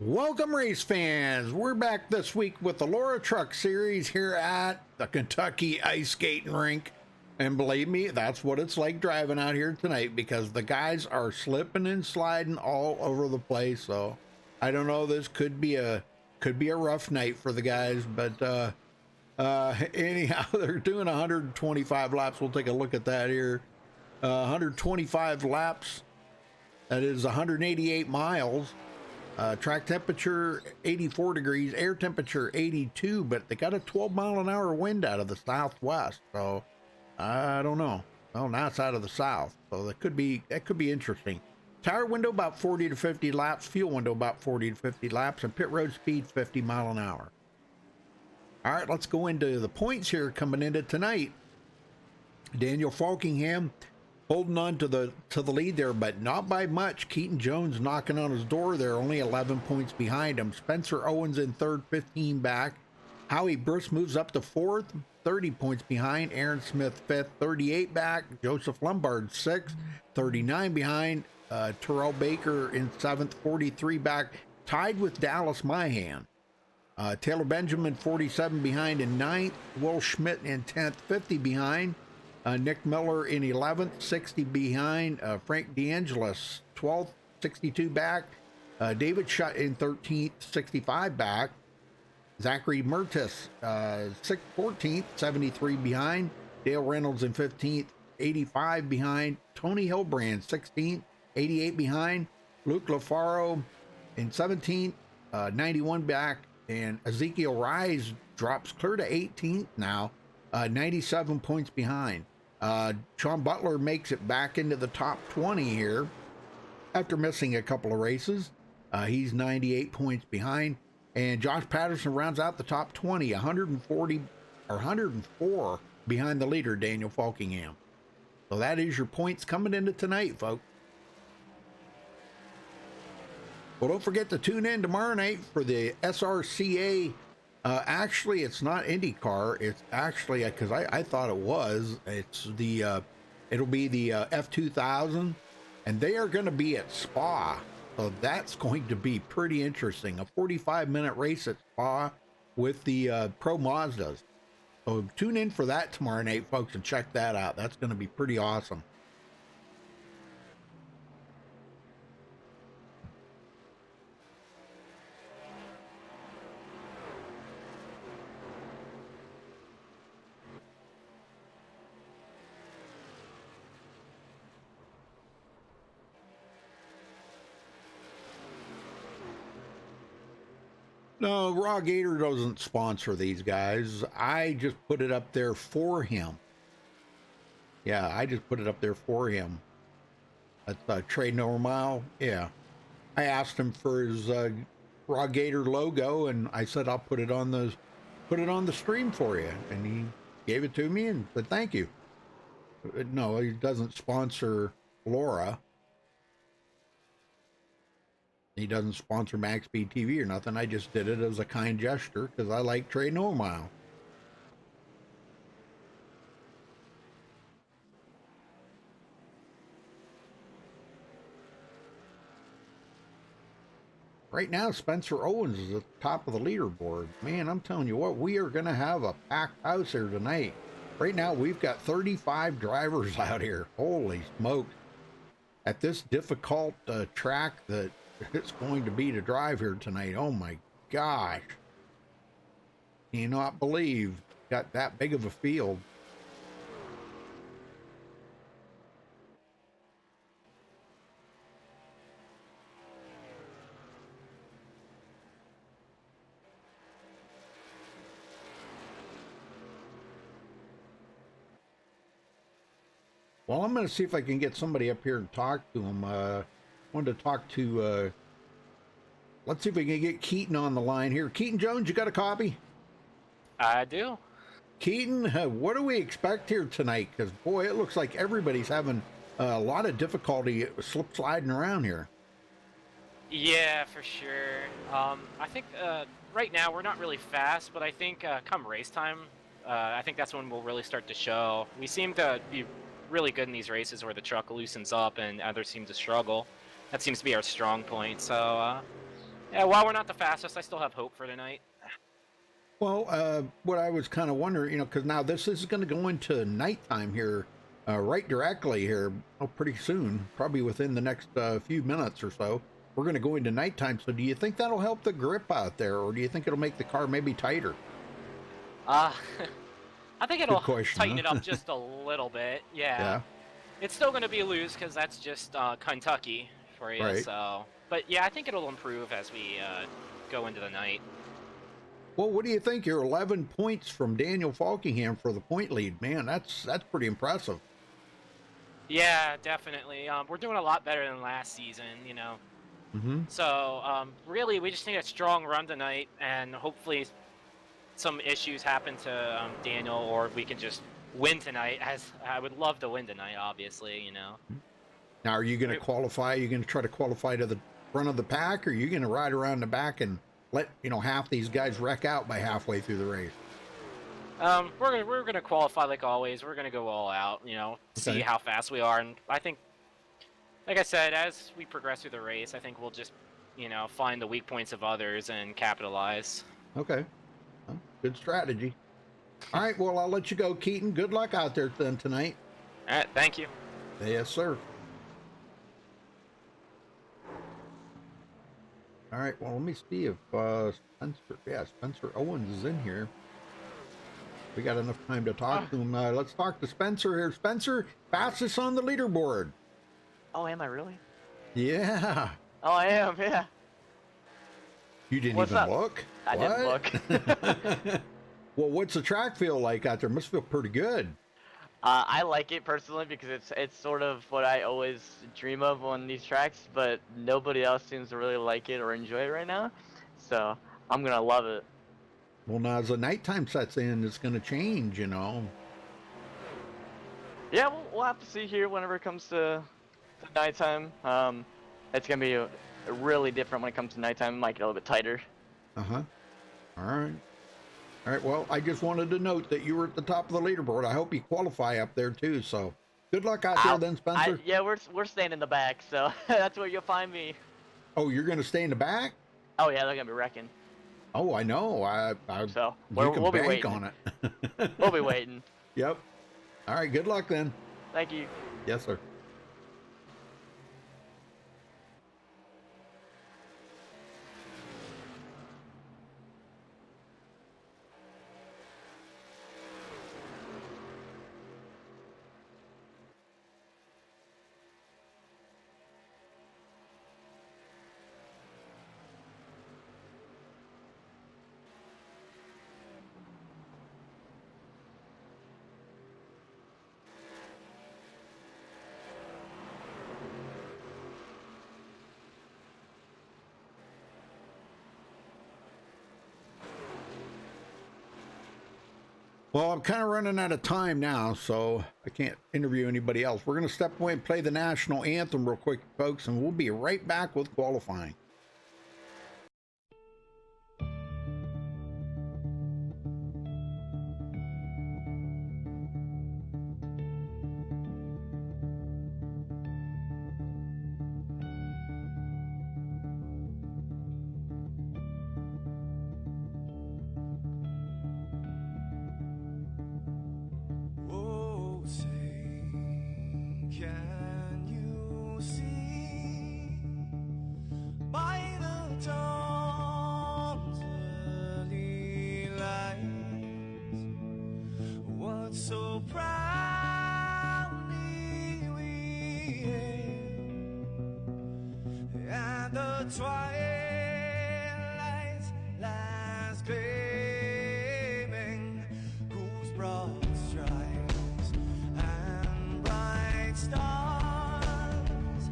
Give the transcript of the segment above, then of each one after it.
Welcome, race fans. We're back this week with the Laura Truck Series here at the Kentucky Ice Skating Rink. And believe me, that's what it's like driving out here tonight because the guys are slipping and sliding all over the place. So I don't know, this could be a rough night for the guys, but anyhow, they're doing 125 laps. We'll take a look at that here. 125 laps. That is 188 miles. Track temperature 84 degrees, air temperature 82, but they got a 12-mile-an-hour wind out of the southwest, so I don't know. Well, now it's out of the south, so that could be interesting. Tire window about 40 to 50 laps, fuel window about 40 to 50 laps, and pit road speed 50 mile an hour. All right, let's go into the points here coming into tonight. Daniel Falkingham holding on to the lead there, but not by much. Keaton Jones knocking on his door there, only 11 points behind him. Spencer Owens in third, 15 back. Howie Bruce moves up to fourth, 30 points behind. Aaron Smith fifth, 38 back. Joseph Lombard sixth, 39 behind. Terrell Baker in seventh, 43 back, tied with Dallas Myhan. Taylor Benjamin 47 behind in ninth. Will Schmidt in 10th, 50 behind. Nick Miller in 11th, 60 behind. Frank DeAngelis, 12th, 62 back. David Shutt in 13th, 65 back. Zachary Mertis, 14th, 73 behind. Dale Reynolds in 15th, 85 behind. Tony Hilbrand, 16th, 88 behind. Luke LaFaro in 17th, 91 back. And Ezekiel Rise drops clear to 18th now, 97 points behind. Sean Butler makes it back into the top 20 here after missing a couple of races. He's 98 points behind. And Josh Patterson rounds out the top 20, 140 or 104 behind the leader, Daniel Falkingham. So that is your points coming into tonight, folks. Well, don't forget to tune in tomorrow night for the SRCA. Actually, it's not IndyCar. It's actually, because I thought it was. It's the, it'll be the F2000, and they are going to be at Spa. So that's going to be pretty interesting. A 45-minute race at Spa with the Pro Mazdas. So tune in for that tomorrow night, folks, and check that out. That's going to be pretty awesome. No, Raw Gator doesn't sponsor these guys. I just put it up there for him. Yeah, I just put it up there for him. That's Trade No Mile. Yeah. I asked him for his Raw Gator logo, and I said I'll put it on the stream for you. And he gave it to me and said thank you. No, he doesn't sponsor Laura. He doesn't sponsor MaxSpeedTV or nothing. I just did it as a kind gesture because I like Trade No Mile. Right now, Spencer Owens is at the top of the leaderboard. Man, I'm telling you what, we are going to have a packed house here tonight. Right now, we've got 35 drivers out here. Holy smokes. At this difficult track that it's going to be to drive here tonight. Oh my gosh. Can you not believe got that big of a field? Well, I'm going to see if I can get somebody up here and talk to him. Wanted to talk to, let's see if we can get Keaton on the line here. Keaton Jones, you got a copy? I do. Keaton, what do we expect here tonight? Because, boy, it looks like everybody's having a lot of difficulty slip sliding around here. Yeah, for sure. I think right now we're not really fast, but I think come race time, I think that's when we'll really start to show. We seem to be really good in these races where the truck loosens up and others seem to struggle. That seems to be our strong point. So Yeah, while we're not the fastest, I still have hope for tonight. Well, what I was kind of wondering, because now this is going to go into nighttime here, right directly here, pretty soon, probably within the next few minutes or so. We're going to go into nighttime. So do you think that'll help the grip out there, or do you think it'll make the car maybe tighter? I think it'll question, tighten huh? it up just a little bit. Yeah. Yeah, It's still going to be loose because that's just Kentucky for you. right. So, but yeah, I think it'll improve as we go into the night. Well, what do you think? You're 11 points from Daniel Falkingham for the point lead. Man, that's pretty impressive. Yeah, definitely. We're doing a lot better than last season, you know. Mm-hmm. So, really, we just need a strong run tonight, and hopefully some issues happen to Daniel, or we can just win tonight, as I would love to win tonight, obviously, you know. Now, are you going to qualify? Are you going to try to qualify to the front of the pack, or are you going to ride around the back and let, half these guys wreck out by halfway through the race? We're gonna qualify like always. We're gonna go all out, see how fast we are, and I think, like I said, as we progress through the race, I think we'll just, find the weak points of others and capitalize. Okay. Well, good strategy. All right, well, I'll let you go, Keaton. Good luck out there then tonight. All right, thank you. Yes, sir. All right, well, let me see if Spencer Owens is in here. We got enough time to talk to him. Let's talk to Spencer here. Spencer, fastest on the leaderboard. Oh, am I really? Yeah. Oh, I am, yeah. You didn't What's even up? look? I didn't look. Well, what's the track feel like out there? Must feel pretty good. I like it personally because it's sort of what I always dream of on these tracks, but nobody else seems to really like it or enjoy it right now. So I'm gonna love it. Well, now as the nighttime sets in, it's going to change, Yeah, we'll have to see here whenever it comes to nighttime. It's gonna be really different when it comes to nighttime. It might get a little bit tighter. Uh-huh. All right. All right, well, I just wanted to note that you were at the top of the leaderboard. I hope you qualify up there, too, so good luck out there then, Spencer. Yeah, we're staying in the back, so that's where you'll find me. Oh, you're going to stay in the back? Oh, yeah, they're gonna be wrecking. Oh, I know. So you can we'll be bank waiting. on it. We'll be waiting. Yep. All right, good luck then. Thank you. Yes, sir. Well, I'm kind of running out of time now, so I can't interview anybody else. We're going to step away and play the national anthem real quick, folks, and we'll be right back with qualifying. So proudly we hailed at the twilight's last gleaming, whose broad stripes and bright stars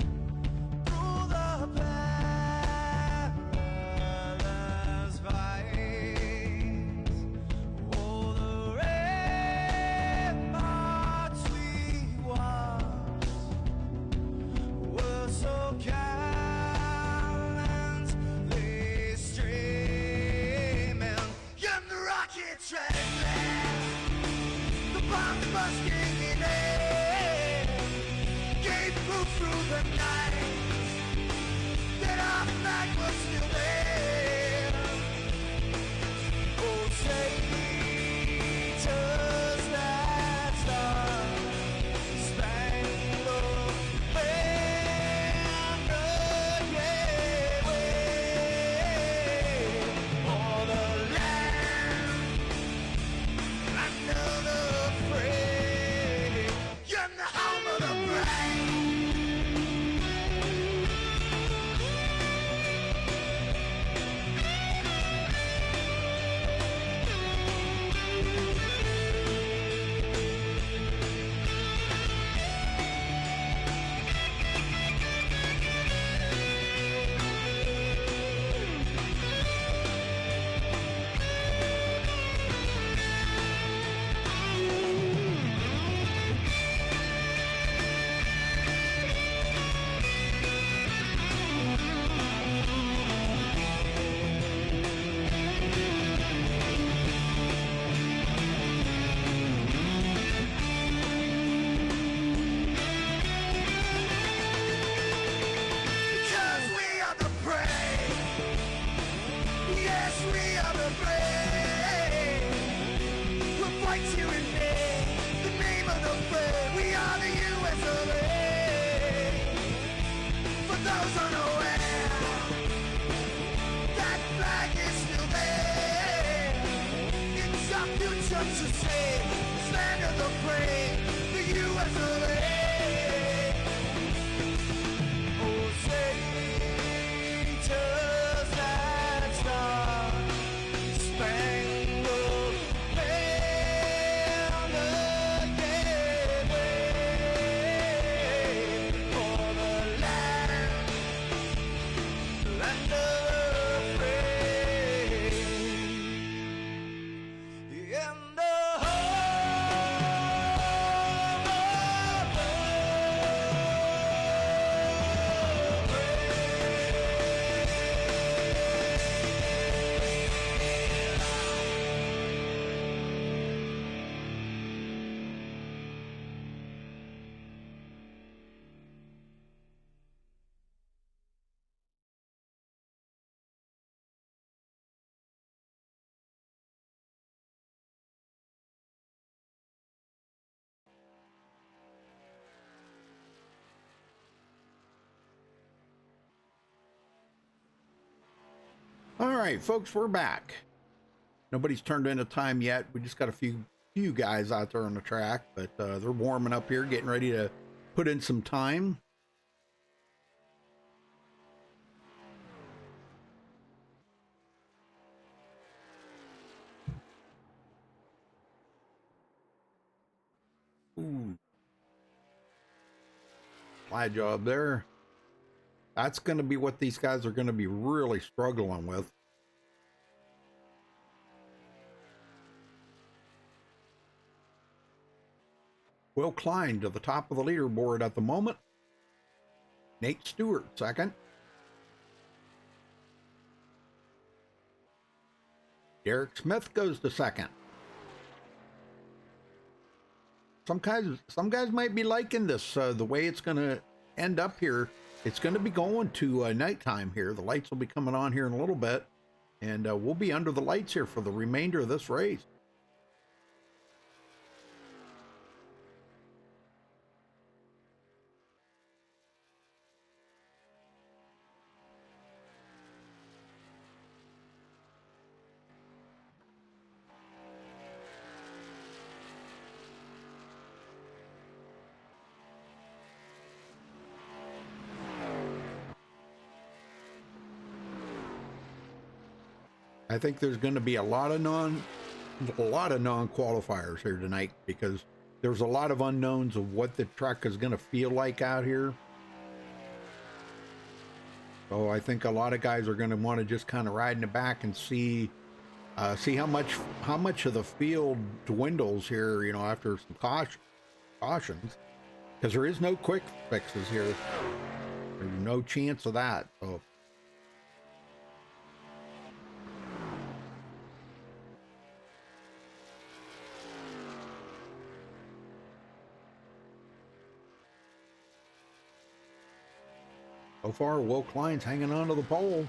through the perilous fights, oh, the ramparts we watched were so gallantly streaming, and the rockets red blast, the bombs bursting in air, gave proof through the night that our flag was still there. Oh, say, does that star-spangled banner yet wave o'er the land under the free in the home of the brave? Because we are the brave. Yes, we are the brave. We'll fight you in name, the name of the brave. We are the US of A. For those unaware, that flag is still there. It's our future to save, this land of the brave, the US of A. Oh, say, does that star-spangled banner yet wave o'er the land of the free in the home of the All right, folks, we're back. Nobody's turned in a time yet. We just got a few guys out there on the track, but they're warming up here, getting ready to put in some time. Ooh. Fly job there. That's going to be what these guys are going to be really struggling with. Will Klein to the top of the leaderboard at the moment. Nate Stewart second. Derek Smith goes to second. Some guys might be liking this, the way it's going to end up here. It's going to be going to nighttime here. The lights will be coming on here in a little bit, and we'll be under the lights here for the remainder of this race. I think there's going to be a lot of non-qualifiers here tonight because there's a lot of unknowns of what the truck is going to feel like out here. So I think a lot of guys are going to want to just kind of ride in the back and see how much of the field dwindles here, you know, after some cautions, because there is no quick fixes here. There's no chance of that. So. So far, Will Klein's hanging on to the pole.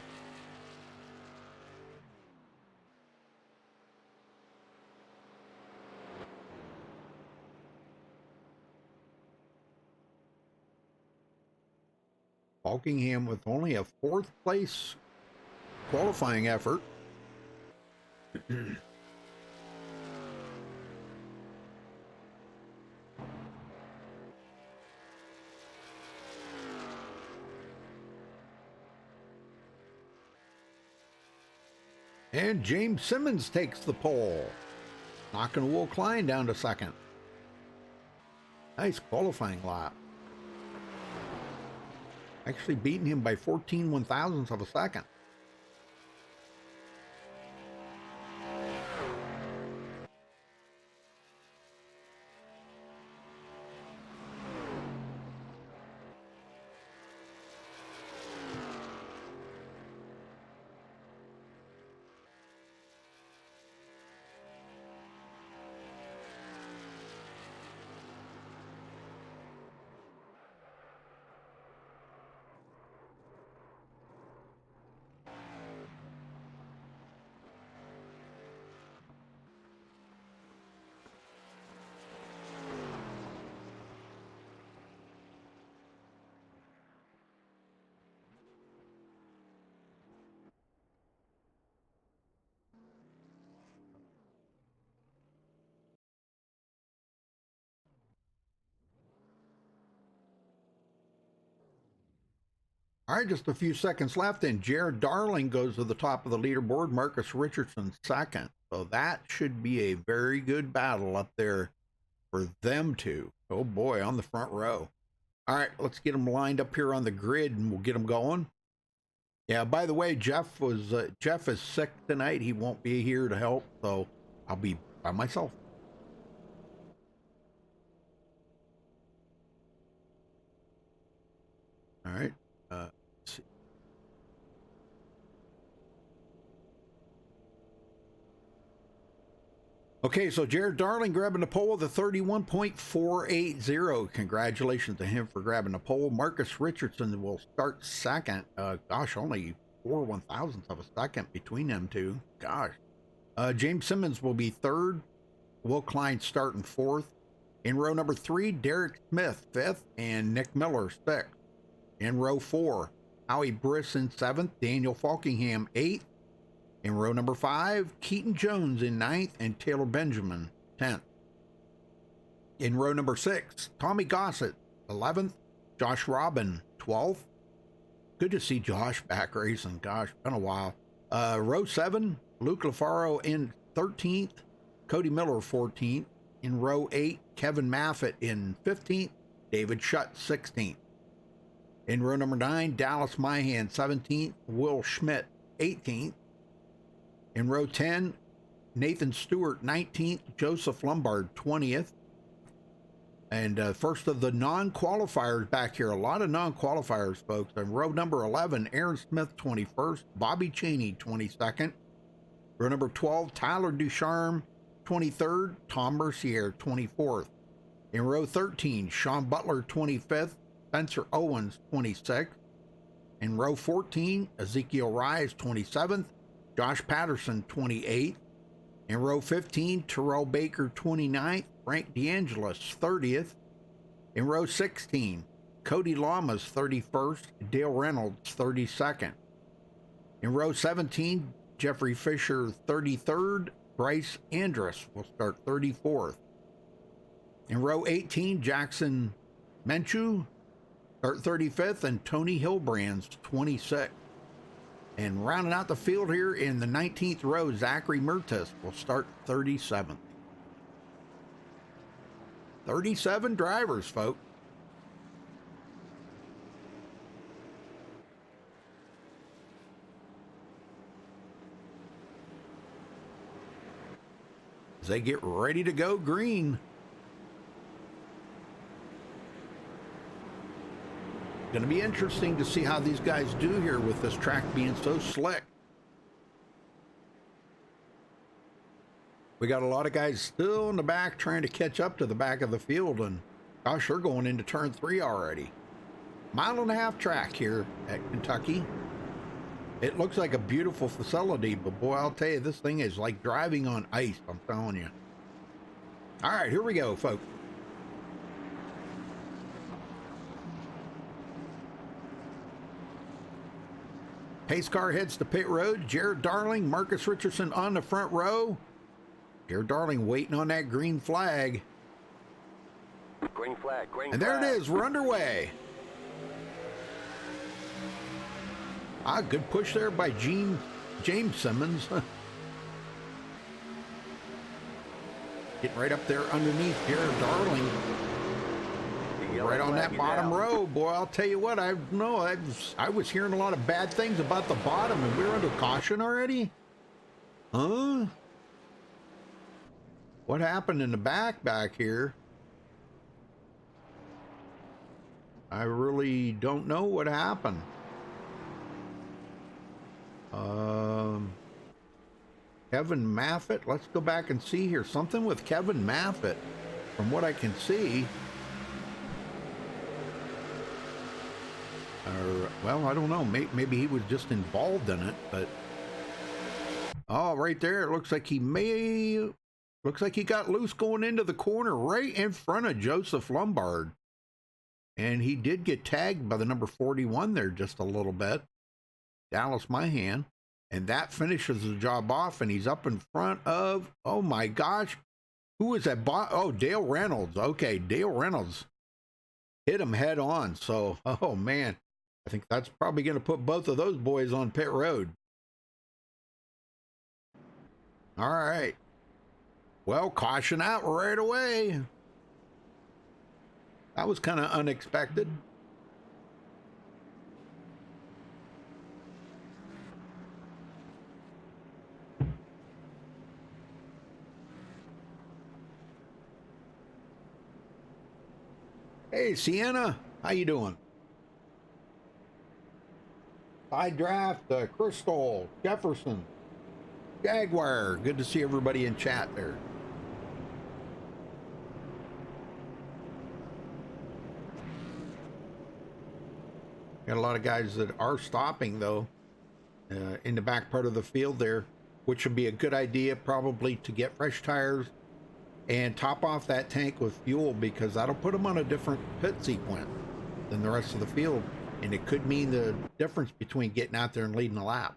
Falkingham with only a 4th place qualifying effort. And James Simmons takes the pole, knocking Will Klein down to 2nd. Nice qualifying lap. Actually beating him by 14 one-thousandths of a second. All right, just a few seconds left, and Jared Darling goes to the top of the leaderboard. Marcus Richardson 2nd. So that should be a very good battle up there for them two. Oh boy, on the front row. All right, let's get them lined up here on the grid, and we'll get them going. Yeah, by the way, Jeff is sick tonight. He won't be here to help, so I'll be by myself. All right. Let's see. Okay, so Jared Darling grabbing the pole with a 31.480. Congratulations to him for grabbing the pole. Marcus Richardson will start 2nd. Gosh, only 4 one-thousandths of a second between them two. Gosh. James Simmons will be 3rd. Will Klein starting 4th. In row number 3, Derek Smith 5th and Nick Miller 6th. In row 4, Howie Briss in 7th, Daniel Falkingham 8th. In row number 5, Keaton Jones in 9th and Taylor Benjamin 10th. In row number 6, Tommy Gossett 11th, Josh Robin 12th. Good to see Josh back racing. Gosh, been a while. Row 7, Luke LaFaro in 13th, Cody Miller 14th. In row 8, Kevin Maffett in 15th, David Shutt 16th. In row number 9, Dallas Myhan 17th, Will Schmidt 18th. In row 10, Nathan Stewart 19th, Joseph Lombard 20th. And first of the non-qualifiers back here, a lot of non-qualifiers, folks. In row number 11, Aaron Smith 21st, Bobby Cheney 22nd. Row number 12, Tyler Ducharme 23rd, Tom Mercier 24th. In row 13, Sean Butler 25th, Spencer Owens 26th. In row 14, Ezekiel Rise 27th, Josh Patterson 28th. In row 15, Terrell Baker 29th, Frank DeAngelis 30th. In row 16, Cody Lamas 31st, Dale Reynolds 32nd. In row 17, Jeffrey Fisher 33rd, Bryce Andrus will start 34th. In row 18, Jackson Menchu start 35th, and Tony Hilbrands 26th. And rounding out the field here in the 19th row, Zachary Mertis will start 37th. 37 drivers, folks. As they get ready to go green. Going to be interesting to see how these guys do here with this track being so slick. We got a lot of guys still in the back trying to catch up to the back of the field, and gosh, they're going into turn 3 already. mile-and-a-half track here at Kentucky. It looks like a beautiful facility, but boy, I'll tell you, this thing is like driving on ice, I'm telling you. All right, here we go, folks. Pace car heads to pit road. Jared Darling, Marcus Richardson on the front row. Jared Darling waiting on that green flag. Green flag, green And there it is, we're underway. Good push there by James Simmons. Getting right up there underneath Jared Darling. Right on that bottom row, boy, I'll tell you what, I was hearing a lot of bad things about the bottom, and we were under caution already? Huh? What happened in the back here? I really don't know what happened. Kevin Maffett, let's go back and see here. Something with Kevin Maffett, from what I can see. Well, I don't know. Maybe he was just involved in it, but oh, right there, it looks like he got loose going into the corner right in front of Joseph Lombard, and he did get tagged by the number 41 there just a little bit, Dallas Myhan, and that finishes the job off, and he's up in front of, oh my gosh, who is that? Oh, Dale Reynolds. Okay, Dale Reynolds hit him head on. So, oh man, I think that's probably going to put both of those boys on pit road. All right. Well, caution out right away. That was kind of unexpected. Hey, Sienna, how you doing? Side draft, Crystal, Jefferson, Jaguar. Good to see everybody in chat there. Got a lot of guys that are stopping, though, in the back part of the field there, which would be a good idea probably to get fresh tires and top off that tank with fuel, because that'll put them on a different pit sequence than the rest of the field, and it could mean the difference between getting out there and leading a lap.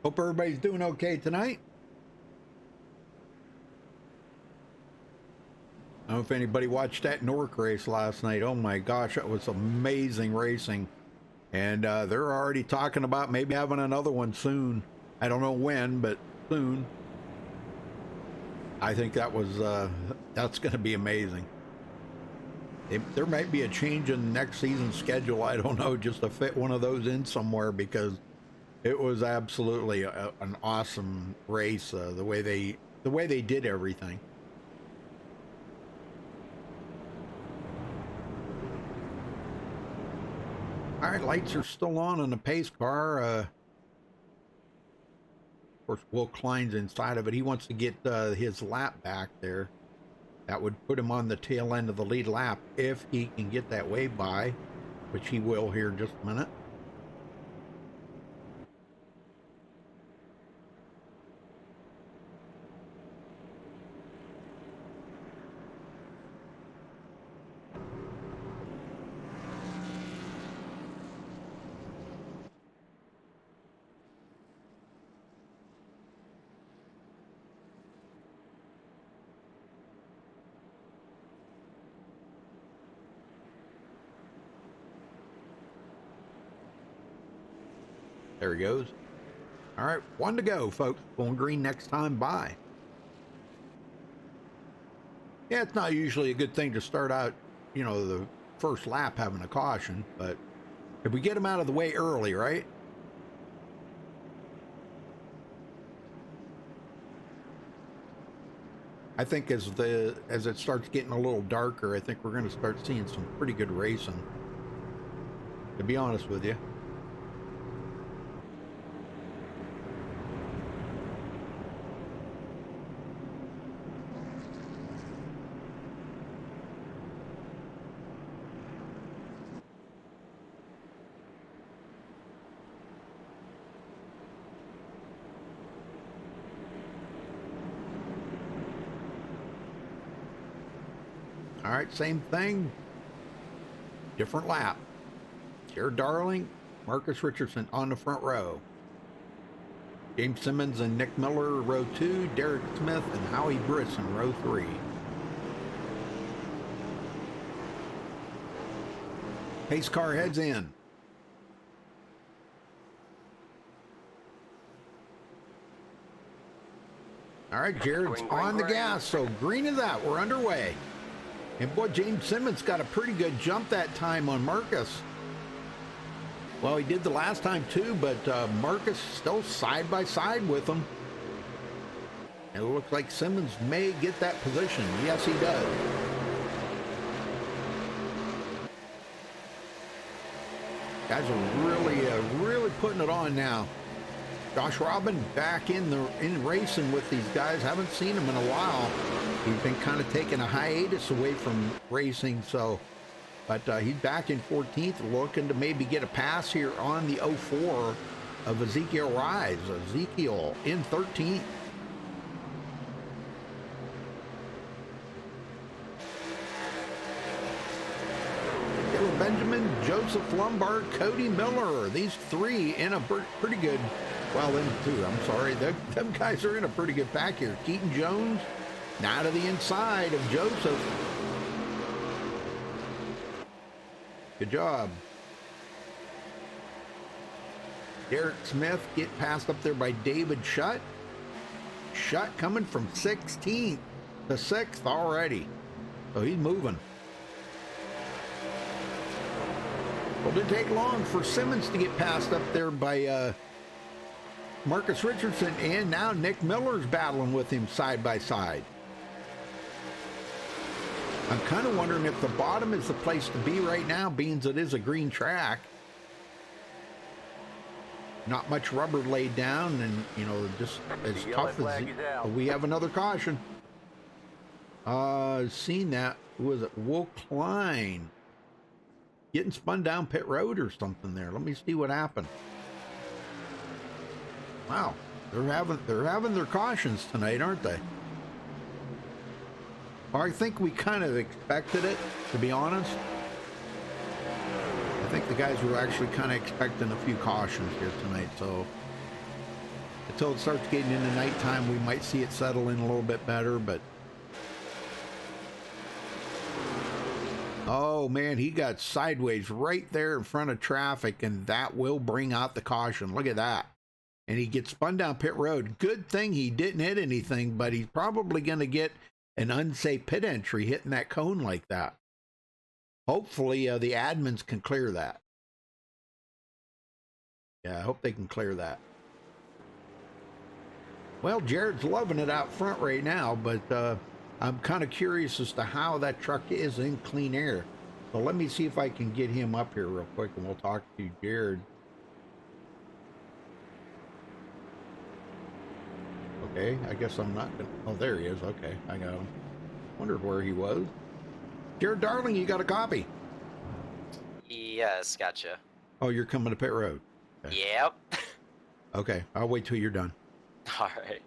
Hope everybody's doing okay tonight. I don't know if anybody watched that Newark race last night. Oh my gosh, that was amazing racing. And they're already talking about maybe having another one soon. I don't know when, but soon. I think that was that's going to be amazing. There might be a change in next season's schedule. I don't know, just to fit one of those in somewhere, because it was absolutely an awesome race, the way they did everything. All right, lights are still on the pace car. Of course, Will Klein's inside of it. He wants to get his lap back there. That would put him on the tail end of the lead lap if he can get that wave by, which he will here in just a minute. There he goes. All right, 1 to go, folks. Going green next time by. Yeah, it's not usually a good thing to start out, you know, the first lap having a caution, but if we get him out of the way early, right? I think as it starts getting a little darker, I think we're going to start seeing some pretty good racing, to be honest with you. All right, same thing, different lap. Jared Darling, Marcus Richardson on the front row. James Simmons and Nick Miller, row 2. Derek Smith and Howie Briss in row 3. Pace car heads in. All right, Jared's on the gas, so green is out. We're underway. And boy, James Simmons got a pretty good jump that time on Marcus. Well, he did the last time too, but Marcus still side by side with him. It looks like Simmons may get that position. Yes, he does. Guys are really putting it on now. Josh Robin back in racing with these guys. Haven't seen him in a while. He's been kind of taking a hiatus away from racing, so, but he's back in 14th, looking to maybe get a pass here on the 04 of Ezekiel Rise. Ezekiel in 13th. Caleb Benjamin, Joseph Lombard, Cody Miller. These three in a pretty good, well, them two, I'm sorry. Them guys are in a pretty good pack here. Keaton Jones, now to the inside of Joseph. Good job. Derek Smith get passed up there by David Shutt. Shutt coming from 16th to 6th already. So he's moving. Well, it didn't take long for Simmons to get passed up there by Marcus Richardson, and now Nick Miller's battling with him side by side. I'm kind of wondering if the bottom is the place to be right now, being that it is a green track. Not much rubber laid down, and, you know, just as tough as we have another caution. Seen that. Who was it? Will Klein getting spun down pit road or something there. Let me see what happened. Wow, they're having their cautions tonight, aren't they? Well, I think we kind of expected it, to be honest. I think the guys were actually kind of expecting a few cautions here tonight, so until it starts getting into nighttime, we might see it settle in a little bit better, but oh man, he got sideways right there in front of traffic, and that will bring out the caution. Look at that. And he gets spun down pit road. Good thing he didn't hit anything, but he's probably going to get an unsafe pit entry hitting that cone like that. Hopefully the admins can clear that. Yeah, I hope they can clear that. Well, Jared's loving it out front right now, but I'm kind of curious as to how that truck is in clean air. So let me see if I can get him up here real quick, and we'll talk to Jared. Okay, I guess I'm not gonna, oh, there he is. Okay, I got him. Wondered where he was. Jared Darling, you got a copy? Yes, gotcha. Oh, you're coming to pit road? Okay. Yep. Okay, I'll wait till you're done. All right.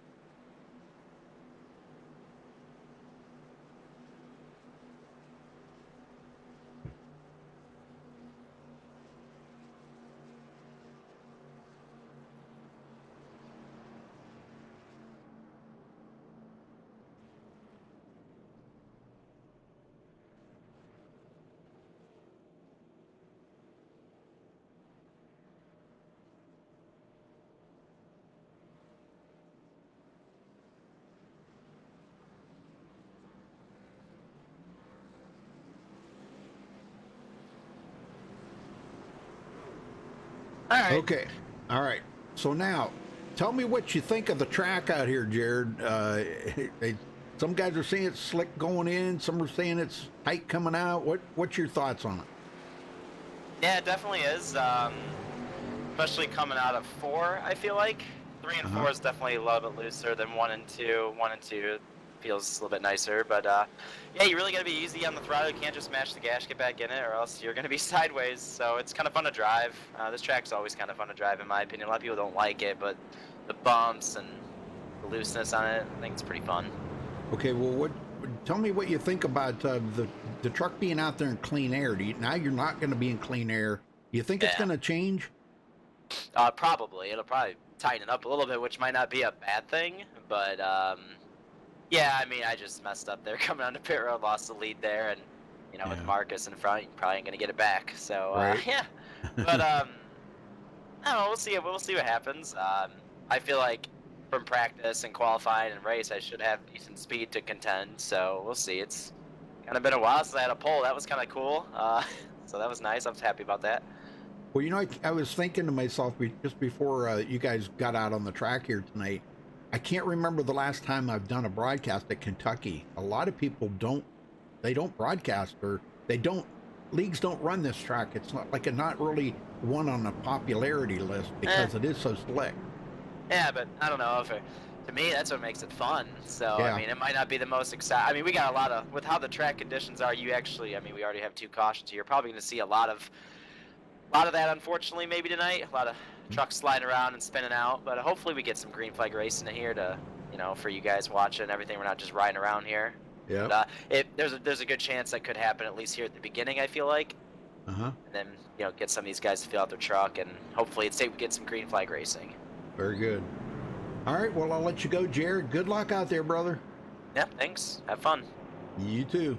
All right. Okay. All right. So now, tell me what you think of the track out here, Jared. Some guys are saying it's slick going in. Some are saying it's tight coming out. What's your thoughts on it? Yeah, it definitely is. Especially coming out of 4, I feel like 3 and 4 is definitely a little bit looser than 1 and 2. 1 and 2 feels a little bit nicer, but yeah, you really got to be easy on the throttle. You can't just mash the gas, get back in it, or else you're going to be sideways. So it's kind of fun to drive. This track's always kind of fun to drive, in my opinion. A lot of people don't like it, but the bumps and the looseness on it, I think it's pretty fun. Okay. Well, tell me what you think about the truck being out there in clean air. Now you're not going to be in clean air. Do you think it's Yeah. going to change? Probably. It'll probably tighten it up a little bit, which might not be a bad thing, but yeah, I mean, I just messed up there coming onto pit road, lost the lead there, and you know, with Marcus in front, you probably ain't gonna get it back. So Right. yeah, but I don't know. We'll see. We'll see what happens. I feel like from practice and qualifying and race, I should have decent speed to contend. So we'll see. It's kind of been a while since I had a pole. That was kind of cool. So that was nice. I was happy about that. Well, you know, I was thinking to myself just before you guys got out on the track here tonight, I can't remember the last time I've done a broadcast at Kentucky. A lot of people don't broadcast, or leagues don't run this track. It's not really one on the popularity list because it is so slick. Yeah, but I don't know if to me, that's what makes it fun. So, Yeah. I mean, it might not be the most exciting. I mean, we got a lot of, with how the track conditions are, we already have 2 cautions here. You're probably going to see a lot of that, unfortunately, maybe tonight. A lot of trucks sliding around and spinning out. But hopefully we get some green flag racing in here to, for you guys watching and everything. We're not just riding around here. Yeah. But, there's a good chance that could happen, at least here at the beginning, I feel like. Uh-huh. And then, get some of these guys to fill out their truck, and hopefully we get some green flag racing. Very good. All right, well, I'll let you go, Jared. Good luck out there, brother. Yeah, thanks. Have fun. You too.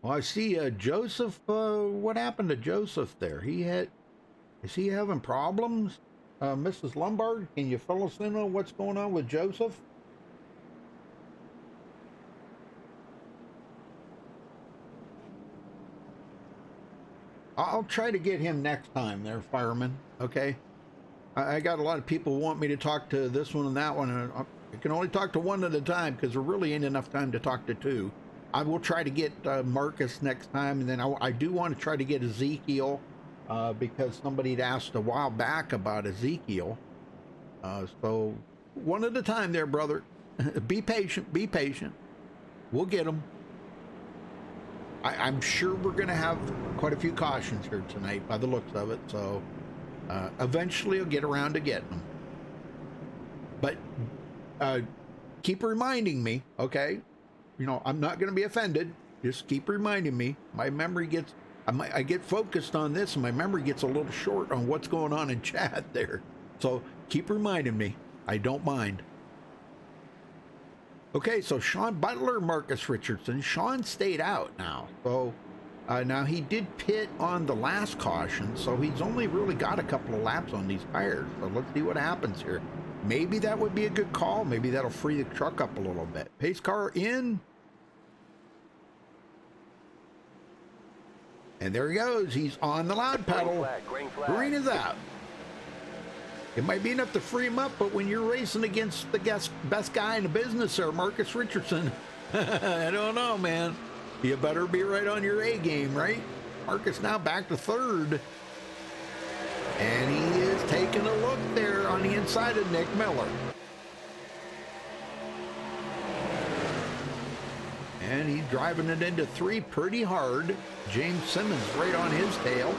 Well, I see Joseph. What happened to Joseph there? Is he having problems? Mrs. Lombard, can you fill us in on what's going on with Joseph? I'll try to get him next time there, fireman. Okay. I got a lot of people who want me to talk to this one and that one, and I can only talk to one at a time because there really ain't enough time to talk to 2. I will try to get Marcus next time, and then I do want to try to get Ezekiel because somebody had asked a while back about Ezekiel. So one at a time there, brother. Be patient. Be patient. We'll get them. I'm sure we're going to have quite a few cautions here tonight by the looks of it. So eventually I'll get around to getting them. But keep reminding me, okay? I'm not going to be offended. Just keep reminding me. My memory I get focused on this, and my memory gets a little short on what's going on in chat there. So keep reminding me. I don't mind. Okay, so Sean Butler, Marcus Richardson. Sean stayed out now. So now he did pit on the last caution, so he's only really got a couple of laps on these tires. So let's see what happens here. Maybe that would be a good call. Maybe that'll free the truck up a little bit. Pace car in. And there he goes. He's on the loud pedal. Green flag. Green is out. It might be enough to free him up, but when you're racing against the best guy in the business there, Marcus Richardson, I don't know, man. You better be right on your A game, right? Marcus now back to 3rd. And he is taking a look there on the inside of Nick Miller. And he's driving it into 3 pretty hard. James Simmons right on his tail.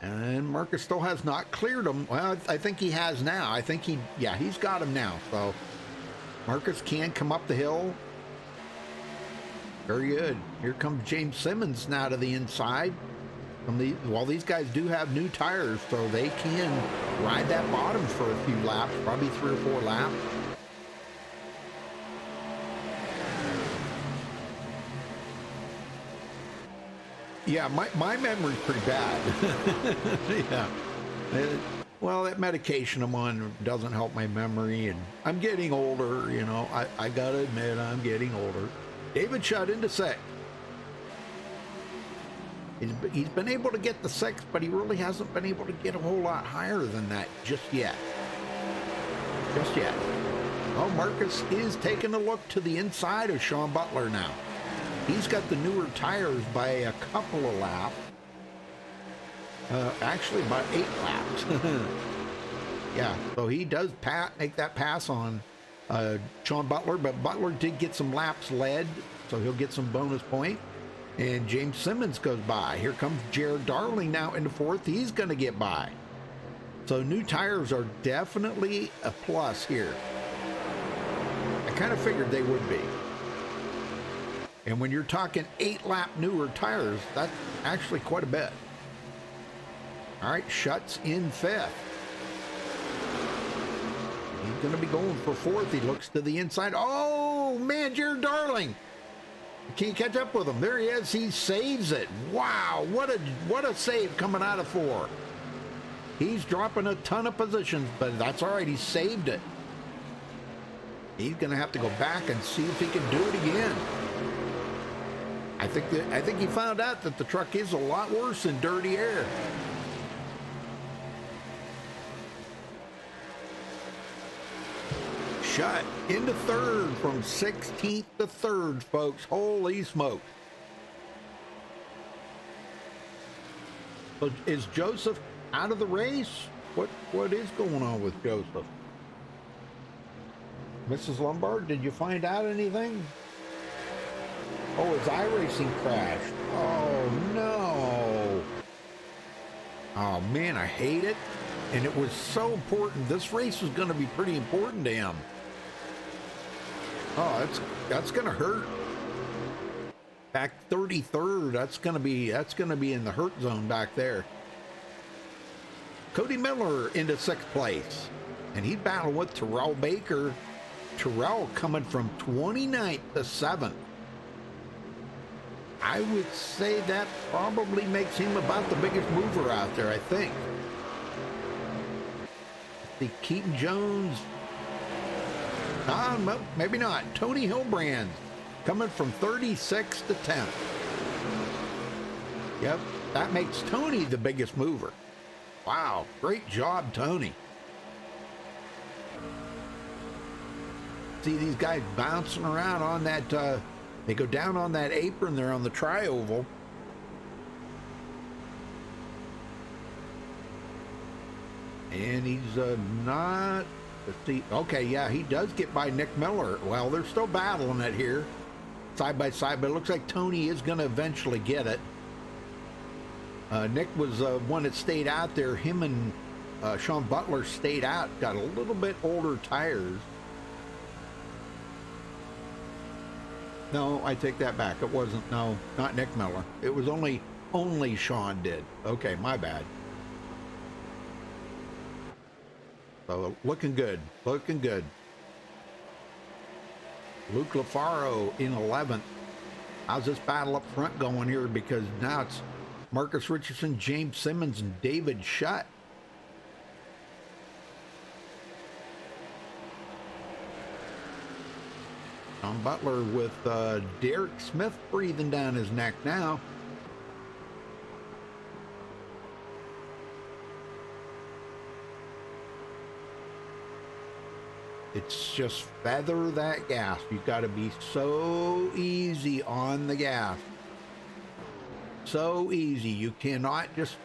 And Marcus still has not cleared him. Well, I think he has now. I think he's got him now. So Marcus can come up the hill. Very good. Here comes James Simmons now to the inside. These guys do have new tires, so they can ride that bottom for a few laps, probably 3 or 4 laps. Yeah, my memory's pretty bad. Yeah. Well, that medication I'm on doesn't help my memory, and I'm getting older, I gotta admit I'm getting older. David shot into 6th. He's been able to get the 6th, but he really hasn't been able to get a whole lot higher than that just yet. Just yet. Oh, Marcus is taking a look to the inside of Sean Butler now. He's got the newer tires by a couple of laps. Actually, about 8 laps. Yeah, so he does make that pass on Sean Butler, but Butler did get some laps led, so he'll get some bonus point. And James Simmons goes by. Here comes Jared Darling now into 4th. He's going to get by. So new tires are definitely a plus here. I kind of figured they would be. And when you're talking 8-lap newer tires, that's actually quite a bit. All right, Schutt's in 5th. He's going to be going for 4th. He looks to the inside. Oh, man, Jared Darling. Can't catch up with him. There he is. He saves it. Wow, what a save coming out of 4. He's dropping a ton of positions, but that's all right. He saved it. He's going to have to go back and see if he can do it again. I think he found out that the truck is a lot worse in dirty air. Schutt into 3rd from 16th to 3rd, folks. Holy smoke. So is Joseph out of the race? What is going on with Joseph? Mrs. Lombard, did you find out anything? Oh, his iRacing crashed. Oh, no. Oh, man, I hate it. And it was so important. This race was going to be pretty important to him. Oh, that's going to hurt. Back 33rd, that's going to be in the hurt zone back there. Cody Miller into 6th place. And he's battling with Terrell Baker. Terrell coming from 29th to 7th. I would say that probably makes him about the biggest mover out there, I think. The Keaton Jones. Well, maybe not. Tony Hilbrand coming from 36th to 10th. Yep, that makes Tony the biggest mover. Wow, great job, Tony. See these guys bouncing around on that, they go down on that apron there on the tri-oval. And he's not, let's see, okay, yeah, he does get by Nick Miller. Well, they're still battling it here, side by side, but it looks like Tony is going to eventually get it. Nick was one that stayed out there. Him and Sean Butler stayed out, got a little bit older tires. No, I take that back. It wasn't, no, not Nick Miller. It was only Sean did. Okay, my bad. So looking good, looking good. Luke LaFaro in 11th. How's this battle up front going here? Because now it's Marcus Richardson, James Simmons, and David Schutt. Tom Butler with Derek Smith breathing down his neck now. It's just feather that gas. You've got to be so easy on the gas. So easy. You cannot just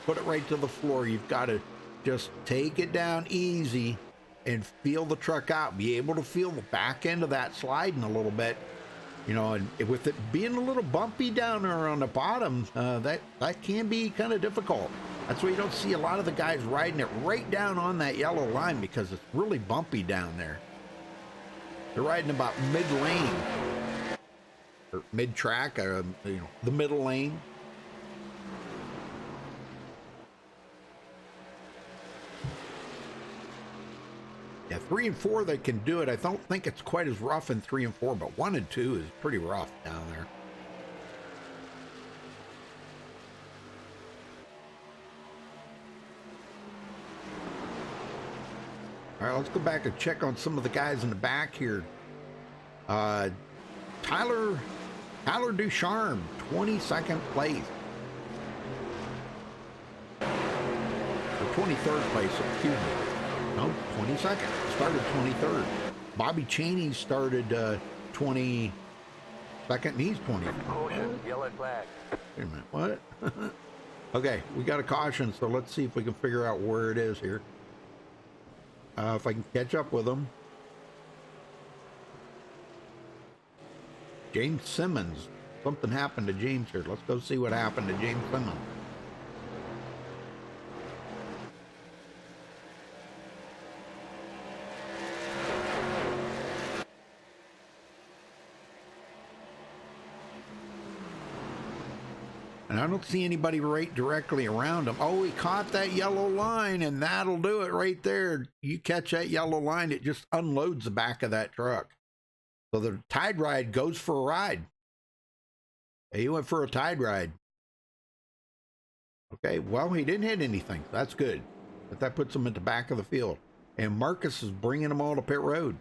put it right to the floor. You've got to just take it down easy and feel the truck out. Be able to feel the back end of that sliding a little bit. You know, and with it being a little bumpy down there on the bottom, that can be kind of difficult. That's why you don't see a lot of the guys riding it right down on that yellow line, because it's really bumpy down there. They're riding about mid-lane, or mid-track, or, you know, the middle lane. Yeah, 3 and 4, they can do it. I don't think it's quite as rough in 3 and 4, but 1 and 2 is pretty rough down there. All right, let's go back and check on some of the guys in the back here. Tyler Ducharme, 22nd place. 23rd place, excuse me. No, 22nd. Started 23rd. Bobby Cheney started 22nd, and he's 20th. Caution, yellow flag. Wait a minute, what? Okay, we got a caution, so let's see if we can figure out where it is here. If I can catch up with them. James Simmons. Something happened to James here. Let's go see what happened to James Simmons. And I don't see anybody right directly around him. Oh, he caught that yellow line, and that'll do it right there. You catch that yellow line, it just unloads the back of that truck. So the tide ride goes for a ride. Hey, he went for a tide ride. Okay, well, he didn't hit anything. That's good. But that puts him at the back of the field. And Marcus is bringing them all to pit road.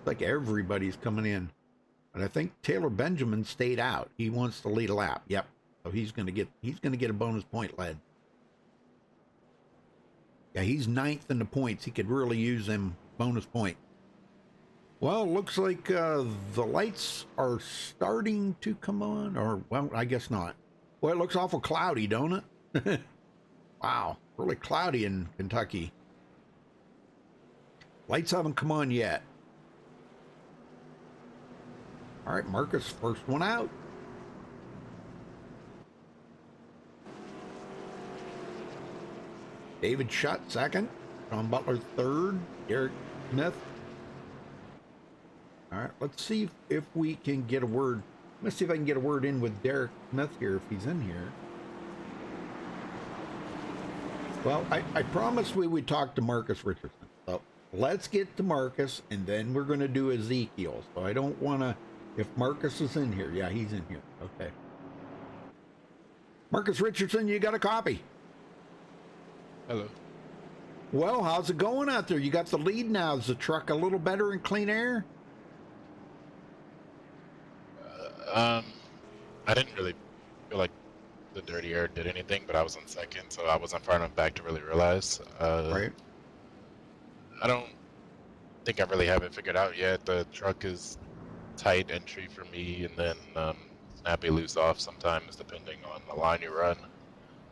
Like everybody's coming in. And I think Taylor Benjamin stayed out. He wants to lead a lap. Yep. So he's gonna get a bonus point led. Yeah, he's 9th in the points. He could really use them bonus point. Well, looks like the lights are starting to come on, or well, I guess not. Well, it looks awful cloudy, don't it? Wow, really cloudy in Kentucky. Lights haven't come on yet. All right, Marcus, first one out. David Shutt, second. Sean Butler, third. Derek Smith. All right, let's see if we can get a word. Let's see if I can get a word in with Derek Smith here, if he's in here. Well, I promised we would talk to Marcus Richardson. So let's get to Marcus, and then we're going to do Ezekiel. So I don't want to... If Marcus is in here. Yeah, he's in here. Okay. Marcus Richardson, you got a copy. Hello. Well, how's it going out there? You got the lead now. Is the truck a little better in clean air? I didn't really feel like the dirty air did anything, but I was on second, so I wasn't far enough back to really realize. Right. I don't think I really have it figured out yet. The truck is tight entry for me, and then snappy loose off sometimes, depending on the line you run.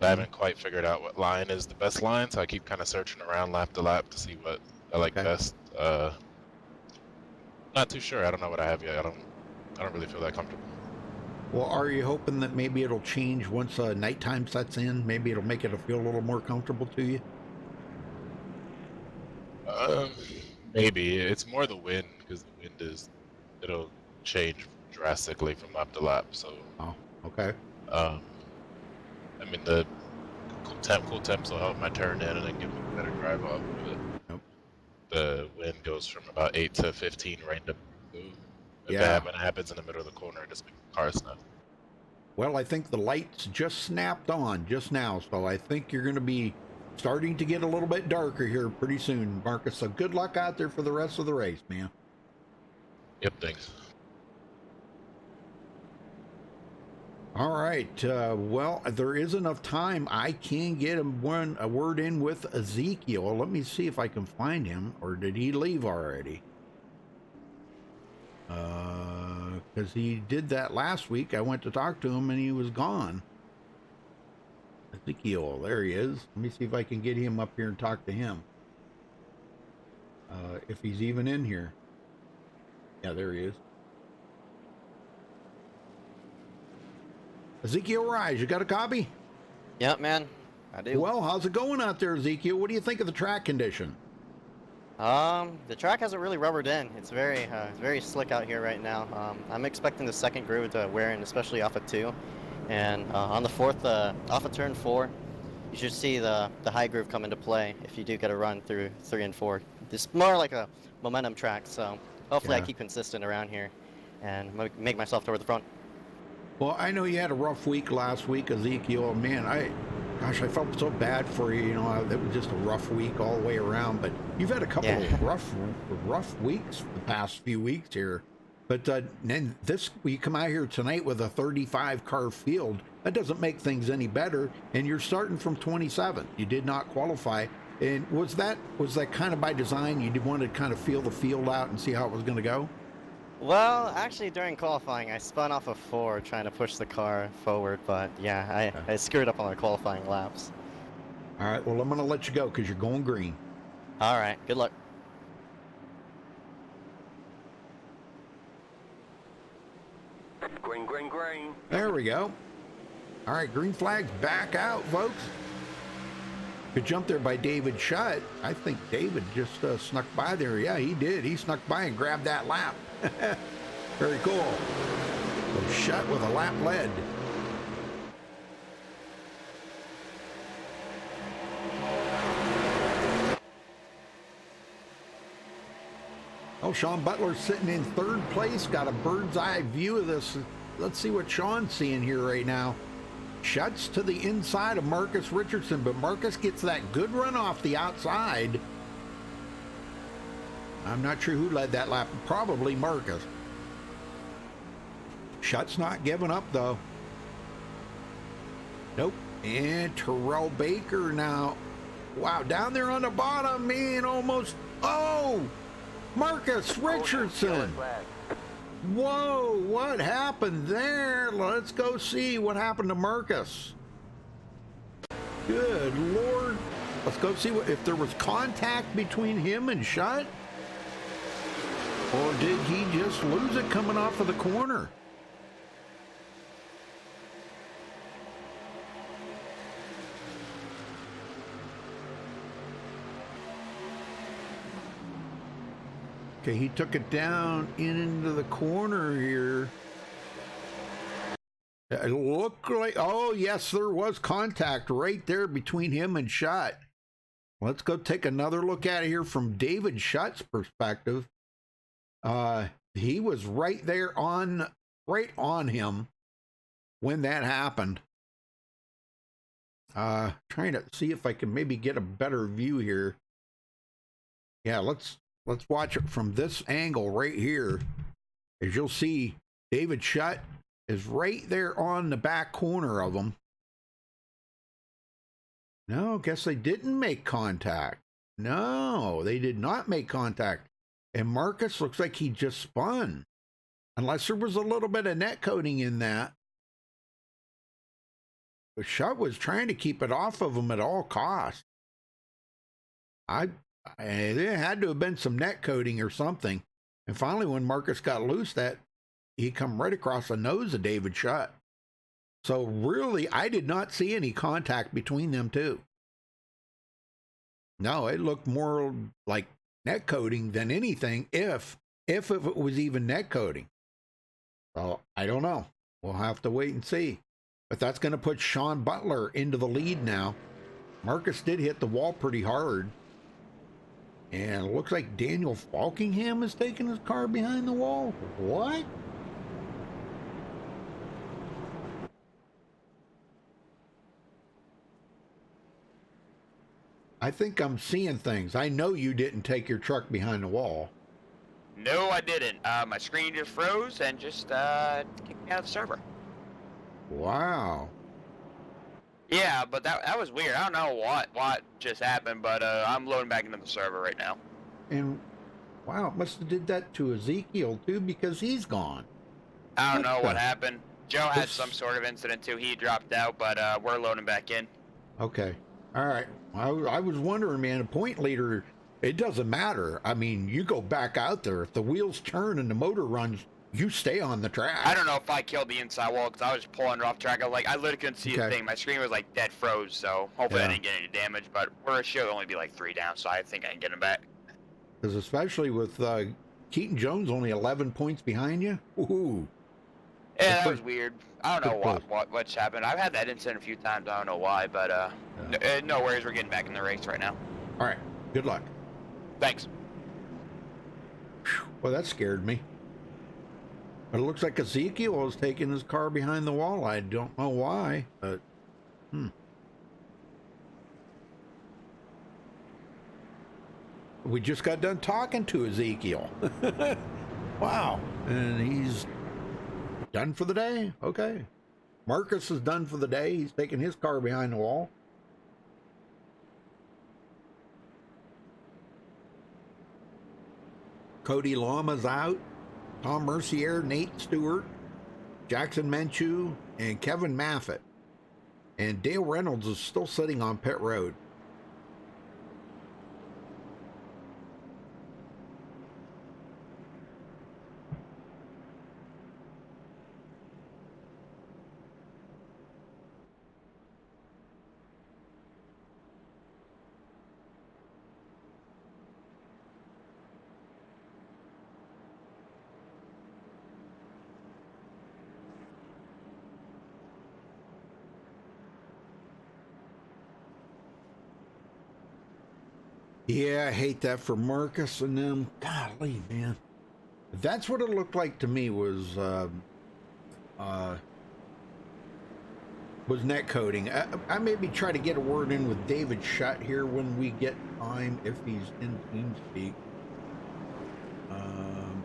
I haven't quite figured out what line is the best line, so I keep kind of searching around lap to lap to see what I like best. Not too sure. I don't know what I have yet. I don't really feel that comfortable. Well, are you hoping that maybe it'll change once nighttime sets in? Maybe it'll make it feel a little more comfortable to you? Maybe. It's more the wind, because the wind it'll change drastically from lap to lap. So. Oh, okay. I mean, the cool temps will help my turn in and then give me a better drive off. But Yep. The wind goes from about 8 to 15 right now. So Yeah. when it happens in the middle of the corner, it just makes the car snap. Well, I think the lights just snapped on just now, so I think you're going to be starting to get a little bit darker here pretty soon, Marcus. So good luck out there for the rest of the race, man. Yep, thanks. All right. Well, there is enough time. I can get a word in with Ezekiel. Let me see if I can find him, or did he leave already? Because he did that last week. I went to talk to him and he was gone. Ezekiel, there he is. Let me see if I can get him up here and talk to him. If he's even in here. Yeah, there he is. Ezekiel Rise, you got a copy? Yep, man. I do. Well, how's it going out there, Ezekiel? What do you think of the track condition? The track hasn't really rubbered in. It's very slick out here right now. I'm expecting the second groove to wear in, especially off of 2. And on the 4th, off of turn 4, you should see the high groove come into play if you do get a run through 3 and 4. It's more like a momentum track, so hopefully I keep consistent around here and make myself toward the front. Well, I know you had a rough week last week, Ezekiel. Man, I felt so bad for you. You know, it was just a rough week all the way around. But you've had a couple of rough weeks the past few weeks here. But then we come out here tonight with a 35 car field. That doesn't make things any better. And you're starting from 27. You did not qualify. And was that kind of by design? You did want to kind of feel the field out and see how it was going to go? Well, actually, during qualifying, I spun off of 4 trying to push the car forward, but yeah, I screwed up on the qualifying laps. All right, well, I'm going to let you go because you're going green. All right, good luck. Green, green, green. There we go. All right, green flag's back out, folks. Good jump there by David Shutt. I think David just snuck by there. Yeah, he did. He snuck by and grabbed that lap. Very cool. So Shutt with a lap lead. Oh, Sean Butler's sitting in 3rd place. Got a bird's eye view of this. Let's see what Sean's seeing here right now. Shuts to the inside of Marcus Richardson, but Marcus gets that good run off the outside. I'm not sure who led that lap. Probably Marcus. Shutt's not giving up, though. Nope. And Terrell Baker now. Wow, down there on the bottom, man, almost. Oh! Marcus Richardson. Whoa, what happened there? Let's go see what happened to Marcus. Good Lord. Let's go see if there was contact between him and Shutt. Or did he just lose it coming off of the corner? Okay, he took it down into the corner here. It looked like, oh yes, there was contact right there between him and Shutt. Let's go take another look at it here from David Shutt's perspective. He was right there right on him when that happened. Trying to see if I can maybe get a better view here. Yeah, let's watch it from this angle right here. As you'll see, David Shutt is right there on the back corner of him. No, guess they didn't make contact. No, they did not make contact. And Marcus looks like he just spun. Unless there was a little bit of net coating in that. But Shutt was trying to keep it off of him at all costs. There had to have been some net coating or something. And finally, when Marcus got loose, he come right across the nose of David Shutt. So really, I did not see any contact between them two. No, it looked more like net coating than anything, if it was even net coating. So I don't know. We'll have to wait and see. But that's going to put Sean Butler into the lead now. Marcus did hit the wall pretty hard. And it looks like Daniel Falkingham is taking his car behind the wall. What? I think I'm seeing things. I know you didn't take your truck behind the wall. No, I didn't. My screen just froze and just kicked me out of the server. Wow. Yeah, but that was weird. I don't know what just happened, but I'm loading back into the server right now. And wow, it must have did that to Ezekiel too, because he's gone. I don't know what happened. Joe had some sort of incident too. He dropped out, but we're loading back in. Okay. All right. I was wondering, man, a point leader, it doesn't matter. I mean, you go back out there. If the wheels turn and the motor runs, you stay on the track. I don't know if I killed the inside wall because I was pulling it off track. I literally couldn't see a thing. My screen was like dead froze, so hopefully I didn't get any damage. But we're should only be like 3 down, so I think I can get him back. Because especially with Keaton Jones only 11 points behind you. Ooh. Yeah, that was weird. I don't know what's happened. I've had that incident a few times. I don't know why, but no worries. We're getting back in the race right now. All right. Good luck. Thanks. Well, that scared me. But it looks like Ezekiel is taking his car behind the wall. I don't know why, but We just got done talking to Ezekiel. Wow. And he's done for the day. Okay. Marcus is done for the day. He's taking his car behind the wall. Cody Lama's out. Tom Mercier, Nate Stewart, Jackson Menchu, and Kevin Maffett. And Dale Reynolds is still sitting on pit road. Yeah, I hate that for Marcus and them. Golly, man. That's what it looked like to me was net coding. I maybe try to get a word in with David Shutt here when we get time, if he's in TeamSpeak.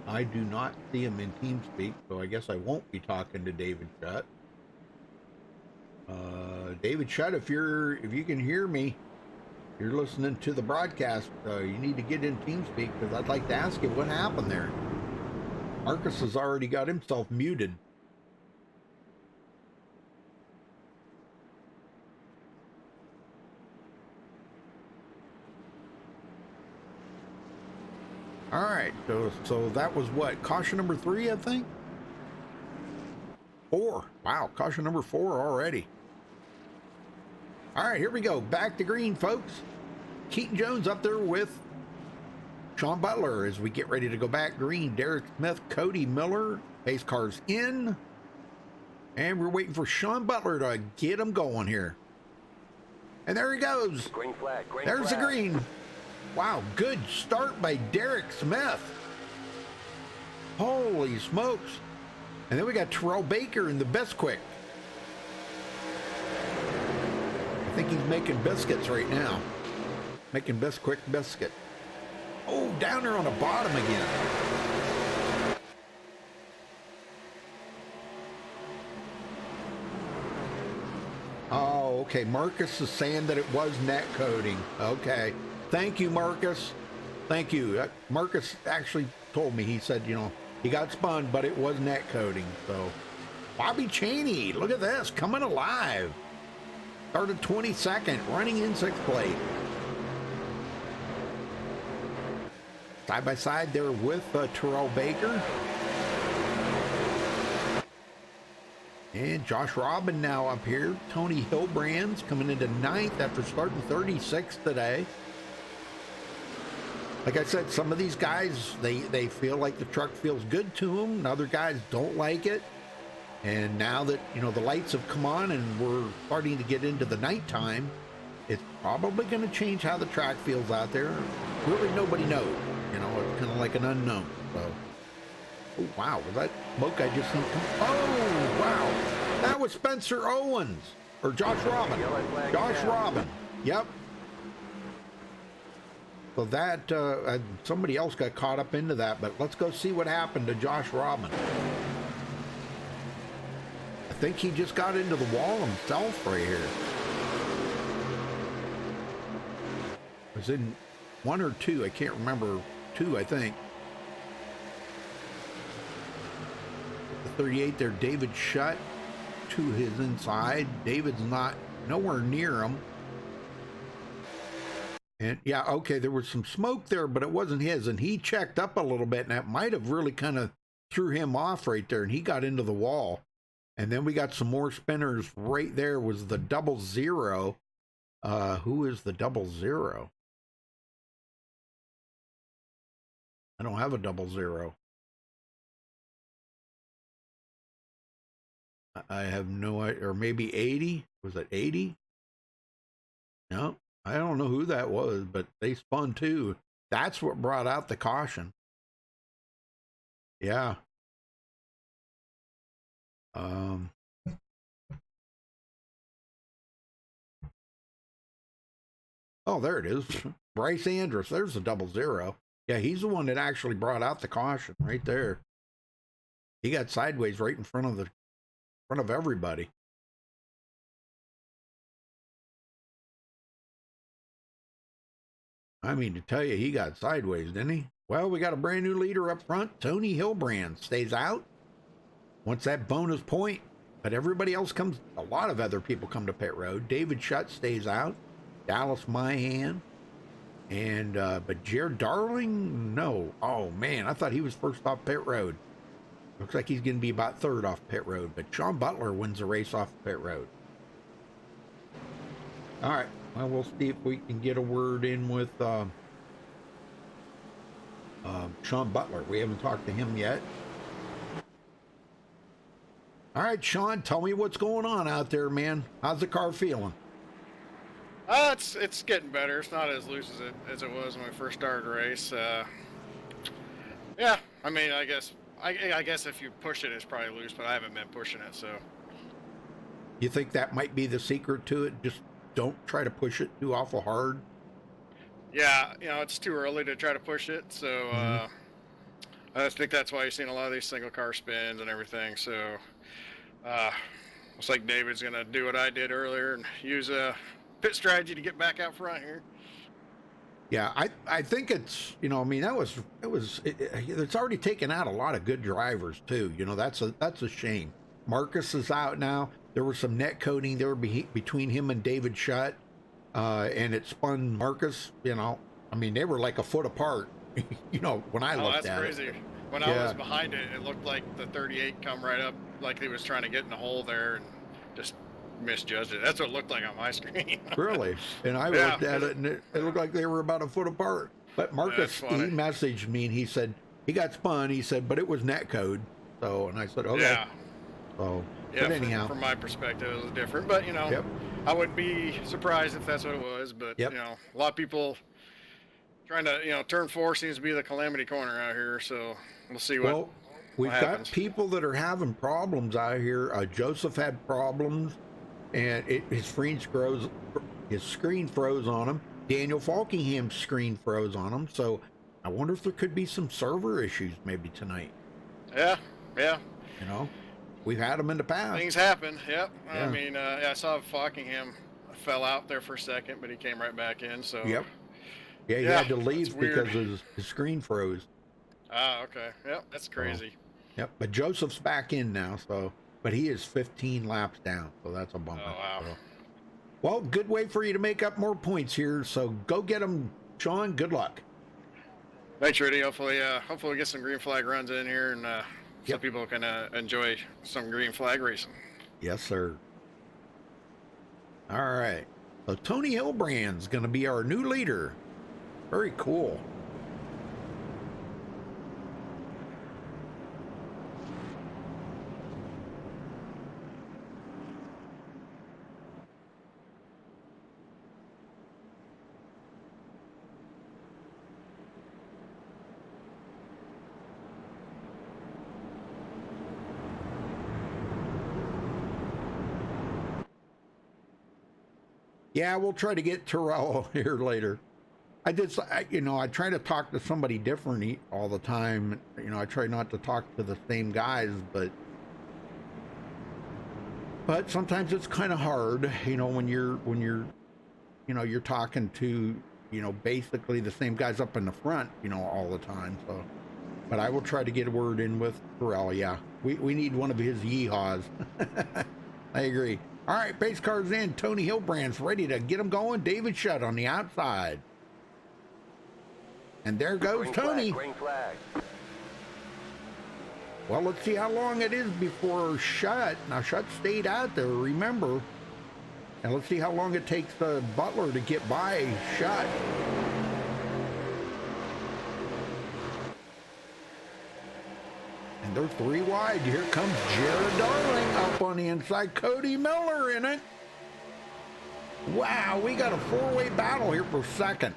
I do not see him in TeamSpeak, so I guess I won't be talking to David Shutt. David Shutt, if you can hear me, you're listening to the broadcast, you need to get in TeamSpeak, because I'd like to ask you what happened there. Marcus has already got himself muted. All right, so that was what? Caution number 3, I think? 4. Wow, caution number 4 already. All right, here we go. Back to green, folks. Keaton Jones up there with Sean Butler as we get ready to go back green. Derek Smith, Cody Miller, pace cars in. And we're waiting for Sean Butler to get him going here. And there he goes. Green flag, green There's flag. the green. Wow, good start by Derek Smith. Holy smokes. And then we got Terrell Baker in the Bisquick. I think he's making biscuits right now. Making Bisquick biscuit. Oh, down there on the bottom again. Oh, okay. Marcus is saying that it was net coding. Okay. Thank you, Marcus. Thank you. Marcus actually told me, he said, you know, he got spun, but it was net coding. So, Bobby Cheney, look at this, coming alive. Started 22nd, running in 6th place. Side by side there with Terrell Baker. And Josh Robin now up here. Tony Hilbrand's coming into 9th after starting 36th today. Like I said, some of these guys, they feel like the truck feels good to them, and other guys don't like it. And now that, you know, the lights have come on and we're starting to get into the nighttime, it's probably going to change how the track feels out there. Really, nobody knows. You know, it's kind of like an unknown. So, oh, wow, was that smoke I just seen? Oh, wow. That was Spencer Owens, or Josh Robin. Josh Robin. Yep. So that, somebody else got caught up into that, but let's go see what happened to Josh Robin. I think he just got into the wall himself right here. It was in 1 or 2, I can't remember. 2, I think. The 38 there, David Shutt to his inside. David's nowhere near him. And yeah, okay, there was some smoke there, but it wasn't his. And he checked up a little bit, and that might have really kind of threw him off right there, and he got into the wall. And then we got some more spinners right there. Was the 00. Who is the 00? I don't have a 00. I have no idea. Or maybe 80? Was it 80? No, I don't know who that was, but they spun too. That's what brought out the caution. Yeah. Oh, there it is. Bryce Andrus. There's the 00. Yeah, he's the one that actually brought out the caution right there. He got sideways right in front of everybody. I mean, to tell you, he got sideways, didn't he? Well, we got a brand new leader up front. Tony Hilbrand stays out. Wants that bonus point. But everybody else comes, a lot of other people come to pit road. David Shutt stays out. Dallas Myhan. And, but Jared Darling, no. Oh, man, I thought he was first off pit road. Looks like he's going to be about third off pit road. But Sean Butler wins the race off pit road. All right. Well, we'll see if we can get a word in with Sean Butler. We haven't talked to him yet. All right, Sean, tell me what's going on out there, man. How's the car feeling? It's getting better. It's not as loose as it was when we first started the race. Yeah, I mean, I guess if you push it, it's probably loose, but I haven't been pushing it, so. You think that might be the secret to it? Just don't try to push it too awful hard. Yeah, it's too early to try to push it, so I think that's why you're seeing a lot of these single car spins and everything. So looks like David's gonna do what I did earlier and use a pit strategy to get back out front here. Yeah, I think it's, I mean, it's already taken out a lot of good drivers too. That's a shame. Marcus is out now. There was some net coding there between him and David Shutt, and it spun Marcus. I mean, they were like a foot apart. When I looked at it. Oh, that's crazy. When I was behind it, it looked like the 38 come right up, like he was trying to get in the hole there, and just misjudged it. That's what it looked like on my screen. Really? And I looked at it, and it looked like they were about a foot apart. But Marcus, he messaged me, and he said he got spun. He said, but it was net code. So, and I said, okay. Yeah. So. Yeah, but anyhow, from my perspective, it was different. But I wouldn't be surprised if that's what it was. But a lot of people trying to, turn 4 seems to be the calamity corner out here. So we'll see what. Well, we've got people that are having problems out here. Joseph had problems, and his screen froze on him. Daniel Falkingham's screen froze on him. So I wonder if there could be some server issues maybe tonight. Yeah. We've had them in the past. Things happen, yep. Yeah. I mean, I saw Falkingham fell out there for a second, but he came right back in, so. Yep. Yeah, he had to leave because his screen froze. Ah, okay. Yep, that's crazy. So, yep, but Joseph's back in now, but he is 15 laps down, so that's a bummer. Oh, wow. So. Well, good way for you to make up more points here, so go get them, Sean. Good luck. Thanks, Rudy. Hopefully we get some green flag runs in here, and so people can enjoy some green flag racing. Yes, sir. All right. So Tony Hilbrand's going to be our new leader. Very cool. Yeah, we'll try to get Terrell here later. I try to talk to somebody different all the time. I try not to talk to the same guys, but sometimes it's kind of hard, when you're talking to, basically the same guys up in the front, all the time. So, but I will try to get a word in with Terrell. Yeah, we need one of his yeehaws. I agree. All right, pace cars in. Tony Hilbrand's ready to get them going. David Shutt on the outside. And there goes Tony. Green flag. Well, let's see how long it is before Shutt. Now, Shutt stayed out there, remember. And let's see how long it takes Butler to get by Shutt. And they're 3 wide. Here comes Jared Darling up on the inside. Cody Miller in it. Wow, we got a 4-way battle here for second.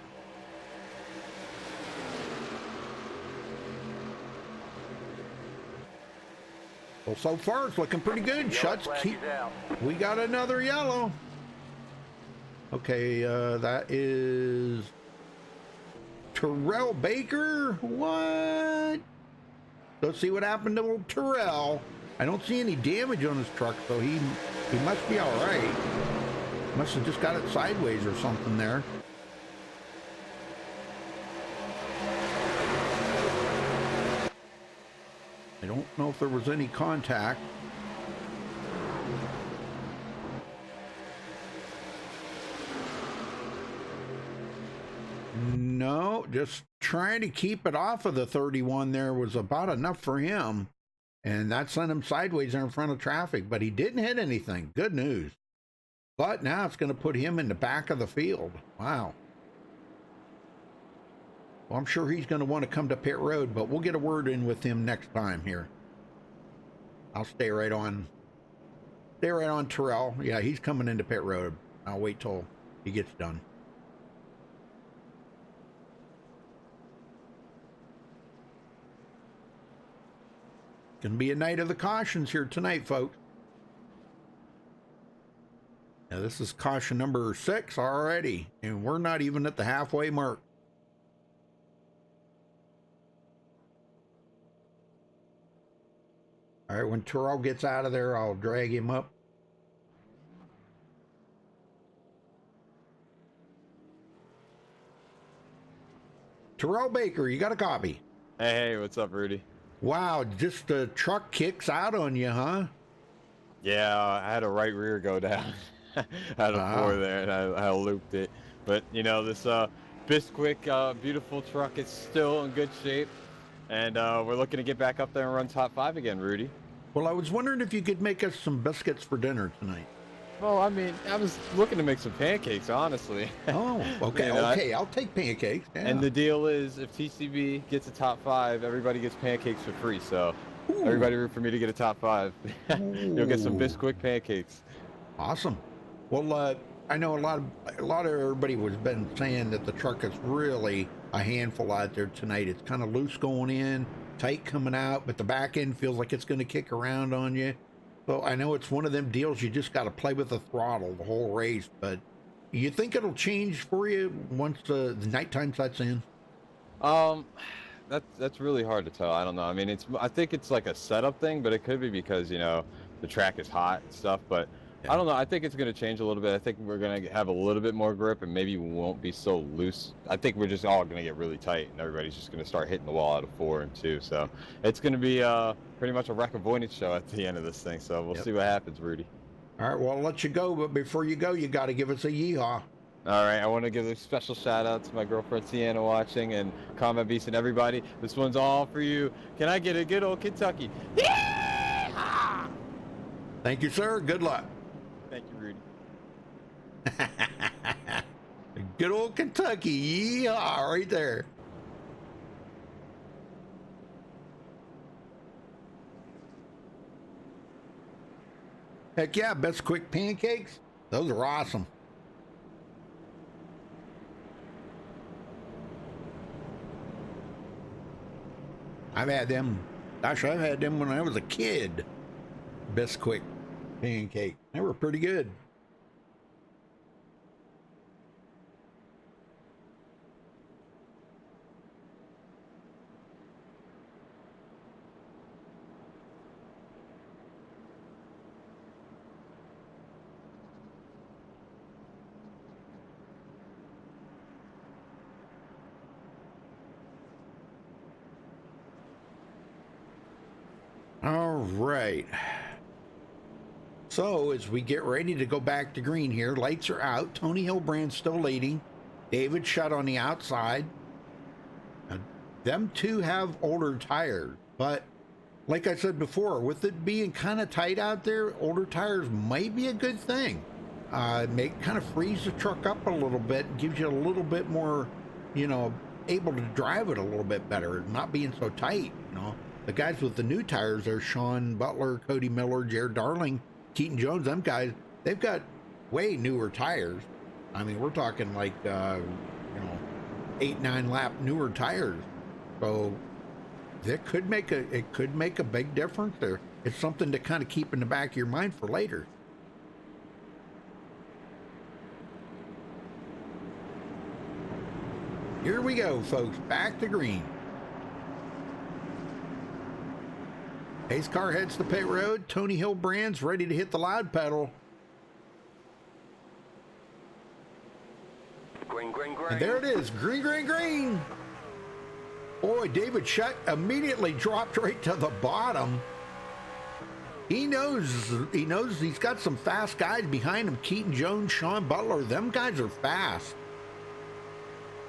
Well, so far it's looking pretty good. Shutt's we got another yellow. Okay, that is Terrell Baker. What? Let's see what happened to old Terrell. I don't see any damage on his truck, so he must be all right. Must have just got it sideways or something there. I don't know if there was any contact. No, just trying to keep it off of the 31 there was about enough for him. And that sent him sideways there in front of traffic, but he didn't hit anything. Good news. But now it's going to put him in the back of the field. Wow. Well, I'm sure he's going to want to come to pit road, but we'll get a word in with him next time here. I'll stay right on Terrell. Yeah, he's coming into pit road. I'll wait till he gets done. Gonna be a night of the cautions here tonight, folks. Now this is caution number 6 already, and we're not even at the halfway mark. All right, when Terrell gets out of there, I'll drag him up. Terrell Baker, you got a copy? Hey, what's up, Rudy? Wow, just the truck kicks out on you, huh? Yeah, I had a right rear go down. I had a 4 there, and I looped it. But, you know, this Bisquick, beautiful truck is still in good shape. And we're looking to get back up there and run top 5 again, Rudy. Well, I was wondering if you could make us some biscuits for dinner tonight. Well, I mean, I was looking to make some pancakes, honestly. Oh, okay, You know, okay, I'll take pancakes. Yeah. And the deal is, if TCB gets a top 5, everybody gets pancakes for free. So everybody root for me to get a top 5. You'll get some Bisquick pancakes. Awesome. Well, I know a lot of everybody was been saying that the truck is really a handful out there tonight. It's kind of loose going in, tight coming out, but the back end feels like it's going to kick around on you. So I know it's one of them deals you just got to play with the throttle the whole race, but you think it'll change for you once the nighttime sets in? That's really hard to tell. I don't know. I mean, I think it's like a setup thing, but it could be because, you know, the track is hot and stuff, but I don't know. I think it's going to change a little bit. I think we're going to have a little bit more grip and maybe we won't be so loose. I think we're just all going to get really tight and everybody's just going to start hitting the wall out of 4 and 2. So it's going to be pretty much a wreck avoidance show at the end of this thing. So we'll see what happens, Rudy. All right, well, I'll let you go, but before you go, you got to give us a yeehaw. All right, I want to give a special shout out to my girlfriend Sienna watching and Combat Beast and everybody. This one's all for you. Can I get a good old Kentucky? Yeah! Thank you, sir. Good luck. Thank you, Rudy. Good old Kentucky. Yeehaw, right there. Heck yeah, Bisquick pancakes. Those are awesome. I've had them. Gosh, I've had them when I was a kid. Bisquick pancake. They were pretty good. All right. So as we get ready to go back to green here, lights are out. Tony Hillbrand's still leading. David shut on the outside. Now, them two have older tires, but like I said before, with it being kind of tight out there, older tires might be a good thing. Kind of frees the truck up a little bit, gives you a little bit more, you know, able to drive it a little bit better, not being so tight, you know. The guys with the new tires there, Sean Butler, Cody Miller, Jared Darling, Keaton Jones, them guys, they've got way newer tires. I mean, we're talking like, 8-9 lap newer tires. So it could make a big difference there. It's something to kind of keep in the back of your mind for later. Here we go, folks, back to green. Pace car heads to pit road. Tony Hillbrand's ready to hit the loud pedal. Green, green, green. And there it is. Green, green, green. Boy, David Shutt immediately dropped right to the bottom. He knows he's got some fast guys behind him. Keaton Jones, Sean Butler, them guys are fast.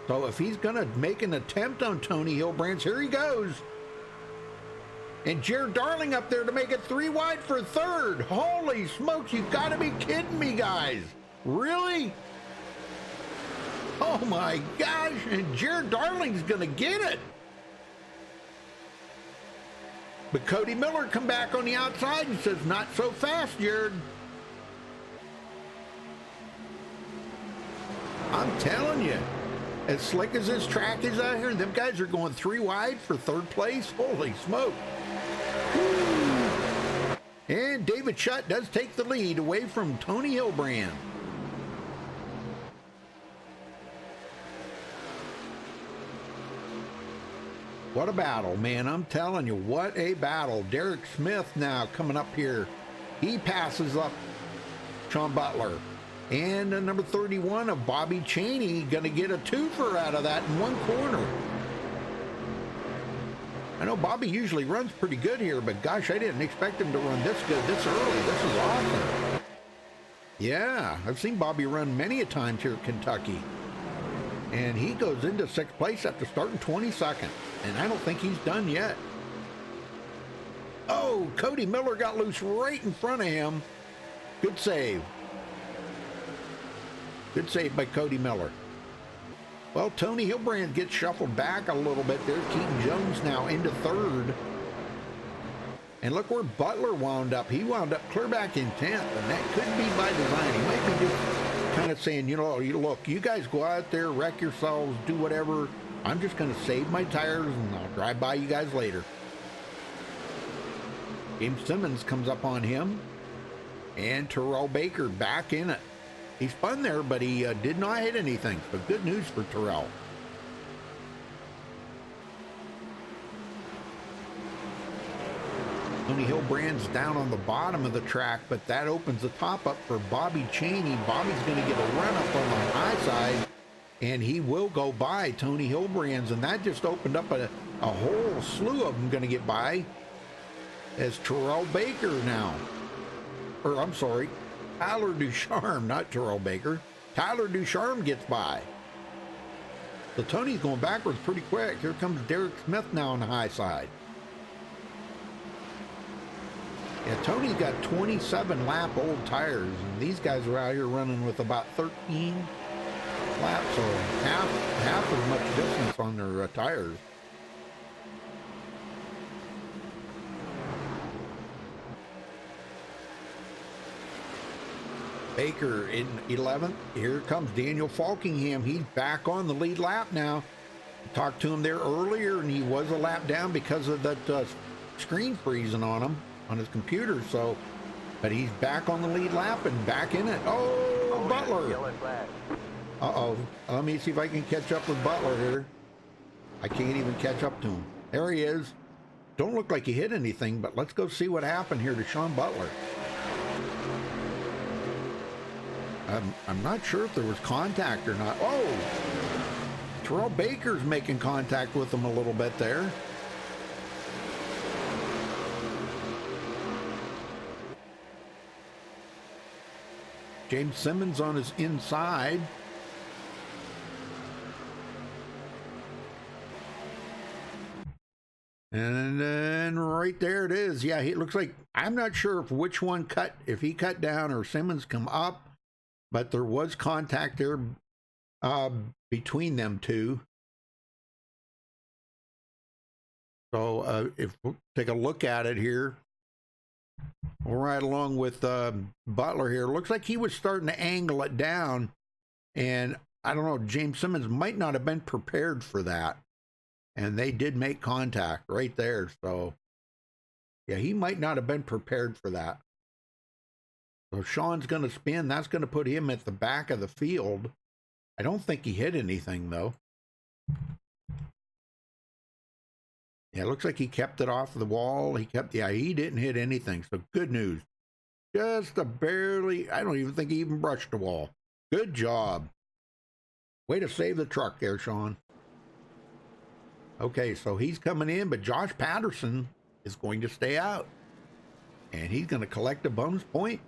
So if he's going to make an attempt on Tony Hillbrand's, here he goes. And Jared Darling up there to make it 3 wide for third. Holy smokes, you've got to be kidding me, guys. Really? Oh my gosh, and Jared Darling's going to get it. But Cody Miller come back on the outside and says, not so fast, Jared. I'm telling you, as slick as this track is out here, them guys are going 3 wide for third place. Holy smoke. Woo. And David Shutt does take the lead away from Tony Hillbrand. What a battle, man. I'm telling you, what a battle. Derek Smith now coming up here. He passes up Sean Butler. And number 31 of Bobby Cheney going to get a twofer out of that in one corner. I know Bobby usually runs pretty good here, but gosh, I didn't expect him to run this good this early. This is awesome. Yeah, I've seen Bobby run many a times here at Kentucky. And he goes into 6th place after starting 22nd. And I don't think he's done yet. Oh, Cody Miller got loose right in front of him. Good save. Good save by Cody Miller. Well, Tony Hillbrand gets shuffled back a little bit there. Keaton Jones now into 3rd. And look where Butler wound up. He wound up clear back in 10th. And that could be by design. He might be just kind of saying, you know, look, you guys go out there, wreck yourselves, do whatever. I'm just going to save my tires and I'll drive by you guys later. James Simmons comes up on him. And Terrell Baker back in it. He spun there, but he did not hit anything. So good news for Terrell. Tony Hillbrand's down on the bottom of the track, but that opens the top up for Bobby Cheney. Bobby's going to get a run up on the high side, and he will go by Tony Hillbrand's, and that just opened up a whole slew of them going to get by as Terrell Baker now. Or, I'm sorry, Tyler Ducharme, not Terrell Baker. Tyler Ducharme gets by. So Tony's going backwards pretty quick. Here comes Derek Smith now on the high side. Yeah, Tony's got 27 lap old tires, and these guys are out here running with about 13 laps, so half as much distance on their tires. Baker in 11th. Here comes Daniel Falkingham. He's back on the lead lap now. Talked to him there earlier, and he was a lap down because of that screen freezing on him on his computer. So, but he's back on the lead lap and back in it. Oh, Butler. Uh-oh. Let me see if I can catch up with Butler here. I can't even catch up to him. There he is. Don't look like he hit anything, but let's go see what happened here to Sean Butler. I'm not sure if there was contact or not. Oh, Terrell Baker's making contact with him a little bit there. James Simmons on his inside. And then right there it is. Yeah, it looks like, I'm not sure if which one cut, if he cut down or Simmons come up. But there was contact there between them two. So if we'll take a look at it here, we'll ride along with Butler here. Looks like he was starting to angle it down. And I don't know, James Simmons might not have been prepared for that. And they did make contact right there. So, yeah, he might not have been prepared for that. So Sean's going to spin. That's going to put him at the back of the field. I don't think he hit anything, though. Yeah, it looks like he kept it off the wall. Yeah, he didn't hit anything. So good news. Just a barely, I don't even think he even brushed the wall. Good job. Way to save the truck there, Sean. Okay, so he's coming in, but Josh Patterson is going to stay out. And he's going to collect a bonus point.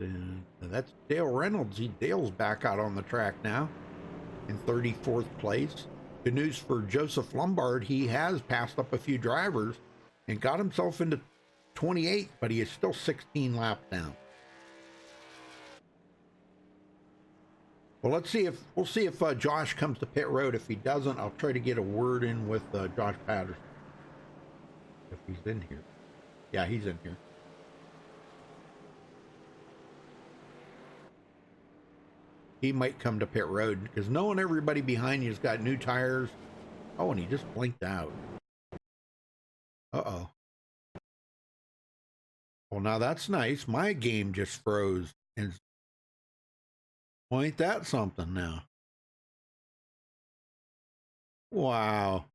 And that's Dale Reynolds. Dale's back out on the track now in 34th place. Good news for Joseph Lombard. He has passed up a few drivers and got himself into 28th, but he is still 16 laps down. Well, we'll see if Josh comes to pit road. If he doesn't, I'll try to get a word in with Josh Patterson. If he's in here. Yeah, he's in here. He might come to pit road because knowing everybody behind you has got new tires. Oh, and he just blinked out. Uh-oh. Well, now that's nice. My game just froze. And well, ain't that something now? Wow.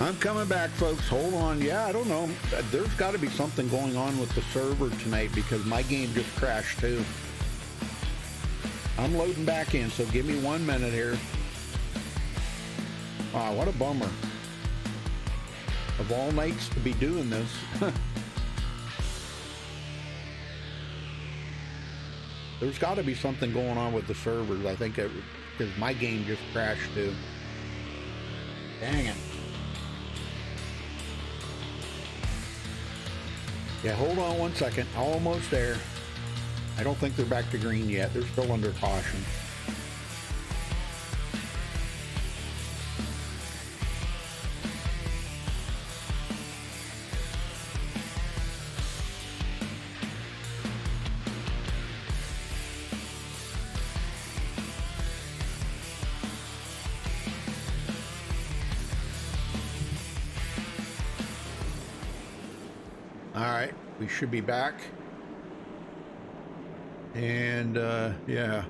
I'm coming back, folks. Hold on. Yeah, I don't know. There's got to be something going on with the server tonight because my game just crashed too. I'm loading back in, so give me 1 minute here. Wow, what a bummer. Of all nights to be doing this. There's got to be something going on with the servers. I think because my game just crashed too. Dang it. Yeah, hold on 1 second. Almost there. I don't think they're back to green yet. They're still under caution. All right, we should be back. And yeah.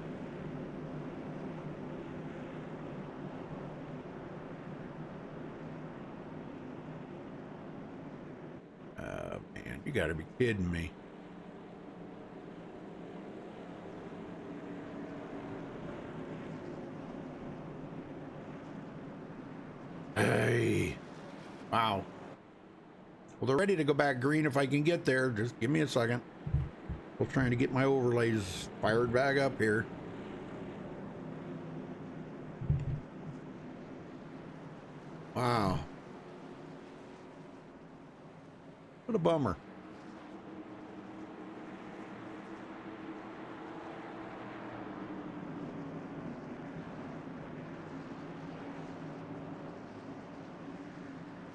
Man, you gotta be kidding me. Hey, wow. Well, they're ready to go back green if I can get there. Just give me a second. Still trying to get my overlays fired back up here. Wow. What a bummer.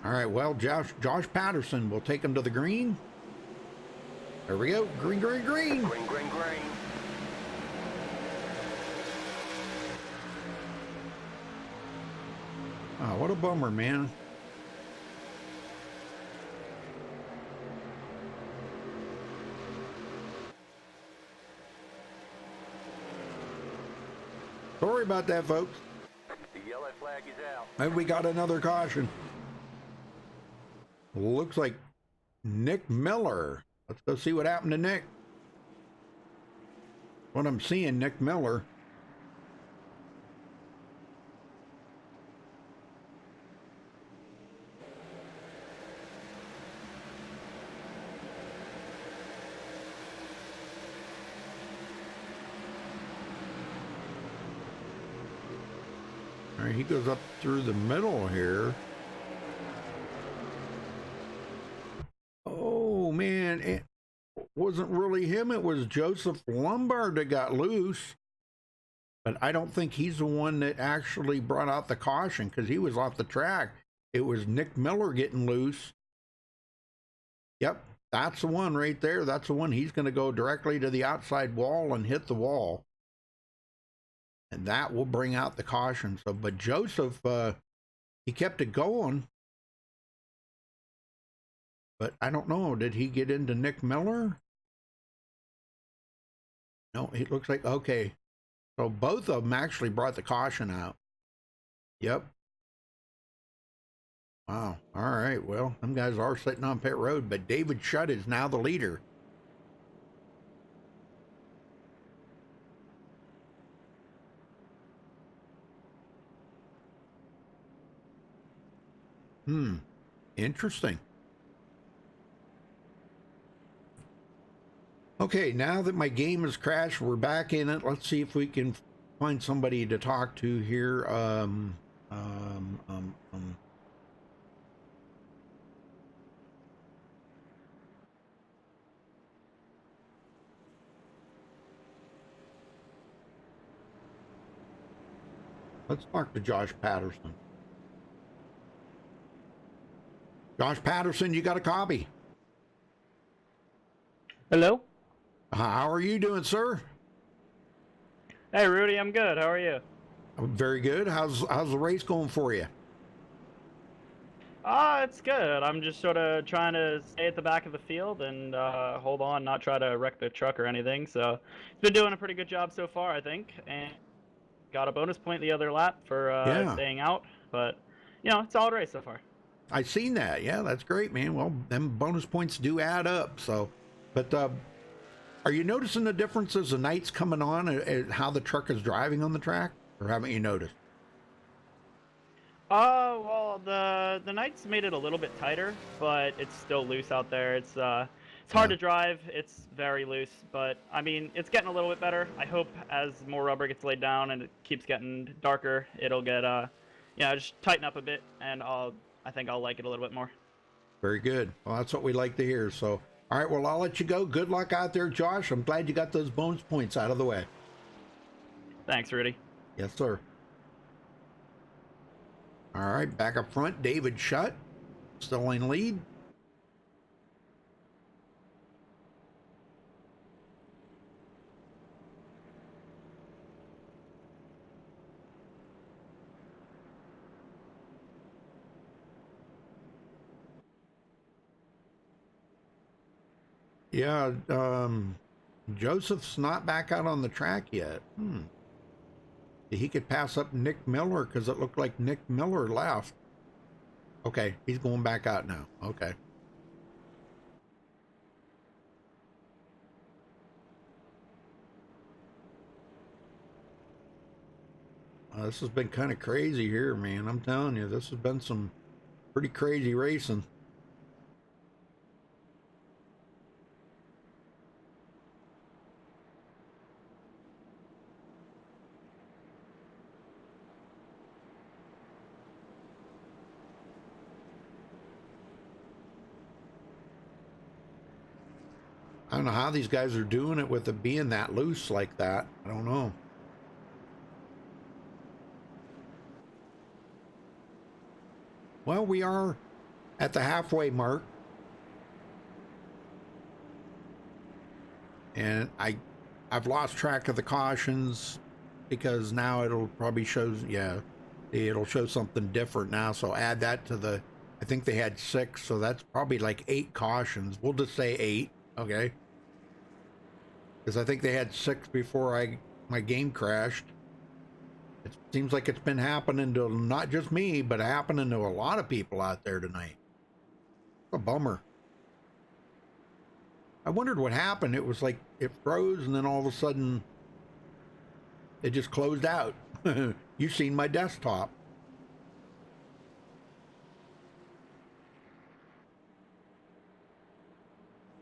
All right, well, Josh Patterson will take him to the green. There we go. Green, green, green. Green, green, green. Oh, what a bummer, man. Sorry about that, folks. The yellow flag is out. Maybe we got another caution. Looks like Nick Miller. Let's go see what happened to Nick. What I'm seeing, Nick Miller. right, he goes up through the middle here. Oh, man, it wasn't really him. It was Joseph Lombard that got loose. But I don't think he's the one that actually brought out the caution because he was off the track. It was Nick Miller getting loose. Yep, that's the one right there. That's the one. He's going to go directly to the outside wall and hit the wall. And that will bring out the caution. So, but Joseph, he kept it going. But I don't know. Did he get into Nick Miller? No, it looks like, okay. So both of them actually brought the caution out. Yep. Wow. All right. Well, them guys are sitting on pit road, but David Shutt is now the leader. Interesting. Okay, now that my game has crashed, we're back in it. Let's see if we can find somebody to talk to here. Let's talk to Josh Patterson. Josh Patterson, you got a copy? Hello? How are you doing, sir? Hey, Rudy, I'm good. How are you? I'm very good. How's the race going for you? It's good. I'm just sort of trying to stay at the back of the field and hold on, not try to wreck the truck or anything. So, it's been doing a pretty good job so far, I think. And got a bonus point the other lap for staying out. But, you know, it's all race so far. I seen that. Yeah, that's great, man. Well, them bonus points do add up. So, but are you noticing the difference as the night's coming on and how the truck is driving on the track, or haven't you noticed? Well, the nights made it a little bit tighter, but it's still loose out there. It's hard to drive. It's very loose, but I mean, it's getting a little bit better. I hope as more rubber gets laid down and it keeps getting darker, it'll get just tighten up a bit, and I think I'll like it a little bit more. Very good. Well, that's what we like to hear. So, all right, well, I'll let you go. Good luck out there, Josh. I'm glad you got those bonus points out of the way. Thanks, Rudy. Yes, sir. All right, back up front, David Shutt, still in lead. Yeah, Joseph's not back out on the track yet. He could pass up Nick Miller because it looked like Nick Miller left. Okay, he's going back out now. Okay. This has been kind of crazy here, man. I'm telling you, this has been some pretty crazy racing. I don't know how these guys are doing it with it being that loose like that. I don't know. Well, we are at the halfway mark. And I've lost track of the cautions because now it'll probably show, it'll show something different now. So add that to the, I think they had 6, so that's probably like 8 cautions. We'll just say 8. Okay, because I think they had 6 before my game crashed. It seems like it's been happening to not just me, but happening to a lot of people out there tonight. It's a bummer. I wondered what happened. It was like it froze and then all of a sudden it just closed out. You've seen my desktop.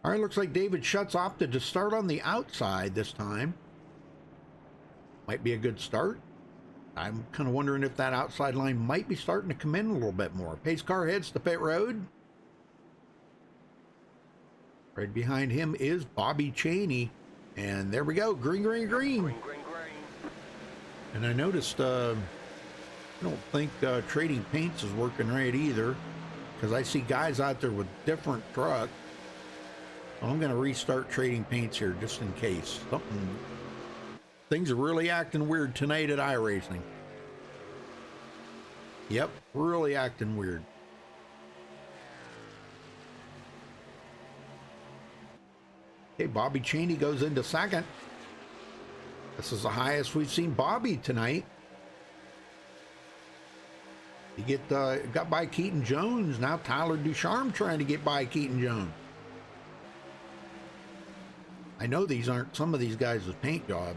All right, looks like David Shutt's opted to start on the outside this time. Might be a good start. I'm kind of wondering if that outside line might be starting to come in a little bit more. Pace car heads to pit road. Right behind him is Bobby Cheney. And there we go. Green, green, green. Green, green, green. And I noticed, I don't think trading paints is working right either, because I see guys out there with different trucks. So I'm going to restart trading paints here just in case. Things are really acting weird tonight at iRacing. Yep, really acting weird. Okay, Bobby Cheney goes into second. This is the highest we've seen Bobby tonight. He got by Keaton Jones. Now Tyler Ducharme trying to get by Keaton Jones. I know these aren't some of these guys' paint job.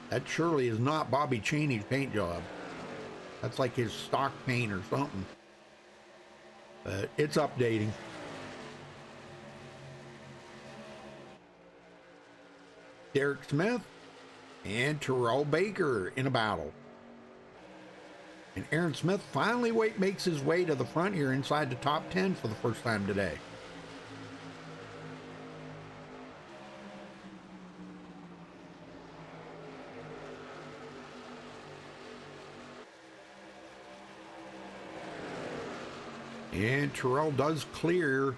That surely is not Bobby Cheney's paint job. That's like his stock paint or something. But it's updating. Derek Smith and Terrell Baker in a battle. And Aaron Smith finally makes his way to the front here inside the top 10 for the first time today. And Terrell does clear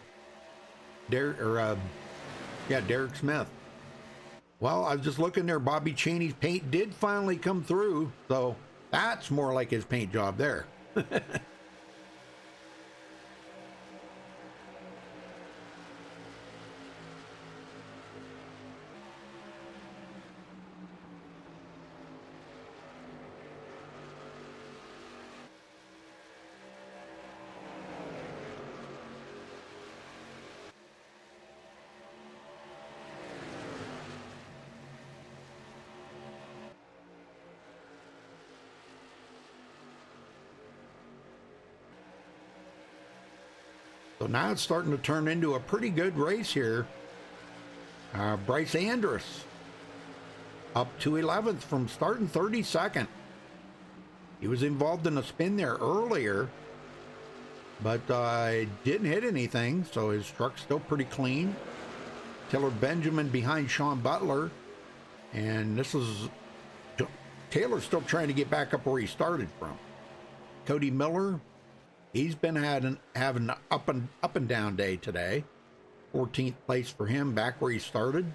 Derek Smith. Well, I was just looking there. Bobby Cheney's paint did finally come through, so that's more like his paint job there. So now it's starting to turn into a pretty good race here. Bryce Andrus up to 11th from starting 32nd. He was involved in a spin there earlier, but didn't hit anything, so his truck's still pretty clean. Taylor Benjamin behind Sean Butler, and this is Taylor's still trying to get back up where he started from. Cody Miller, he's been having an up and down day today. 14th place for him, back where he started.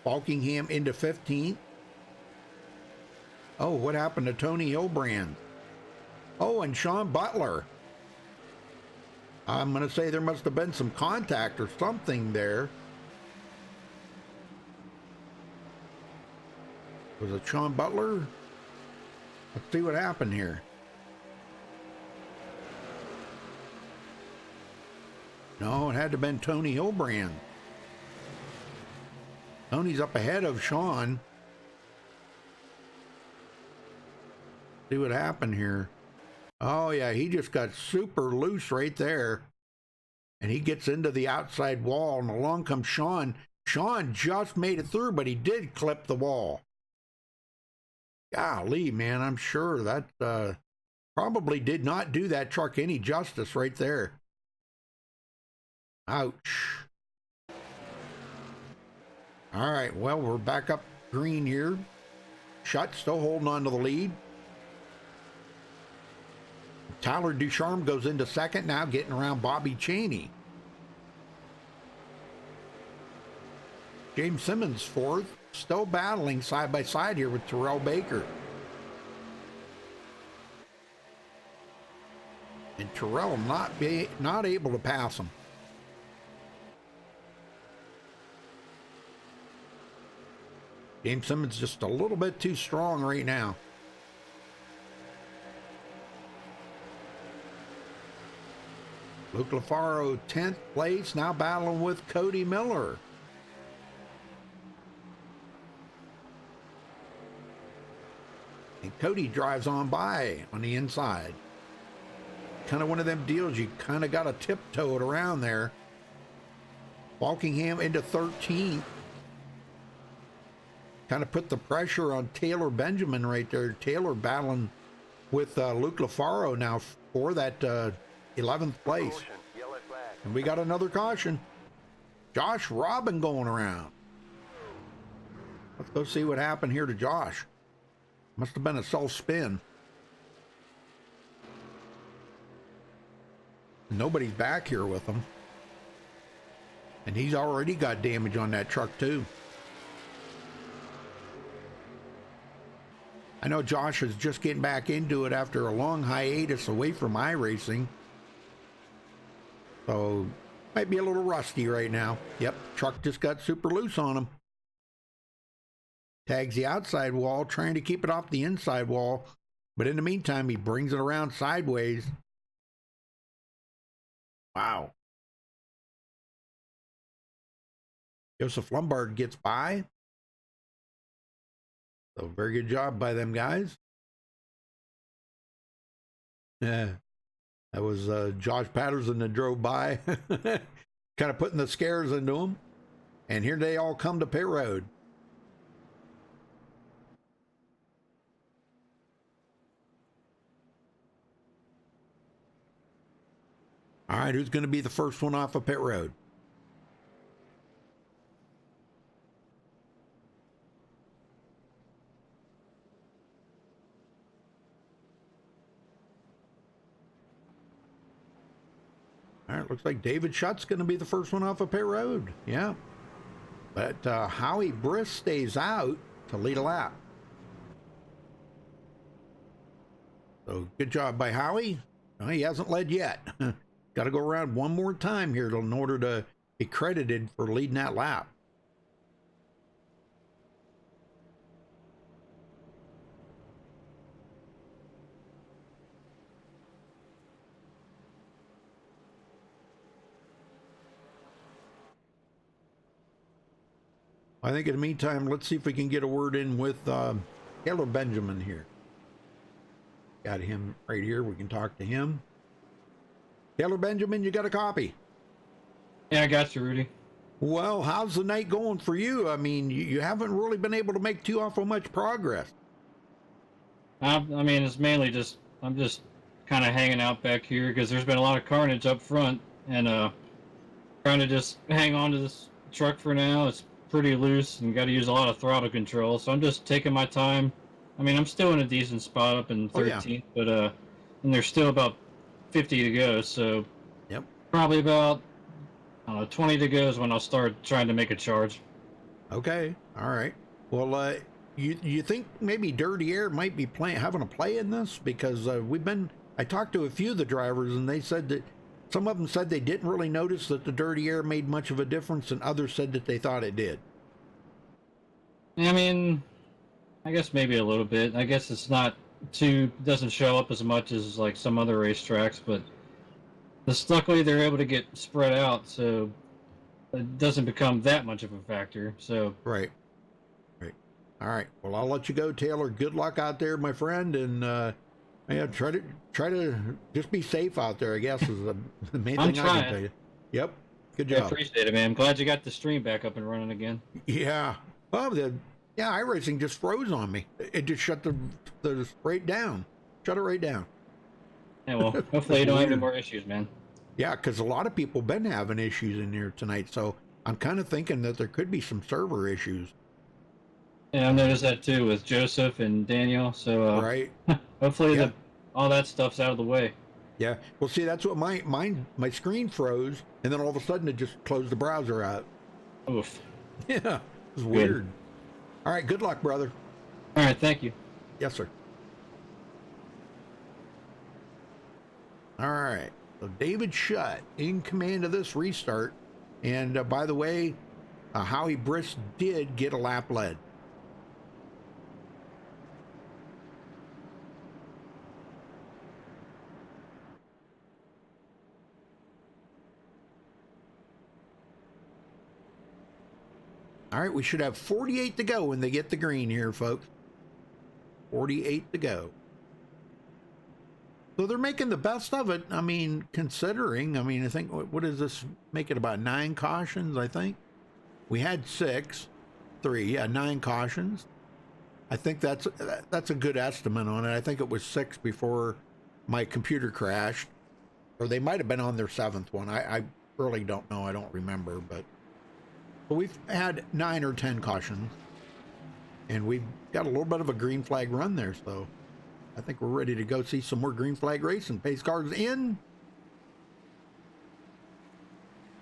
Falkingham into 15th. Oh, what happened to Tony Hilbrand? Oh, and Sean Butler. I'm going to say there must have been some contact or something there. Was it Sean Butler? Let's see what happened here. No, it had to have been Tony Hilbrand. Tony's up ahead of Sean. See what happened here. Oh, yeah, he just got super loose right there. And he gets into the outside wall, and along comes Sean. Sean just made it through, but he did clip the wall. Golly, man, I'm sure that probably did not do that truck any justice right there. Ouch. All right, well, we're back up green here. Schutt still holding on to the lead. Tyler Ducharme goes into second now, getting around Bobby Cheney. James Simmons fourth, still battling side by side here with Terrell Baker. And Terrell not able to pass him. James Simmons just a little bit too strong right now. Luke LaFaro, 10th place, now battling with Cody Miller. And Cody drives on by on the inside. Kind of one of them deals you kind of got to tiptoe it around there. Walkingham into 13th. kind of put the pressure on Taylor Benjamin right there. Taylor battling with Luke Lafaro now for that 11th place. Caution, yellow flag. And we got another caution. Josh Robin going around. Let's go see what happened here to Josh. Must have been a self-spin. Nobody's back here with him. And he's already got damage on that truck too. I know Josh is just getting back into it after a long hiatus away from iRacing. So, might be a little rusty right now. Yep, truck just got super loose on him. Tags the outside wall, trying to keep it off the inside wall. But in the meantime, he brings it around sideways. Wow. Joseph Lombard gets by. So very good job by them guys. Yeah. That was Josh Patterson that drove by. Kind of putting the scares into them. And here they all come to pit road. All right, who's going to be the first one off of pit road? All right, looks like David Schutt's going to be the first one off of pit road. Yeah. But Howie Briss stays out to lead a lap. So good job by Howie. Well, he hasn't led yet. Got to go around one more time here in order to be credited for leading that lap. I think in the meantime, let's see if we can get a word in with Taylor Benjamin here. Got him right here. We can talk to him. Taylor Benjamin, you got a copy? Yeah, I got you, Rudy. Well, how's the night going for you? I mean, you haven't really been able to make too awful much progress. I mean, it's mainly just, I'm just kind of hanging out back here because there's been a lot of carnage up front, and trying to just hang on to this truck for now. It's pretty loose and got to use a lot of throttle control, so I'm just taking my time. I mean, I'm still in a decent spot up in 13th, but and there's still about 50 to go, so yep, probably about 20 to go is when I'll start trying to make a charge. Okay, all right. Well, you think maybe Dirty Air might be having a play in this? Because I talked to a few of the drivers and they said that some of them said they didn't really notice that the Dirty Air made much of a difference, and others said that they thought it did. I mean, I guess maybe a little bit. I guess it's not doesn't show up as much as like some other racetracks, but luckily they're able to get spread out, so it doesn't become that much of a factor. So right. All right. Well, I'll let you go, Taylor. Good luck out there, my friend, and yeah, try to just be safe out there, I guess, is the main thing I can tell you. Yep. Good job. I appreciate it, man. I'm glad you got the stream back up and running again. Yeah. Well, iRacing just froze on me. It just shut the right down. Shut it right down. Yeah, well, hopefully you don't have any more issues, man. Yeah, because a lot of people been having issues in here tonight, so I'm kind of thinking that there could be some server issues. Yeah, I noticed that too with Joseph and Daniel. So right. Hopefully all that stuff's out of the way. Yeah. Well, see, that's what my screen froze, and then all of a sudden it just closed the browser out. Oof. Yeah, it was weird. All right, good luck, brother. All right, thank you. Yes, sir. All right. So David Schutt in command of this restart, and by the way, Howie Briss did get a lap lead. All right, we should have 48 to go when they get the green here, folks. 48 to go. So they're making the best of it. I mean, considering, I think, what does this make it, about 9 cautions, I think? We had 6. 3. Yeah, 9 cautions. I think that's a good estimate on it. I think it was 6 before my computer crashed, or they might have been on their 7th one. I really don't know. I don't remember, but we've had 9 or 10 cautions, and we've got a little bit of a green flag run there. So I think we're ready to go see some more green flag racing. Pace cars in.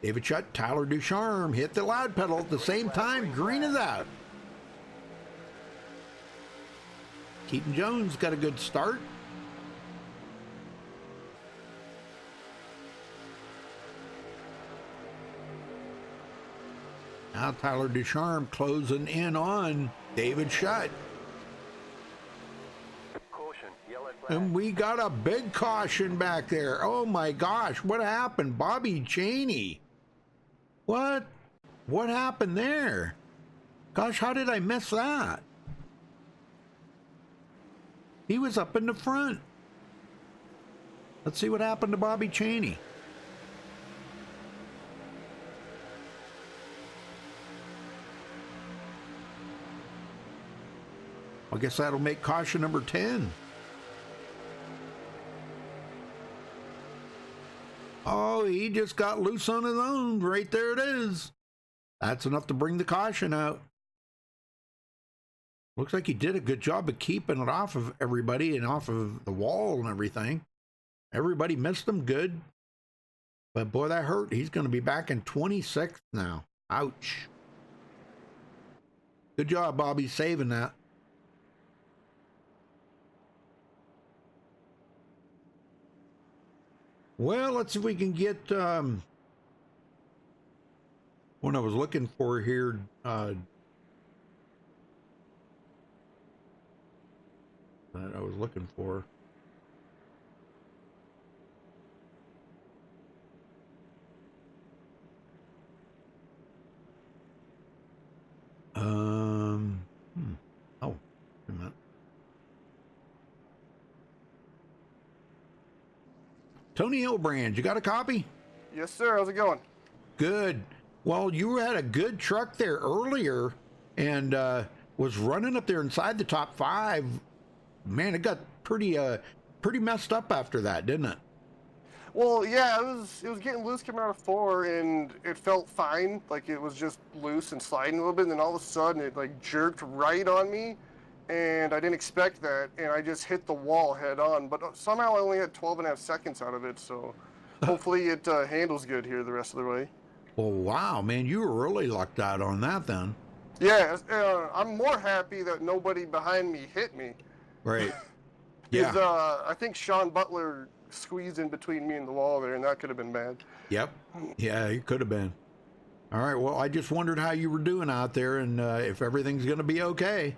David Shutt, Tyler Ducharme hit the loud pedal at the same time. Green is out. Keaton Jones got a good start. Now Tyler Ducharme closing in on David Shutt. Caution, yellow flag. And we got a big caution back there. Oh my gosh, what happened? Bobby Cheney. What happened there? Gosh, how did I miss that? He was up in the front. Let's see what happened to Bobby Cheney. I guess that'll make caution number 10. Oh, he just got loose on his own. Right there it is. That's enough to bring the caution out. Looks like he did a good job of keeping it off of everybody and off of the wall and everything. Everybody missed him good. But boy, that hurt. He's going to be back in 26th now. Ouch. Good job, Bobby, saving that. Well, let's see if we can get one I was looking for here. That I was looking for. Oh, wait a minute. Tony Hilbrand, you got a copy? Yes, sir. How's it going? Good. Well, you had a good truck there earlier and was running up there inside the top 5. Man, it got pretty messed up after that, didn't it? Well, yeah, it was getting loose coming out of 4, and it felt fine, like it was just loose and sliding a little bit, and then all of a sudden it like jerked right on me, and I didn't expect that, and I just hit the wall head on, but somehow I only had 12.5 seconds out of it, so hopefully it handles good here the rest of the way. Well, wow, man, you were really lucked out on that then. Yeah, I'm more happy that nobody behind me hit me. Right. Yeah. I think Sean Butler squeezed in between me and the wall there, and that could have been bad. Yep. Yeah, it could have been. All right, well, I just wondered how you were doing out there and if everything's going to be okay.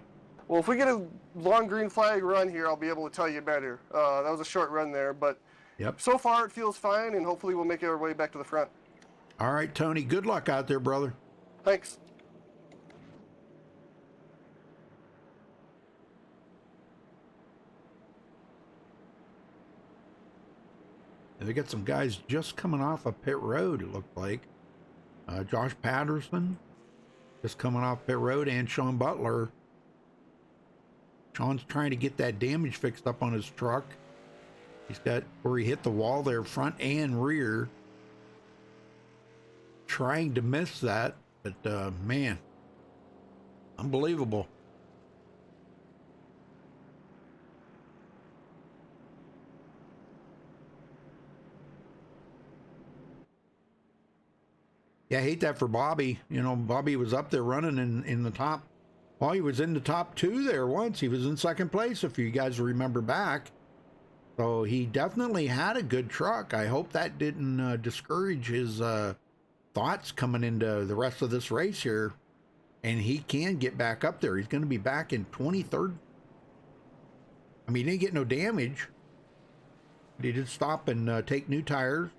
Well, if we get a long green flag run here, I'll be able to tell you better. That was a short run there, but yep. So far it feels fine, and hopefully we'll make our way back to the front. All right, Tony, good luck out there, brother. Thanks. We got some guys just coming off of pit road, it looked like. Josh Patterson just coming off pit road, and Sean Butler. Sean's trying to get that damage fixed up on his truck. He's got where he hit the wall there, front and rear. Trying to miss that, but man, unbelievable. Yeah, I hate that for Bobby. You know, Bobby was up there running in the top. Well, he was in the top 2 there once. He was in second place, if you guys remember back. So he definitely had a good truck. I hope that didn't discourage his thoughts coming into the rest of this race here. And he can get back up there. He's going to be back in 23rd. I mean, he didn't get no damage. He did stop and take new tires.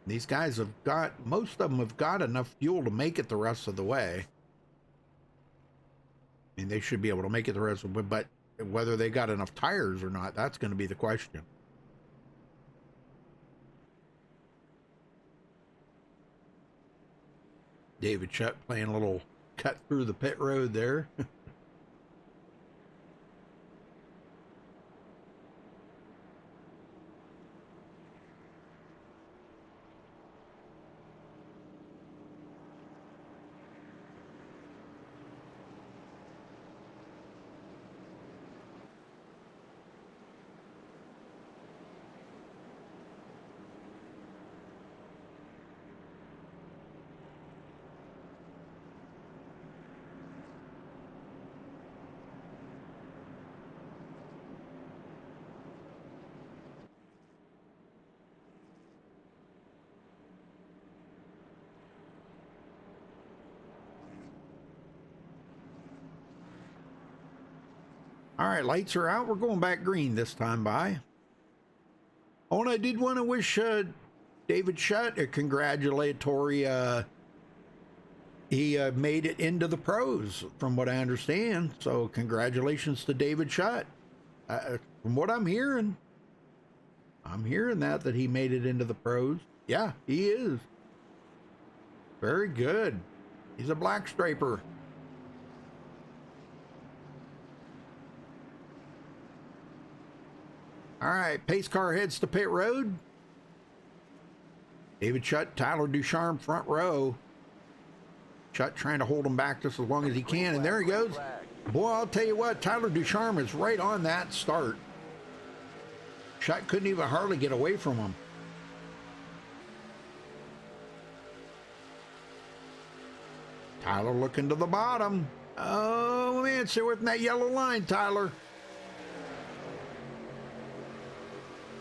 These guys have got, most of them have got enough fuel to make it the rest of the way. I mean, they should be able to make it the rest of the way, but whether they got enough tires or not, that's going to be the question. David Shutt playing a little cut through the pit road there. All right, lights are out. We're going back green this time by. Oh, and I did want to wish David Shutt a congratulatory. He made it into the pros, from what I understand. So congratulations to David Shutt. From what I'm hearing that he made it into the pros. Yeah, he is. Very good. He's a black striper. All right, pace car heads to pit road. David Shutt, Tyler Ducharme front row. Shutt trying to hold him back just as long as he can, and there he goes. Boy, I'll tell you what, Tyler Ducharme is right on that start. Shutt couldn't even hardly get away from him. Tyler looking to the bottom. Oh man, stay within that yellow line, Tyler.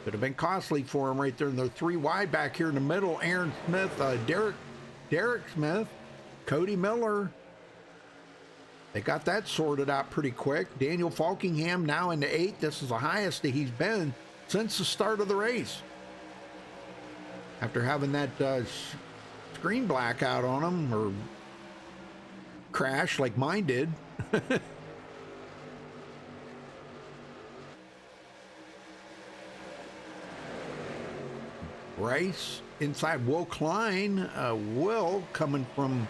Could have been costly for him right there. And they're 3 wide back here in the middle. Aaron Smith, Derek Smith, Cody Miller. They got that sorted out pretty quick. Daniel Falkingham now in the 8th. This is the highest that he's been since the start of the race. After having that screen blackout on him, or crash like mine did. Bryce inside Will Klein. Will coming from,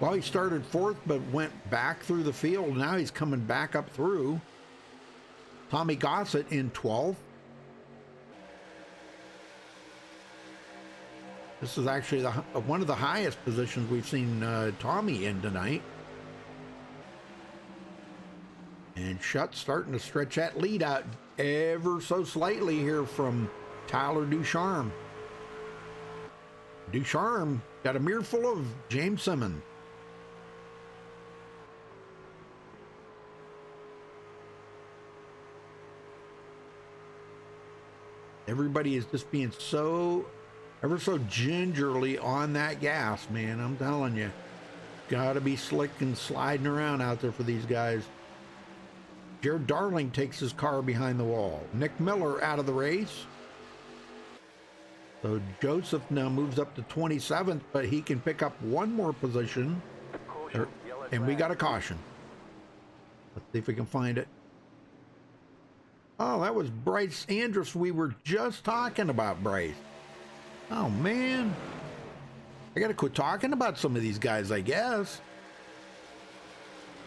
well, he started 4th but went back through the field. Now he's coming back up through. Tommy Gossett in 12th. This is actually one of the highest positions we've seen Tommy in tonight. And Shutt starting to stretch that lead out ever so slightly here from Tyler Ducharme. Ducharme got a mirror full of James Simmons. Everybody is just being ever so gingerly on that gas, man. I'm telling you. Gotta be slick and sliding around out there for these guys. Jared Darling takes his car behind the wall. Nick Miller out of the race. So Joseph now moves up to 27th, but he can pick up one more position. And we got a caution. Let's see if we can find it. Oh, that was Bryce Andrus. We were just talking about Bryce. Oh, man. I got to quit talking about some of these guys, I guess.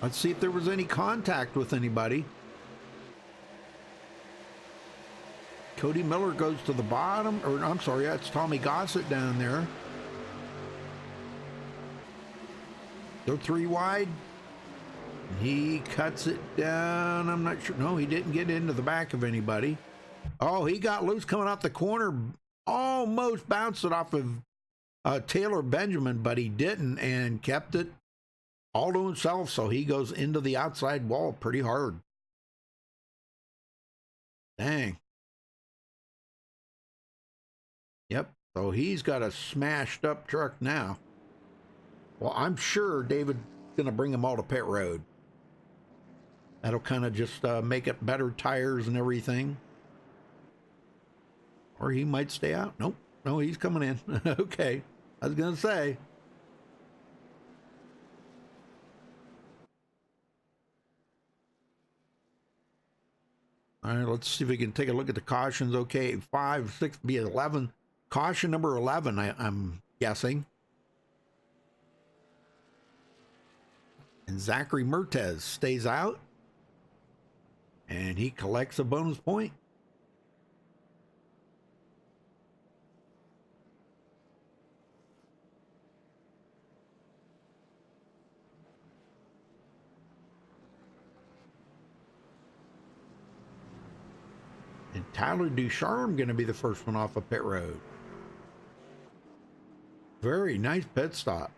Let's see if there was any contact with anybody. Cody Miller goes to the bottom, or I'm sorry, that's Tommy Gossett down there. They're 3 wide. He cuts it down. I'm not sure. No, he didn't get into the back of anybody. Oh, he got loose coming off the corner. Almost bounced it off of Taylor Benjamin, but he didn't and kept it all to himself. So he goes into the outside wall pretty hard. Dang. Yep. So he's got a smashed up truck now. Well, I'm sure David's going to bring them all to pit road. That'll kind of just make it better tires and everything. Or he might stay out. Nope. No, he's coming in. Okay. I was going to say. All right, let's see if we can take a look at the cautions. Okay, 5, 6, be 11. Caution number 11, I'm guessing. And Zachary Mertez stays out. And he collects a bonus point. And Tyler Ducharme going to be the first one off of pit road. Very nice pit stop.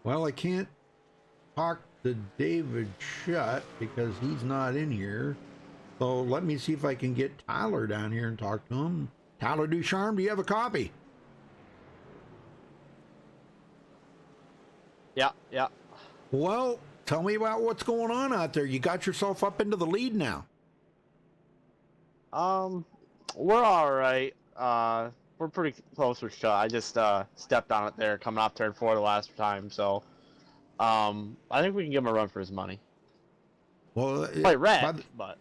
Well, I can't talk to David Shutt because he's not in here. So let me see if I can get Tyler down here and talk to him. Tyler Ducharme, do you have a copy? Yeah, yeah. Well, tell me about what's going on out there. You got yourself up into the lead now. We're all right. We're pretty close with Shutt. I just stepped on it there, coming off turn 4 the last time. So, I think we can give him a run for his money. Well, quite red, but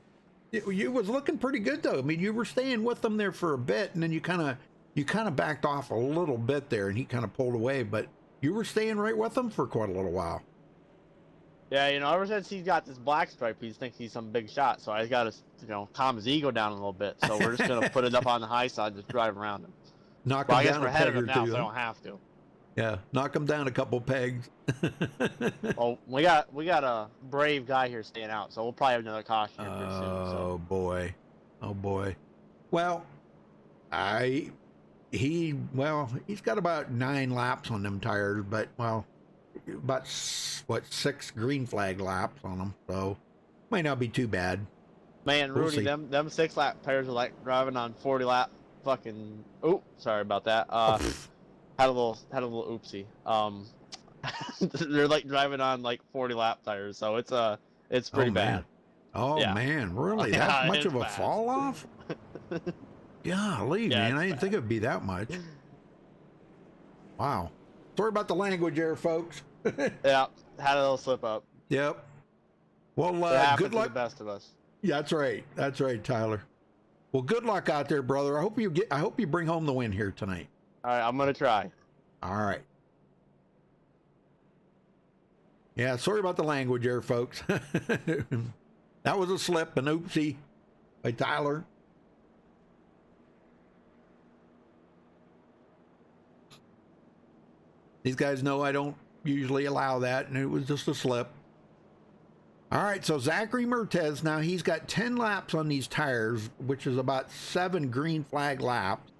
you was looking pretty good though. I mean, you were staying with them there for a bit, and then you kind of backed off a little bit there, and he kind of pulled away. But you were staying right with them for quite a little while. Yeah, ever since he's got this black stripe, he thinks he's some big shot. So I got to, calm his ego down a little bit. So we're just gonna put it up on the high side, and just drive around him. Knock well, him I guess down we're a ahead peg of or him now, two. so I don't have to. Yeah, knock him down a couple pegs. Oh, we got a brave guy here staying out, so we'll probably have another caution here pretty soon. Oh boy, oh boy. Well, he's got about 9 laps on them tires, but about 6 green flag laps on them, so might not be too bad. Man, We'll Rudy, see. them 6-lap tires are like driving on 40-lap fucking. Oh, sorry about that. Had a little oopsie. They're like driving on like 40-lap tires, so it's pretty bad. Oh Yeah. man, really? Yeah, That much it's of a bad. fall off? Golly, Yeah, man, it's I didn't think it'd be that much. Wow. Sorry about the language there, folks. Yeah, had a little slip up. Yep. Well, It happens good to luck. the best of us. Yeah, that's right. That's right, Tyler. Well, good luck out there, brother. I hope you bring home the win here tonight. All right, I'm gonna try. All right. Yeah, sorry about the language there, folks. That was a slip, an oopsie by Tyler. These guys know I don't usually allow that, and it was just a slip. All right, so Zachary Mertez, now he's got 10 laps on these tires, which is about 7 green flag laps.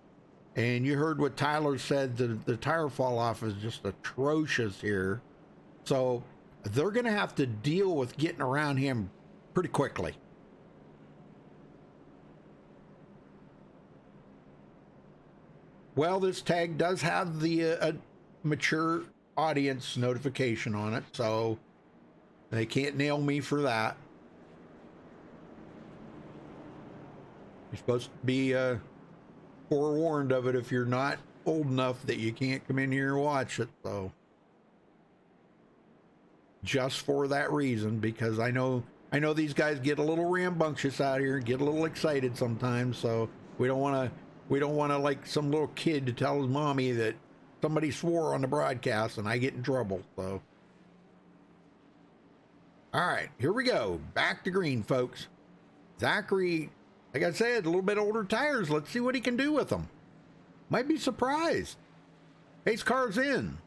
And you heard what Tyler said, the tire fall off is just atrocious here. So they're going to have to deal with getting around him pretty quickly. Well, this tag does have the mature audience notification on it, so they can't nail me for that. You're supposed to be forewarned of it if you're not old enough that you can't come in here and watch it. So just for that reason, because I know these guys get a little rambunctious out here and get a little excited sometimes. So we don't want to like some little kid to tell his mommy that somebody swore on the broadcast and I get in trouble. So all right, here we go. Back to green, folks. Zachary, like I said, a little bit older tires. Let's see what he can do with them. Might be surprised. Pace car's in.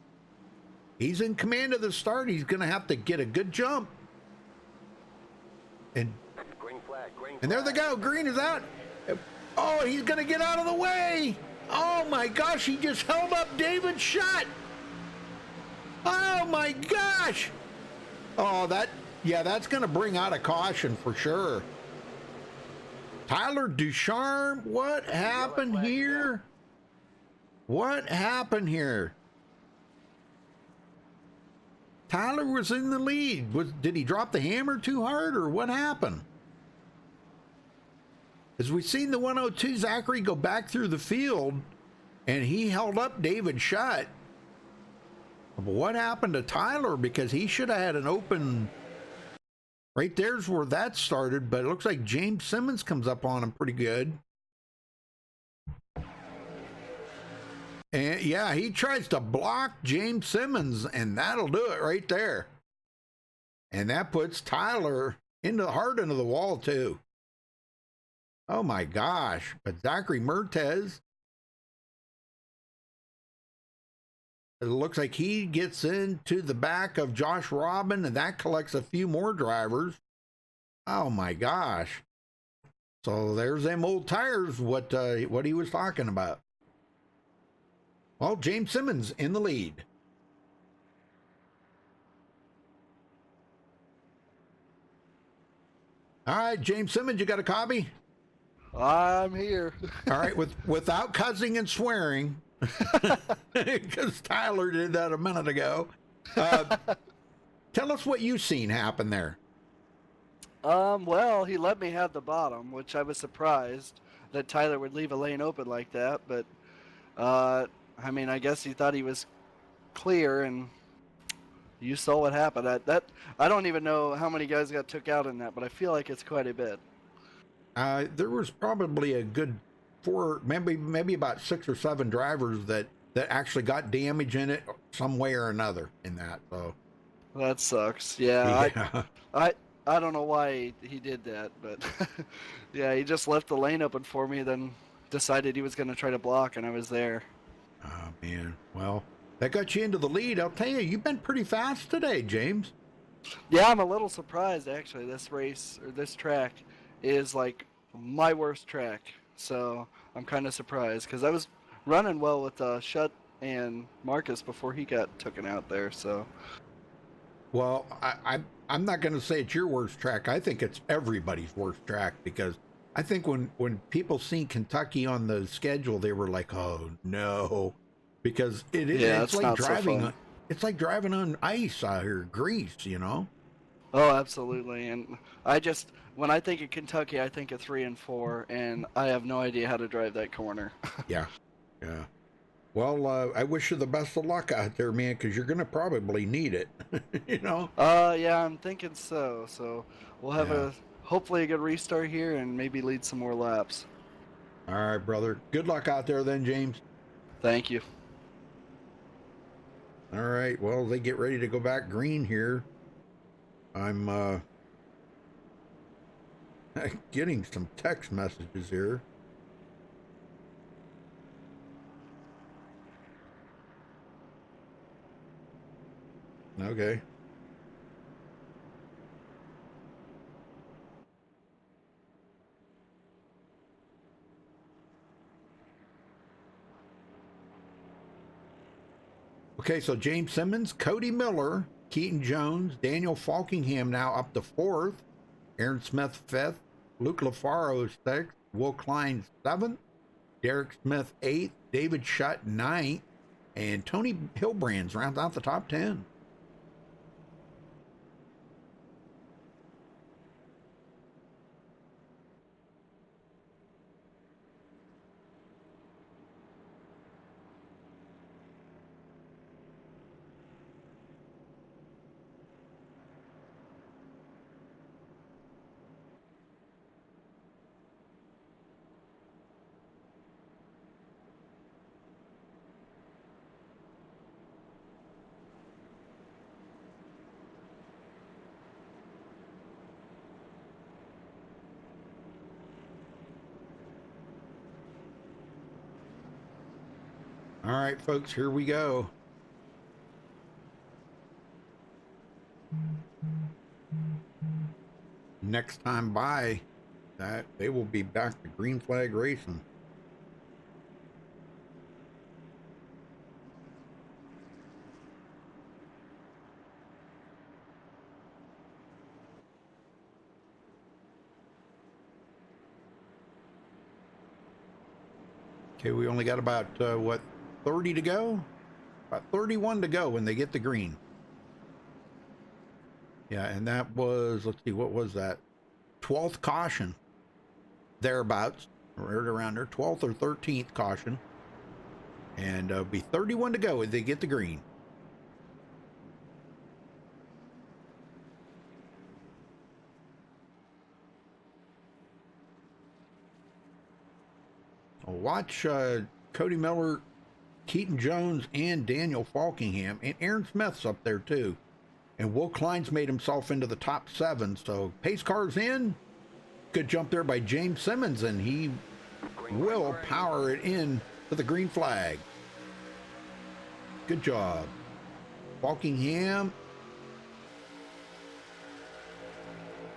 He's in command of the start. He's going to have to get a good jump. And there they go. Green is out. Oh, he's going to get out of the way. Oh my gosh, he just held up David Shutt. Oh my gosh. Oh, that's going to bring out a caution for sure. Tyler Ducharme, what happened here? What happened here? Tyler was in the lead. Did he drop the hammer too hard, or what happened? As we've seen the 102 Zachary go back through the field, and he held up David Shutt. What happened to Tyler? Because he should have had an open. Right there's where that started, but it looks like James Simmons comes up on him pretty good. And yeah, he tries to block James Simmons, and that'll do it right there. And that puts Tyler into the hard end of the wall, too. Oh my gosh. But Zachary Mertez, it looks like he gets into the back of Josh Robin, and that collects a few more drivers. Oh my gosh. So there's them old tires, what he was talking about. Well, James Simmons in the lead. All right, James Simmons, you got a copy? I'm here. All right, without cussing and swearing, because Tyler did that a minute ago. Tell us what you've seen happen there. Well, he let me have the bottom, which I was surprised that Tyler would leave a lane open like that. But, I mean, I guess he thought he was clear, and you saw what happened. I don't even know how many guys got took out in that, but I feel like it's quite a bit. There was probably a good 4, maybe about 6 or 7 drivers that actually got damage in it some way or another in that. So that sucks. Yeah. I don't know why he did that, but yeah, he just left the lane open for me, then decided he was going to try to block, and I was there. Oh man, well, that got you into the lead. I'll tell you, you've been pretty fast today, James. Yeah, I'm a little surprised actually. This race or this track is like my worst track, so I'm kind of surprised because I was running well with Shutt and Marcus before he got taken out there. So, well, I'm not going to say it's your worst track. I think it's everybody's worst track because I think when people seen Kentucky on the schedule, they were like, "Oh no," because it's like driving. So it's like driving on ice out here, grease, you know. Oh, absolutely. And when I think of Kentucky, I think of 3 and 4, and I have no idea how to drive that corner. Yeah. Well, I wish you the best of luck out there, man, because you're going to probably need it, you know? Yeah, I'm thinking so. So we'll have hopefully a good restart here and maybe lead some more laps. All right, brother. Good luck out there then, James. Thank you. All right. Well, they get ready to go back green here. I'm getting some text messages here. Okay. Okay, so James Simmons, Cody Miller, Keaton Jones, Daniel Falkingham now up to 4th, Aaron Smith 5th, Luke LaFaro 6th, Will Klein 7th, Derek Smith 8th, David Shutt 9th, and Tony Hilbrands rounds out the top 10. All right, folks, here we go. Next time by, that they will be back to green flag racing. Okay, we only got about, 30 to go? About 31 to go when they get the green. Yeah, and that was, let's see, what was that? 12th caution. Thereabouts, right around there, 12th or 13th caution. And it'll be 31 to go when they get the green. Watch Cody Miller Keaton Jones and Daniel Falkingham, and Aaron Smith's up there too. And Will Klein's made himself into the top 7, so pace car's in. Good jump there by James Simmons, and he will power it in to the green flag. Good job. Falkingham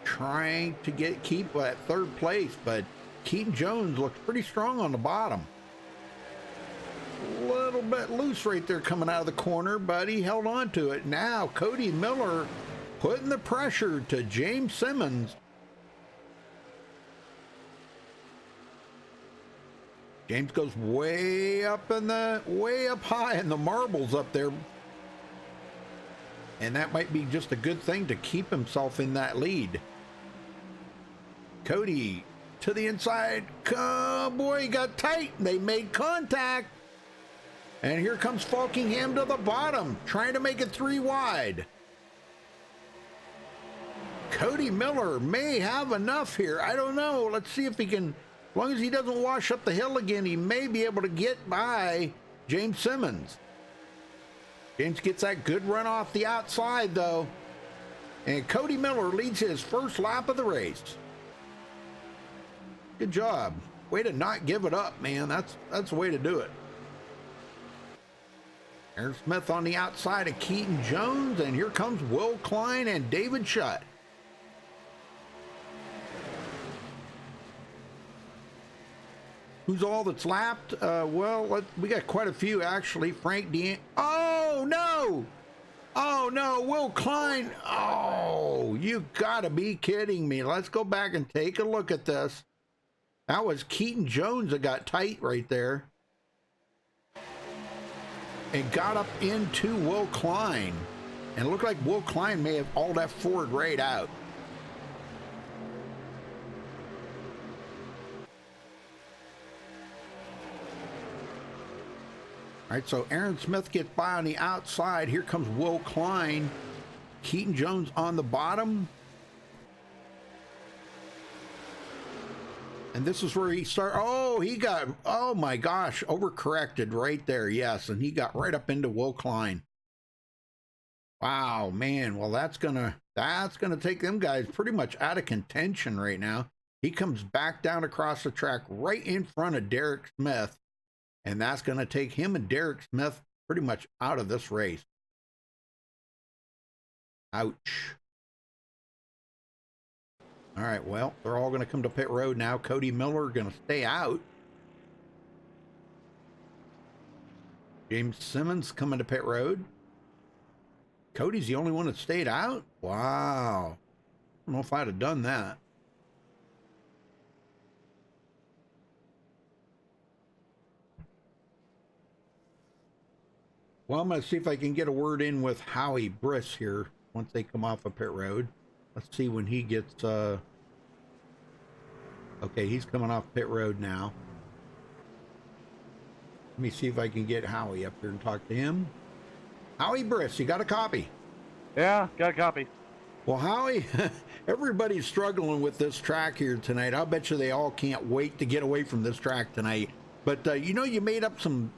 trying to keep at 3rd place, but Keaton Jones looks pretty strong on the bottom. A little bit loose right there coming out of the corner, but he held on to it. Now Cody Miller putting the pressure to James Simmons. James goes way up high in the marbles up there. And that might be just a good thing to keep himself in that lead. Cody to the inside. Oh boy, he got tight. They made contact. And here comes Falkingham to the bottom, trying to make it 3 wide. Cody Miller may have enough here. I don't know. Let's see if he can, as long as he doesn't wash up the hill again, he may be able to get by James Simmons. James gets that good run off the outside, though. And Cody Miller leads his first lap of the race. Good job. Way to not give it up, man. That's the way to do it. Aaron Smith on the outside of Keaton Jones, and here comes Will Klein and David Shutt. Who's all that's lapped? Well, we got quite a few, actually. Frank Dean. Oh, no! Oh, no, Will Klein. Oh, you gotta be kidding me. Let's go back and take a look at this. That was Keaton Jones that got tight right there. And got up into Will Klein. And it looked like Will Klein may have all that forward right out. All right, so Aaron Smith gets by on the outside. Here comes Will Klein. Keaton Jones on the bottom. And this is where he started. Oh, he got, oh my gosh, overcorrected right there. Yes, and he got right up into Will Klein. Wow, man. Well, that's gonna take them guys pretty much out of contention right now. He comes back down across the track right in front of Derek Smith. And that's going to take him and Derek Smith pretty much out of this race. Ouch. All right, well, they're all going to come to pit road now. Cody Miller going to stay out. James Simmons coming to pit road. Cody's the only one that stayed out? Wow. I don't know if I'd have done that. Well, I'm going to see if I can get a word in with Howie Briss here once they come off of pit road. Let's see when he gets, okay, he's coming off pit road now. Let me see if I can get Howie up here and talk to him. Howie Briss, you got a copy? Yeah, got a copy. Well, Howie, everybody's struggling with this track here tonight. I'll bet you they all can't wait to get away from this track tonight. But, you know, you made up some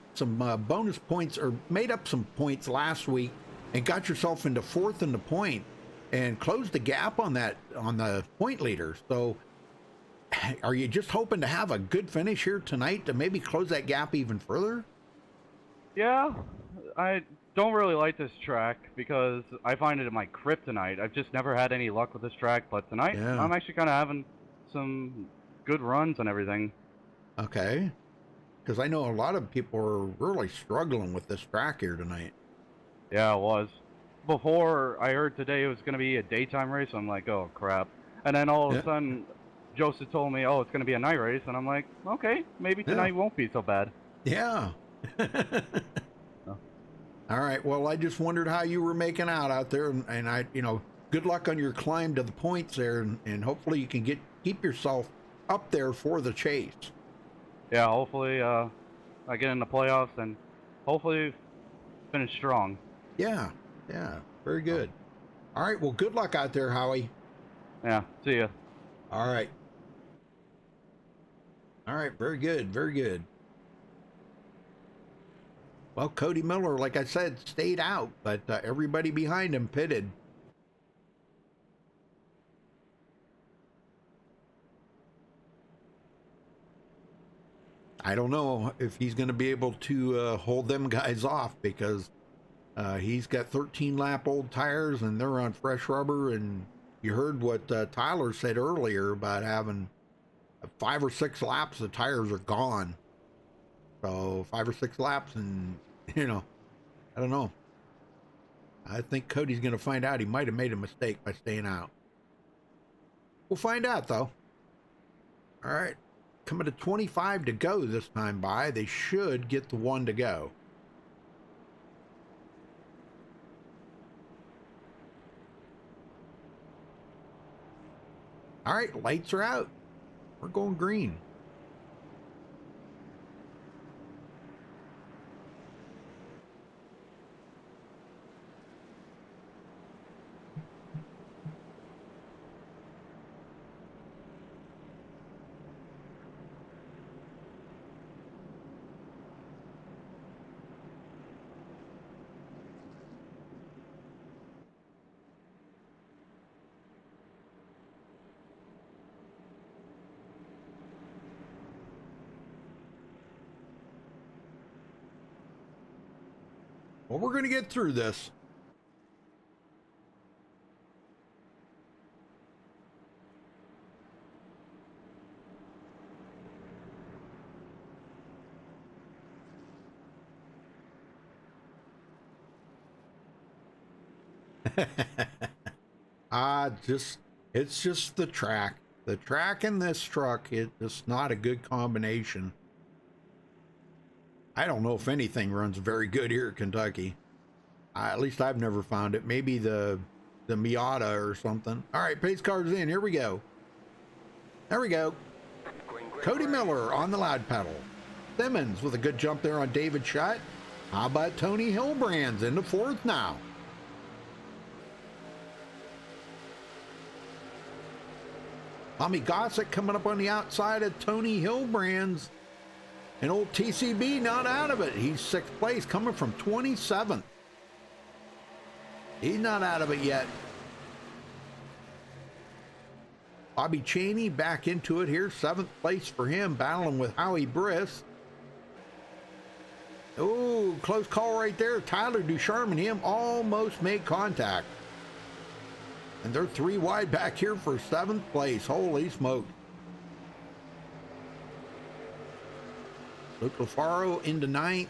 bonus points, or made up some points last week and got yourself into 4th in the point and closed the gap on that, on the point leader. So are you just hoping to have a good finish here tonight to maybe close that gap even further? Yeah, I don't really like this track because I find it my kryptonite. I've just never had any luck with this track, but tonight I'm actually kind of having some good runs and everything. Okay. Because I know a lot of people are really struggling with this track here tonight. Yeah, it was. Before I heard today it was going to be a daytime race, I'm like, oh crap. And then all of a sudden, Joseph told me, oh, it's going to be a night race. And I'm like, okay, maybe tonight won't be so bad. Yeah. All right. Well, I just wondered how you were making out there. And I, you know, good luck on your climb to the points there. And hopefully you can keep yourself up there for the chase. Yeah, hopefully I get in the playoffs and hopefully finish strong. Yeah, yeah, very good. All right, well, good luck out there, Howie. Yeah, see ya. All right. All right, very good, very good. Well, Cody Miller, like I said, stayed out, but everybody behind him pitted. I don't know if he's going to be able to hold them guys off, because he's got 13 lap old tires and they're on fresh rubber. And you heard what Tyler said earlier about having 5 or 6 laps, the tires are gone. So 5 or 6 laps, and you know, I don't know. I think Cody's going to find out he might have made a mistake by staying out. We'll find out, though. All right. Coming to 25 to go this time by. They should get the 1 to go. All right. Lights are out. We're going green. Well, we're going to get through this. It's just the track. The track and this truck, it's just not a good combination. I don't know if anything runs very good here at Kentucky. At least I've never found it. Maybe the Miata or something. All right, pace car's in. Here we go. There we go. Cody Miller on the loud pedal. Simmons with a good jump there on David Shutt. How about Tony Hillbrand's into 4th now? Tommy Gossett coming up on the outside of Tony Hillbrand's. And old TCB not out of it. He's 6th place, coming from 27th. He's not out of it yet. Bobby Chaney back into it here. 7th place for him, battling with Howie Briss. Oh, close call right there. Tyler Ducharme and him almost made contact. And they're 3 wide back here for 7th place. Holy smoke. Luke LaFaro into 9th.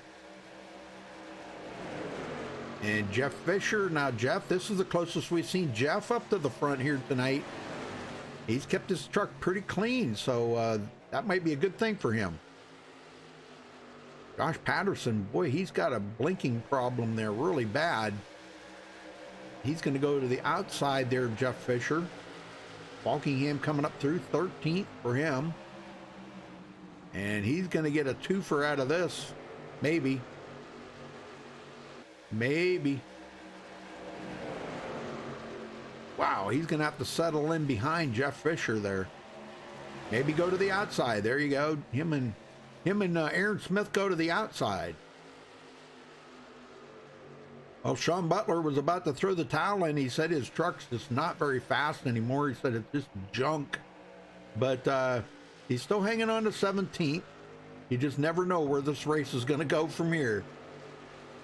And Jeff Fisher. Now, Jeff, this is the closest we've seen Jeff up to the front here tonight. He's kept his truck pretty clean, so that might be a good thing for him. Josh Patterson, boy, he's got a blinking problem there really bad. He's going to go to the outside there, Jeff Fisher. Walkingham coming up through 13th for him. And he's going to get a twofer out of this. Maybe. Maybe. Wow, he's going to have to settle in behind Jeff Fisher there. Maybe go to the outside. There you go. Him and Aaron Smith go to the outside. Well, Sean Butler was about to throw the towel in. He said his truck's just not very fast anymore. He said it's just junk. But he's still hanging on to 17th. You just never know where this race is going to go from here.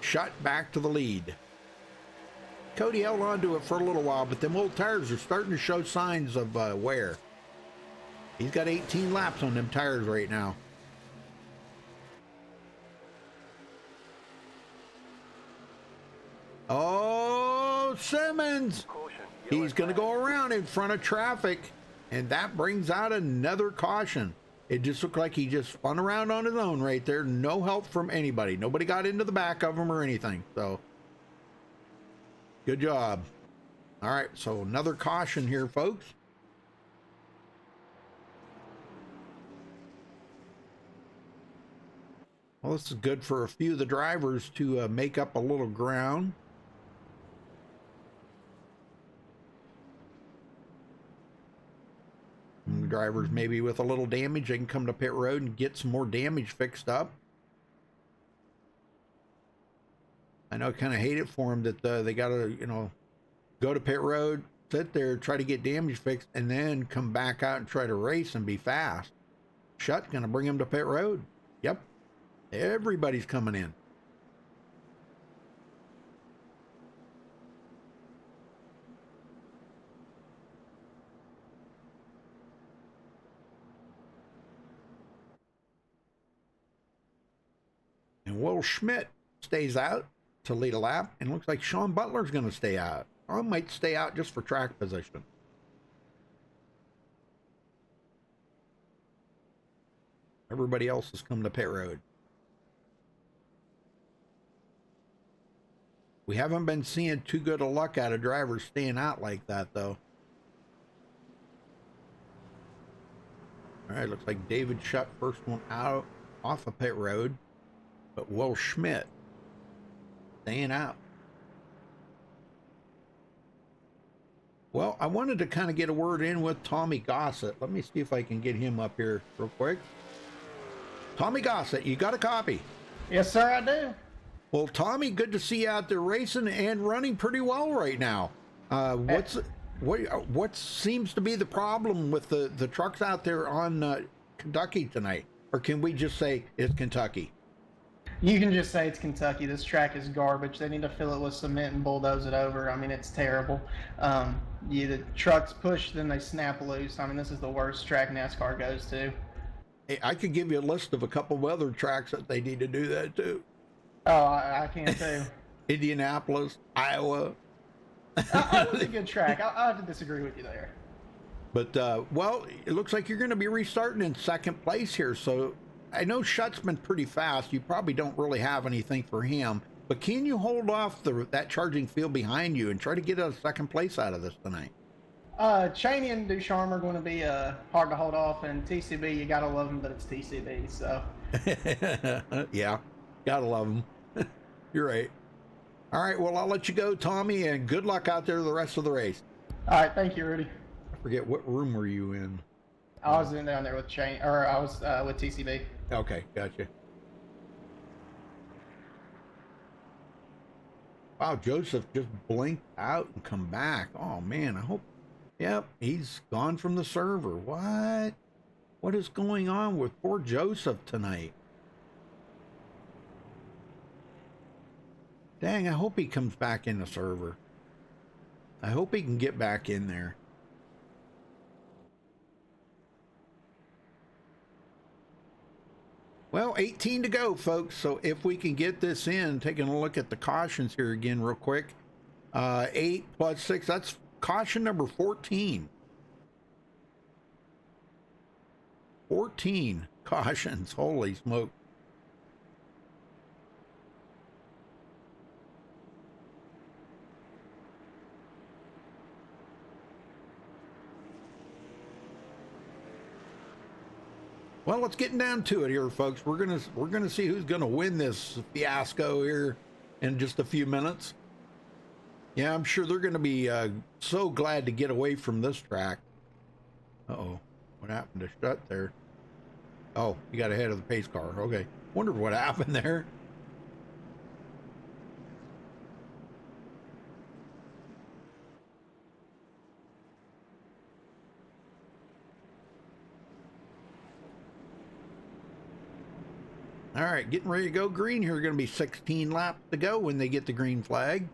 Shot back to the lead. Cody held on to it for a little while, but them old tires are starting to show signs of wear. He's got 18 laps on them tires right now. Oh, Simmons! He's going to go around in front of traffic, and that brings out another caution. It just looked like he just spun around on his own right there. No help from anybody. Nobody got into the back of him or anything. So, good job. All right, so another caution here, folks. Well, this is good for a few of the drivers to make up a little ground. And drivers maybe with a little damage, they can come to pit road and get some more damage fixed up. I know I kind of hate it for them that they got to, you know, go to pit road, sit there, try to get damage fixed, and then come back out and try to race and be fast. Shut's going to bring them to pit road. Yep. Everybody's coming in. And Will Schmidt stays out to lead a lap, and looks like Sean Butler's going to stay out. Or might stay out just for track position. Everybody else has come to pit road. We haven't been seeing too good a luck out of drivers staying out like that, though. All right, looks like David Shutt first one out off of pit road, but Will Schmidt staying out. Well, I wanted to kind of get a word in with Tommy Gossett. Let me see if I can get him up here real quick. Tommy Gossett, you got a copy? Yes, sir, I do. Well, Tommy, good to see you out there racing and running pretty well right now. What seems to be the problem with the trucks out there on Kentucky tonight? Or can we just say it's Kentucky? You can just say it's Kentucky. This track is garbage. They need to fill it with cement and bulldoze it over. I mean, it's terrible. The trucks push, then they snap loose. I mean, this is the worst track NASCAR goes to. Hey, I could give you a list of a couple of other tracks that they need to do that too. Oh, I can too. Indianapolis, Iowa. Iowa's a good track. I have to disagree with you there. But, well, it looks like you're going to be restarting in second place here. So I know Shutt's been pretty fast. You probably don't really have anything for him. But can you hold off that charging field behind you and try to get a second place out of this tonight? Cheney and Ducharme are going to be hard to hold off, and TCB, you got to love them, but it's TCB, so. Yeah, got to love them. You're right. All right, well, I'll let you go, Tommy, and good luck out there the rest of the race. All right, thank you, Rudy. I forget, what room were you in? I was in down there with Cheney, or I was with TCB. Okay, gotcha. Wow, Joseph just blinked out and come back. Oh, man, I hope. Yep, he's gone from the server. What? What is going on with poor Joseph tonight? Dang, I hope he comes back in the server. I hope he can get back in there. Well, 18 to go, folks. So if we can get this in, taking a look at the cautions here again real quick. 8 plus 6, that's caution number 14. 14 cautions. Holy smoke. Well, let's get down to it here, folks. We're gonna see who's gonna win this fiasco here in just a few minutes. Yeah, I'm sure they're gonna be so glad to get away from this track. Uh-oh, what happened to Shutt there? Oh, he got ahead of the pace car. Okay, wondered what happened there. All right, getting ready to go green here. Going to be 16 laps to go when they get the green flag.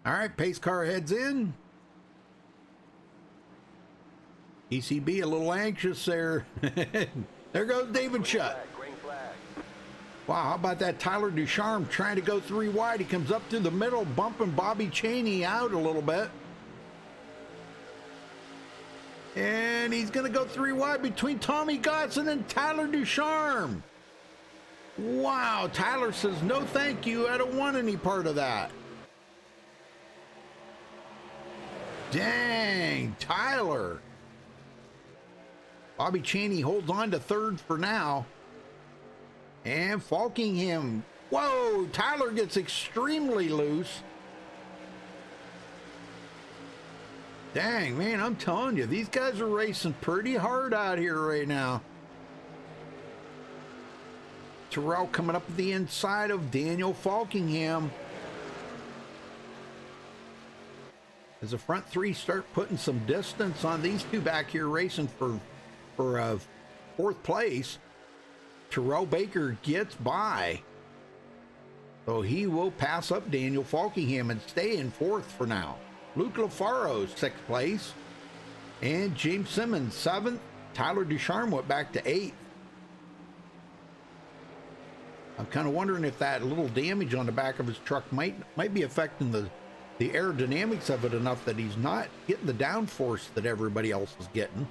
All right, pace car heads in. ECB a little anxious there. There goes David Shutt. Wow, how about that Tyler Ducharme trying to go 3 wide. He comes up through the middle, bumping Bobby Cheney out a little bit. And he's going to go 3 wide between Tommy Gossett and Tyler Ducharme. Wow, Tyler says, no thank you, I don't want any part of that. Dang, Tyler. Bobby Chaney holds on to third for now. And Falkingham. Whoa, Tyler gets extremely loose. Dang, man, I'm telling you, these guys are racing pretty hard out here right now. Terrell coming up the inside of Daniel Falkingham. As the front three start putting some distance on these two back here racing for fourth place, Terrell Baker gets by. So he will pass up Daniel Falkingham and stay in fourth for now. Luke LaFaro, sixth place. And James Simmons, seventh. Tyler Ducharme went back to eighth. I'm kind of wondering if that little damage on the back of his truck might be affecting the aerodynamics of it enough that he's not getting the downforce that everybody else is getting.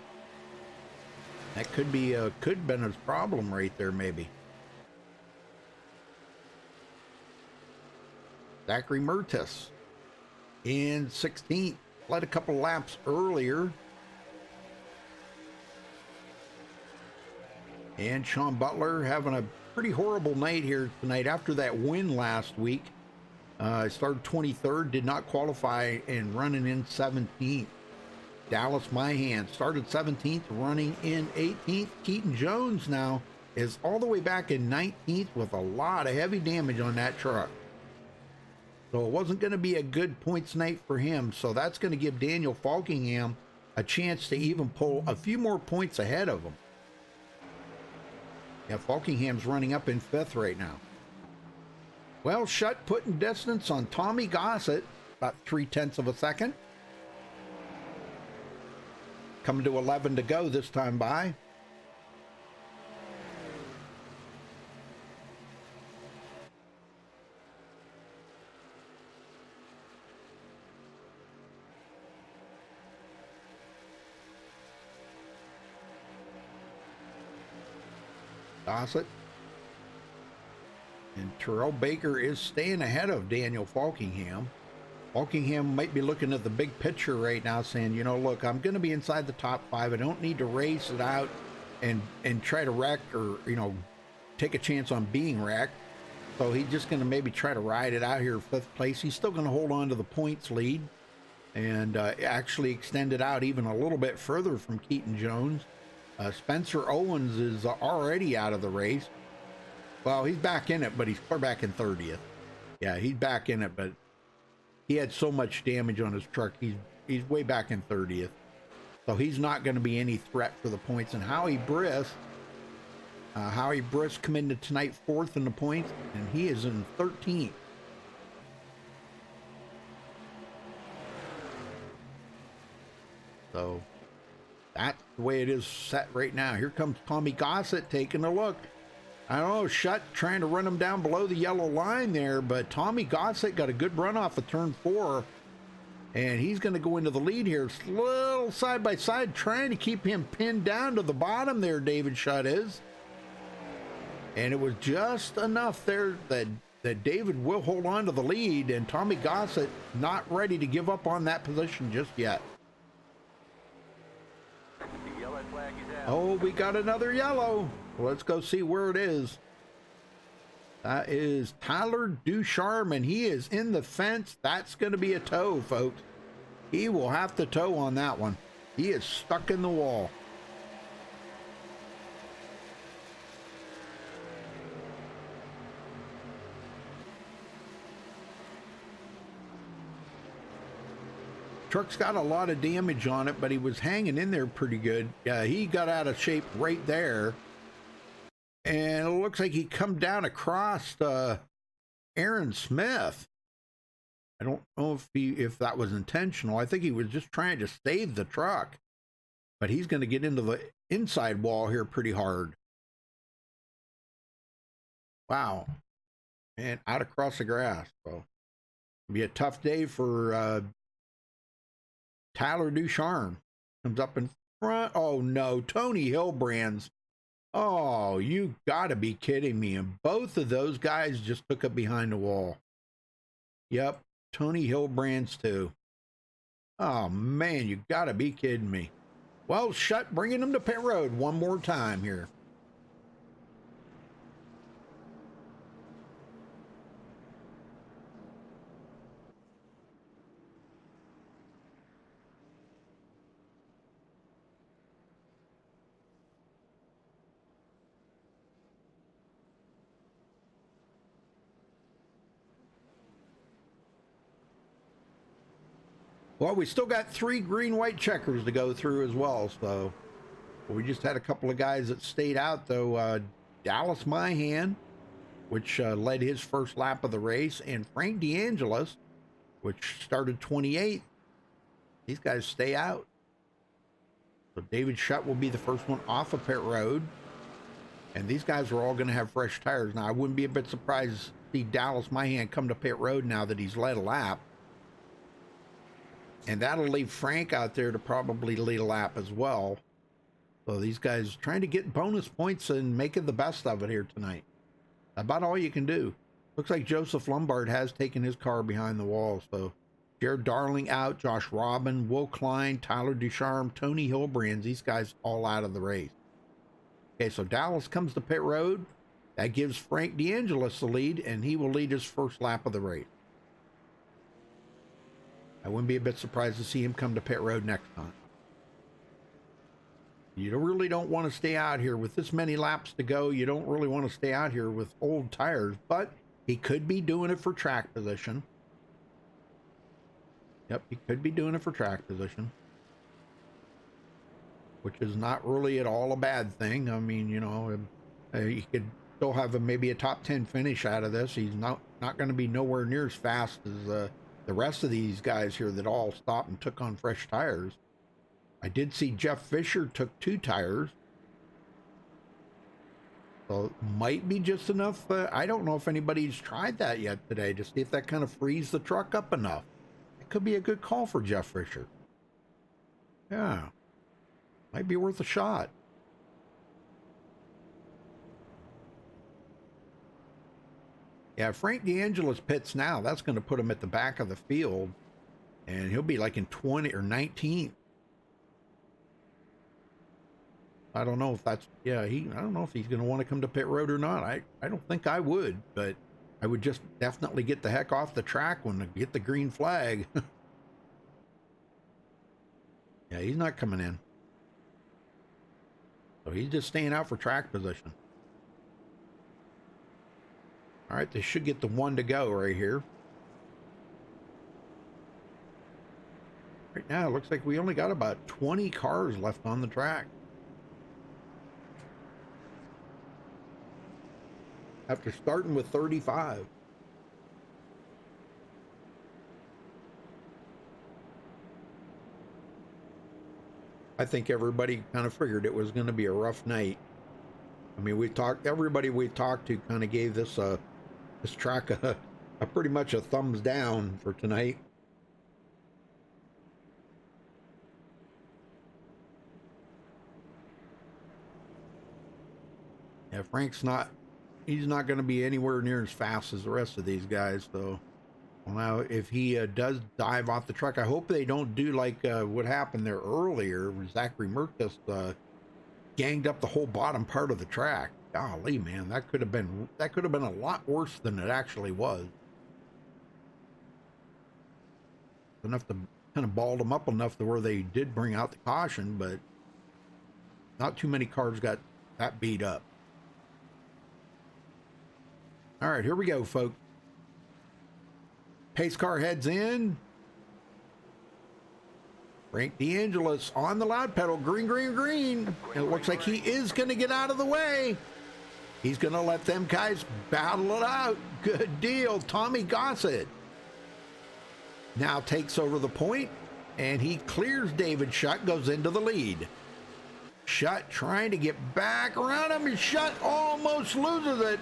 That could have been his problem right there, maybe. Zachary Mertis in 16th, led a couple laps earlier. And Sean Butler having a pretty horrible night here tonight after that win last week. Started 23rd, did not qualify, and running in 17th. Dallas Myhan started 17th, running in 18th. Keaton Jones now is all the way back in 19th with a lot of heavy damage on that truck. So it wasn't going to be a good points night for him. So that's going to give Daniel Falkingham a chance to even pull a few more points ahead of him. Yeah, Falkingham's running up in 5th right now. Well, Shutt putting distance on Tommy Gossett, about 0.3 of a second. Coming to 11 to go this time by. Gossett. And Terrell Baker is staying ahead of Daniel Falkingham. Falkingham might be looking at the big picture right now saying, you know, look, I'm going to be inside the top 5. I don't need to race it out and try to wreck or, you know, take a chance on being wrecked. So he's just going to maybe try to ride it out here 5th place. He's still going to hold on to the points lead and actually extend it out even a little bit further from Keaton Jones. Spencer Owens is already out of the race. Well, he's back in it, but he's far back in 30th. Yeah, he's back in it, but he had so much damage on his truck. He's way back in 30th. So he's not going to be any threat for the points. And Howie Briss come into tonight 4th in the points, and he is in 13th. So that's the way it is set right now. Here comes Tommy Gossett taking a look. I don't know, Shutt trying to run him down below the yellow line there, but Tommy Gossett got a good run off of turn 4, and he's going to go into the lead here. It's a little side by side, trying to keep him pinned down to the bottom there, David Shutt is. And it was just enough there that David will hold on to the lead, and Tommy Gossett not ready to give up on that position just yet. Oh, we got another yellow. Let's go see where it is. That is Tyler Ducharme, and he is in the fence. That's going to be a tow, folks. He will have to tow on that one. He is stuck in the wall. Truck's got a lot of damage on it, but he was hanging in there pretty good. He got out of shape right there. And it looks like he come down across Aaron Smith. I don't know if that was intentional. I think he was just trying to save the truck. But he's going to get into the inside wall here pretty hard. Wow. And out across the grass. So it'll be a tough day for Tyler Ducharme. Comes up in front. Oh no, Tony Hilbrand's Oh, you gotta be kidding me. And both of those guys just took it behind the wall. Yep, Tony Hillbrand's too. Oh, man, you gotta be kidding me. Well, bringing him to pit road one more time here. Well, we still got 3 green-white checkers to go through as well, so we just had a couple of guys that stayed out, though. Dallas Myhan, which led his first lap of the race, and Frank DeAngelis, which started 28th. These guys stay out. So David Shutt will be the first one off of pit road, and these guys are all going to have fresh tires. Now, I wouldn't be a bit surprised to see Dallas Myhan come to pit road now that he's led a lap. And that'll leave Frank out there to probably lead a lap as well. So these guys trying to get bonus points and making the best of it here tonight. About all you can do. Looks like Joseph Lombard has taken his car behind the wall. So Jared Darling out, Josh Robin, Will Klein, Tyler Ducharme, Tony Hillbrand. These guys all out of the race. Okay, so Dallas comes to pit road. That gives Frank DeAngelis the lead, and he will lead his first lap of the race. I wouldn't be a bit surprised to see him come to pit road next time. You really don't want to stay out here with this many laps to go. You don't really want to stay out here with old tires, but he could be doing it for track position. Yep, he could be doing it for track position, which is not really at all a bad thing. I mean, you know, he could still have maybe a top 10 finish out of this. He's not going to be nowhere near as fast as the rest of these guys here that all stopped and took on fresh tires. I did see Jeff Fisher took 2 tires. So it might be just enough. I don't know if anybody's tried that yet today to see if that kind of frees the truck up enough. It could be a good call for Jeff Fisher. Yeah. Might be worth a shot. Yeah, Frank DeAngelis pits now. That's going to put him at the back of the field. And he'll be like in 20 or 19th. I don't know if that's, I don't know if he's going to want to come to pit road or not. I don't think I would, but I would just definitely get the heck off the track when I get the green flag. Yeah, he's not coming in. So he's just staying out for track position. All right, they should get the 1 to go right here. Right now, it looks like we only got about 20 cars left on the track. After starting with 35. I think everybody kind of figured it was going to be a rough night. I mean, everybody we talked to kind of gave this track a pretty much a thumbs down for tonight. Yeah, he's not going to be anywhere near as fast as the rest of these guys, so well, now if he does dive off the truck, I hope they don't do like what happened there earlier where Zachary Merkus ganged up the whole bottom part of the track. Golly, man, that could have been a lot worse than it actually was. Enough to kind of balled them up enough to where they did bring out the caution, but not too many cars got that beat up. All right, here we go, folks. Pace car heads in. Frank DeAngelis on the loud pedal. Green, green, green. And it looks like he is going to get out of the way. He's going to let them guys battle it out. Good deal. Tommy Gossett now takes over the point, and he clears David Shutt, goes into the lead. Shutt trying to get back around him, and Shutt almost loses it.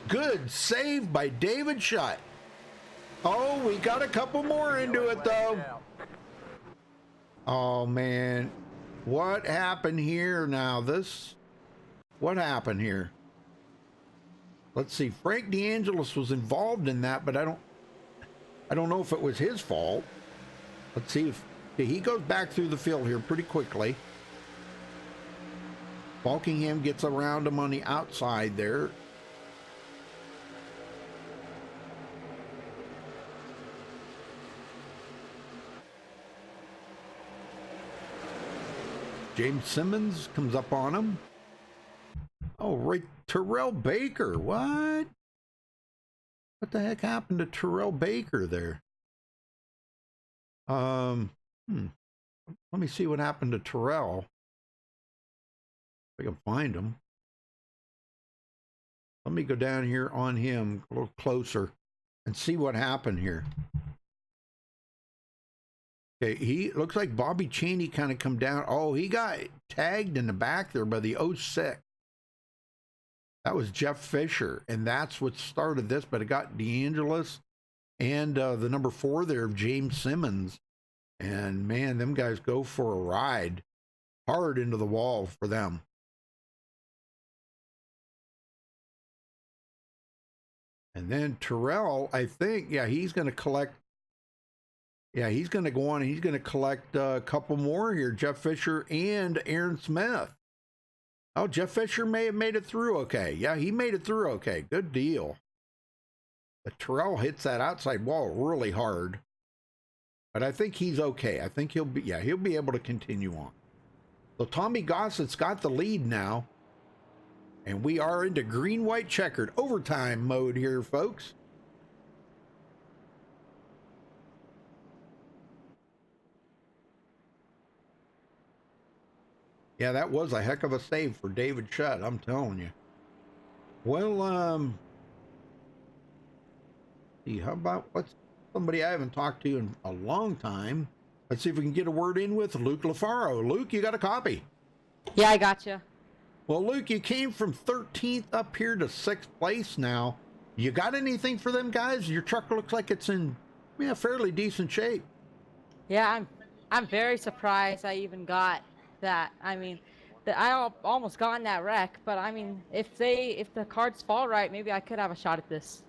Good save by David Shutt. Oh, we got a couple more into it, though. Oh, man. What happened here now? This What happened here? Let's see. Frank DeAngelis was involved in that, but I don't know if it was his fault. Let's see if he goes back through the field here pretty quickly. Balkingham gets around him on the outside there. James Simmons comes up on him. Oh, right, Terrell Baker. What? What the heck happened to Terrell Baker there? Let me see what happened to Terrell. If I can find him. Let me go down here on him a little closer and see what happened here. Okay, he looks like Bobby Cheney kind of come down. Oh, he got tagged in the back there by the 06. That was Jeff Fisher, and that's what started this, but it got DeAngelis and the number 4 there, James Simmons. And man, them guys go for a ride hard into the wall for them. And then Terrell, I think, yeah, he's going to collect. Yeah, he's going to go on and he's going to collect a couple more here. Jeff Fisher and Aaron Smith. Oh, Jeff Fisher may have made it through okay. Yeah, he made it through okay. Good deal. But Terrell hits that outside wall really hard. But I think he's okay. I think he'll be able to continue on. So Tommy Gossett's got the lead now. And we are into green-white checkered overtime mode here, folks. Yeah, that was a heck of a save for David Shutt, I'm telling you. Well, see, how about what's somebody I haven't talked to in a long time? Let's see if we can get a word in with Luke LaFaro. Luke, you got a copy? Yeah, I got you. Well, Luke, you came from 13th up here to 6th place now. You got anything for them guys? Your truck looks like it's in fairly decent shape. Yeah, I'm very surprised I even got that. I mean, I almost got in that wreck, but I mean, if the cards fall right, maybe I could have a shot at this.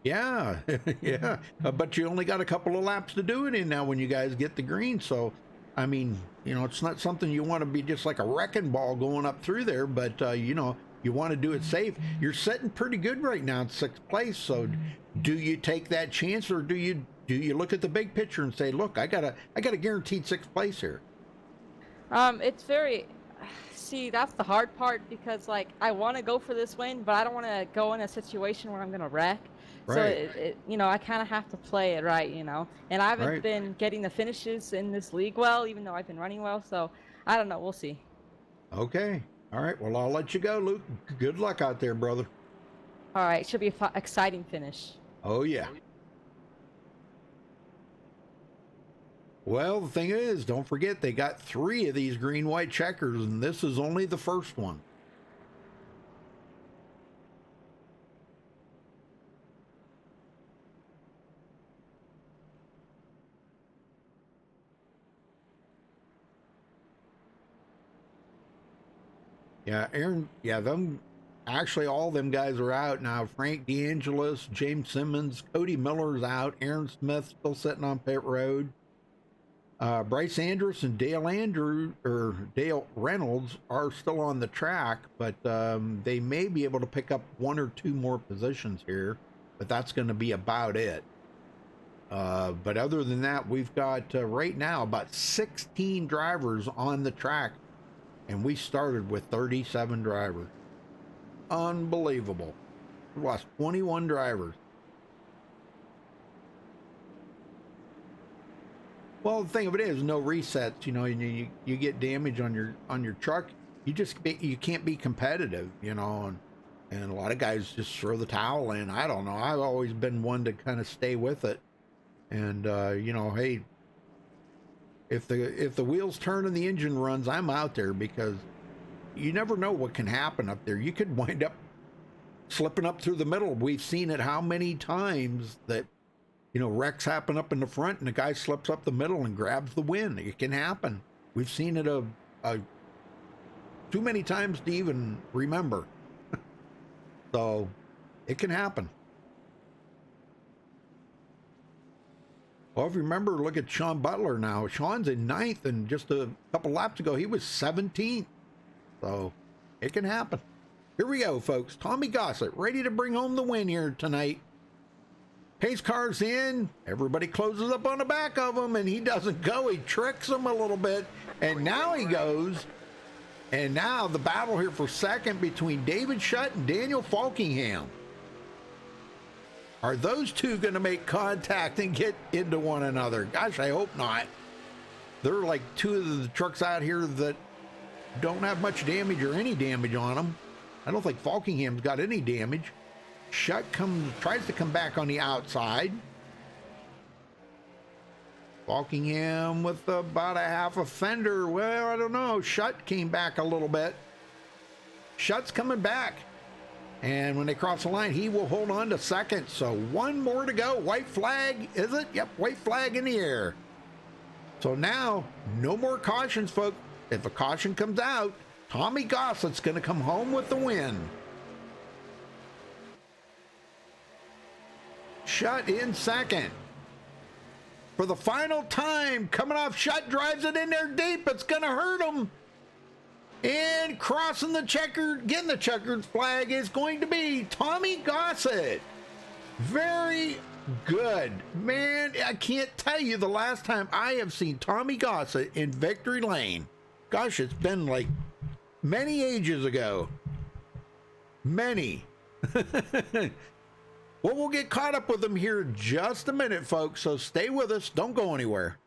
Yeah, yeah. But you only got a couple of laps to do it in now when you guys get the green. So, I mean, it's not something you want to be just like a wrecking ball going up through there, but, you want to do it safe. You're sitting pretty good right now in 6th place. So do you take that chance, or do you look at the big picture and say, look, I got a guaranteed 6th place here? It's that's the hard part, because like I want to go for this win, but I don't want to go in a situation where I'm going to wreck. Right. So I kind of have to play it right, and I haven't been getting the finishes in this league well, even though I've been running well. So I don't know. We'll see. Okay. All right. Well, I'll let you go, Luke. Good luck out there, brother. All right. Should be an exciting finish. Oh, yeah. Well, the thing is, don't forget, they got 3 of these green-white checkers, and this is only the first one. Yeah, Aaron, actually all them guys are out now. Frank DeAngelis, James Simmons, Cody Miller's out. Aaron Smith still sitting on pit road. Bryce Andrews and Dale Reynolds are still on the track, but they may be able to pick up 1 or 2 more positions here, but that's going to be about it. But other than that, we've got right now about 16 drivers on the track, and we started with 37 drivers. Unbelievable. We lost 21 drivers. Well, the thing of it is, no resets. You get damage on your truck. You can't be competitive. And a lot of guys just throw the towel in. I don't know. I've always been one to kind of stay with it. And hey, if the wheels turn and the engine runs, I'm out there, because you never know what can happen up there. You could wind up slipping up through the middle. We've seen it how many times that. Wrecks happen up in the front and the guy slips up the middle and grabs the win. It can happen. We've seen it a too many times to even remember. So it can happen. Well, if you remember, look at Sean Butler now. Sean's in 9th, and just a couple laps ago, he was 17th. So it can happen. Here we go, folks. Tommy Gossett ready to bring home the win here tonight. Pace car's in. Everybody closes up on the back of him, and he doesn't go. He tricks him a little bit, and now he goes. And now the battle here for second between David Shutt and Daniel Falkingham. Are those two going to make contact and get into one another? Gosh, I hope not. They're like two of the trucks out here that don't have much damage or any damage on them. I don't think Falkingham's got any damage. Shutt tries to come back on the outside. Falkingham with about a half a fender. Well, I don't know. Shutt came back a little bit. Shutt's coming back. And when they cross the line, he will hold on to second. So one more to go. White flag, is it? Yep, white flag in the air. So now, no more cautions, folks. If a caution comes out, Tommy Gossett's going to come home with the win. Shutt in second. For the final time, coming off Shutt, drives it in there deep. It's going to hurt him. And crossing the checkered, getting the checkered flag is going to be Tommy Gossett. Very good. Man, I can't tell you the last time I have seen Tommy Gossett in victory lane. Gosh, it's been like many ages ago. Many. Well, we'll get caught up with him here in just a minute, folks. So stay with us. Don't go anywhere.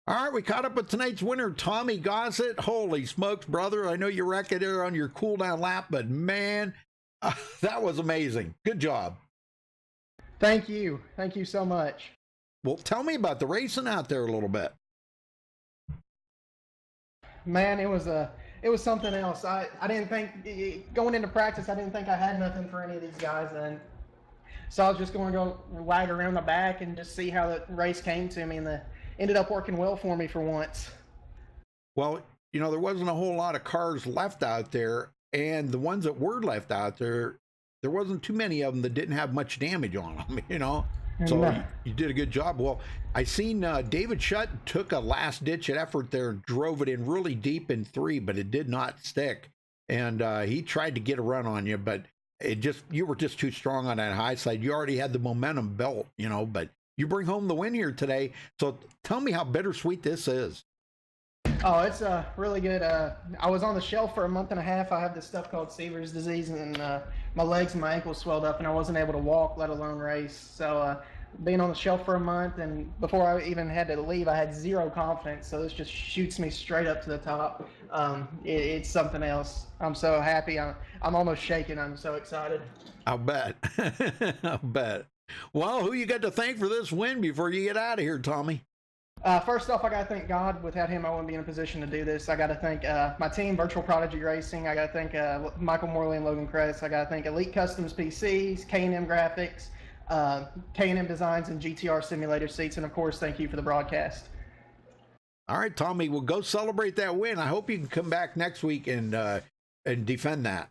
All right, we caught up with tonight's winner, Tommy Gossett. Holy smokes, brother. I know you wrecked it there on your cool down lap, but man, that was amazing. Good job. Thank you. Thank you so much. Well, tell me about the racing out there a little bit. Man, it was something else. I didn't think, going into practice, I didn't think I had nothing for any of these guys. And so I was just going to go wag around the back and just see how the race came to me, and ended up working well for me for once. Well, you know, there wasn't a whole lot of cars left out there, and the ones that were left out there, there wasn't too many of them that didn't have much damage on them, you know? So you did a good job. Well, I seen David Shutt took a last-ditch effort there, drove it in really deep in 3, but it did not stick. And he tried to get a run on you, but you were just too strong on that high side. You already had the momentum built, you know, but you bring home the win here today. So tell me how bittersweet this is. Oh, it's really good. I was on the shelf for a month and a half. I have this stuff called Seaver's disease, and my legs and my ankles swelled up, and I wasn't able to walk, let alone race. So being on the shelf for a month, and before I even had to leave, I had zero confidence. So this just shoots me straight up to the top. It's something else. I'm so happy. I'm almost shaking. I'm so excited. I'll bet. I'll bet. Well, who you got to thank for this win before you get out of here, Tommy? First off, I got to thank God. Without him, I wouldn't be in a position to do this. I got to thank my team, Virtual Prodigy Racing. I got to thank Michael Morley and Logan Kress. I got to thank Elite Customs PCs, K&M Graphics, K&M Designs, and GTR Simulator Seats. And, of course, thank you for the broadcast. All right, Tommy, we'll go celebrate that win. I hope you can come back next week and defend that.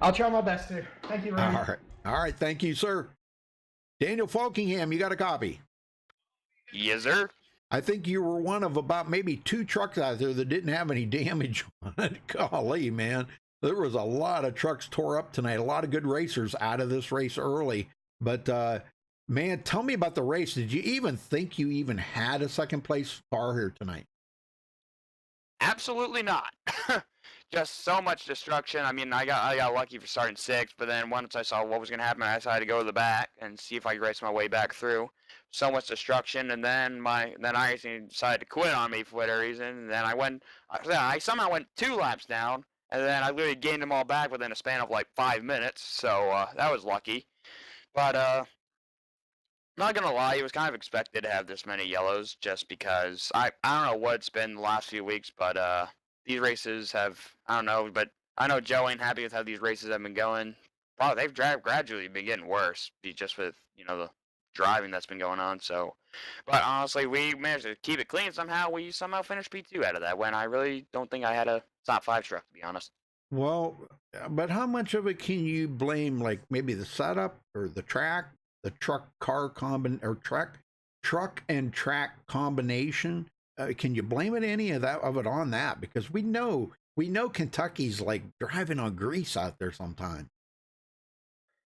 I'll try my best to. Thank you, Ryan. All right. All right, thank you, sir. Daniel Falkingham, you got a copy? Yes, sir. I think you were one of about maybe 2 trucks out there that didn't have any damage on it. Golly, man. There was a lot of trucks tore up tonight. A lot of good racers out of this race early. But Man, tell me about the race. Did you even think you even had a second place car here tonight? Absolutely not. Just so much destruction. I mean, I got lucky for starting sixth, but then once I saw what was going to happen, I decided to go to the back and see if I could race my way back through. So much destruction, and then iRacing decided to quit on me for whatever reason. And then I somehow went 2 laps down, and then I literally gained them all back within a span of like 5 minutes. So that was lucky. But not gonna lie, it was kind of expected to have this many yellows, just because I don't know what it's been the last few weeks, but these races have, I don't know, but I know Joe ain't happy with how these races have been going. Wow, they've gradually been getting worse, just with the driving that's been going on. So, but honestly, we managed to keep it clean somehow. We somehow finished P2 out of that, when I really don't think I had a top 5 truck, to be honest. Well, but how much of it can you blame, like maybe the setup or the track, the truck and track combination? Can you blame any of it on that? Because we know Kentucky's like driving on grease out there sometimes.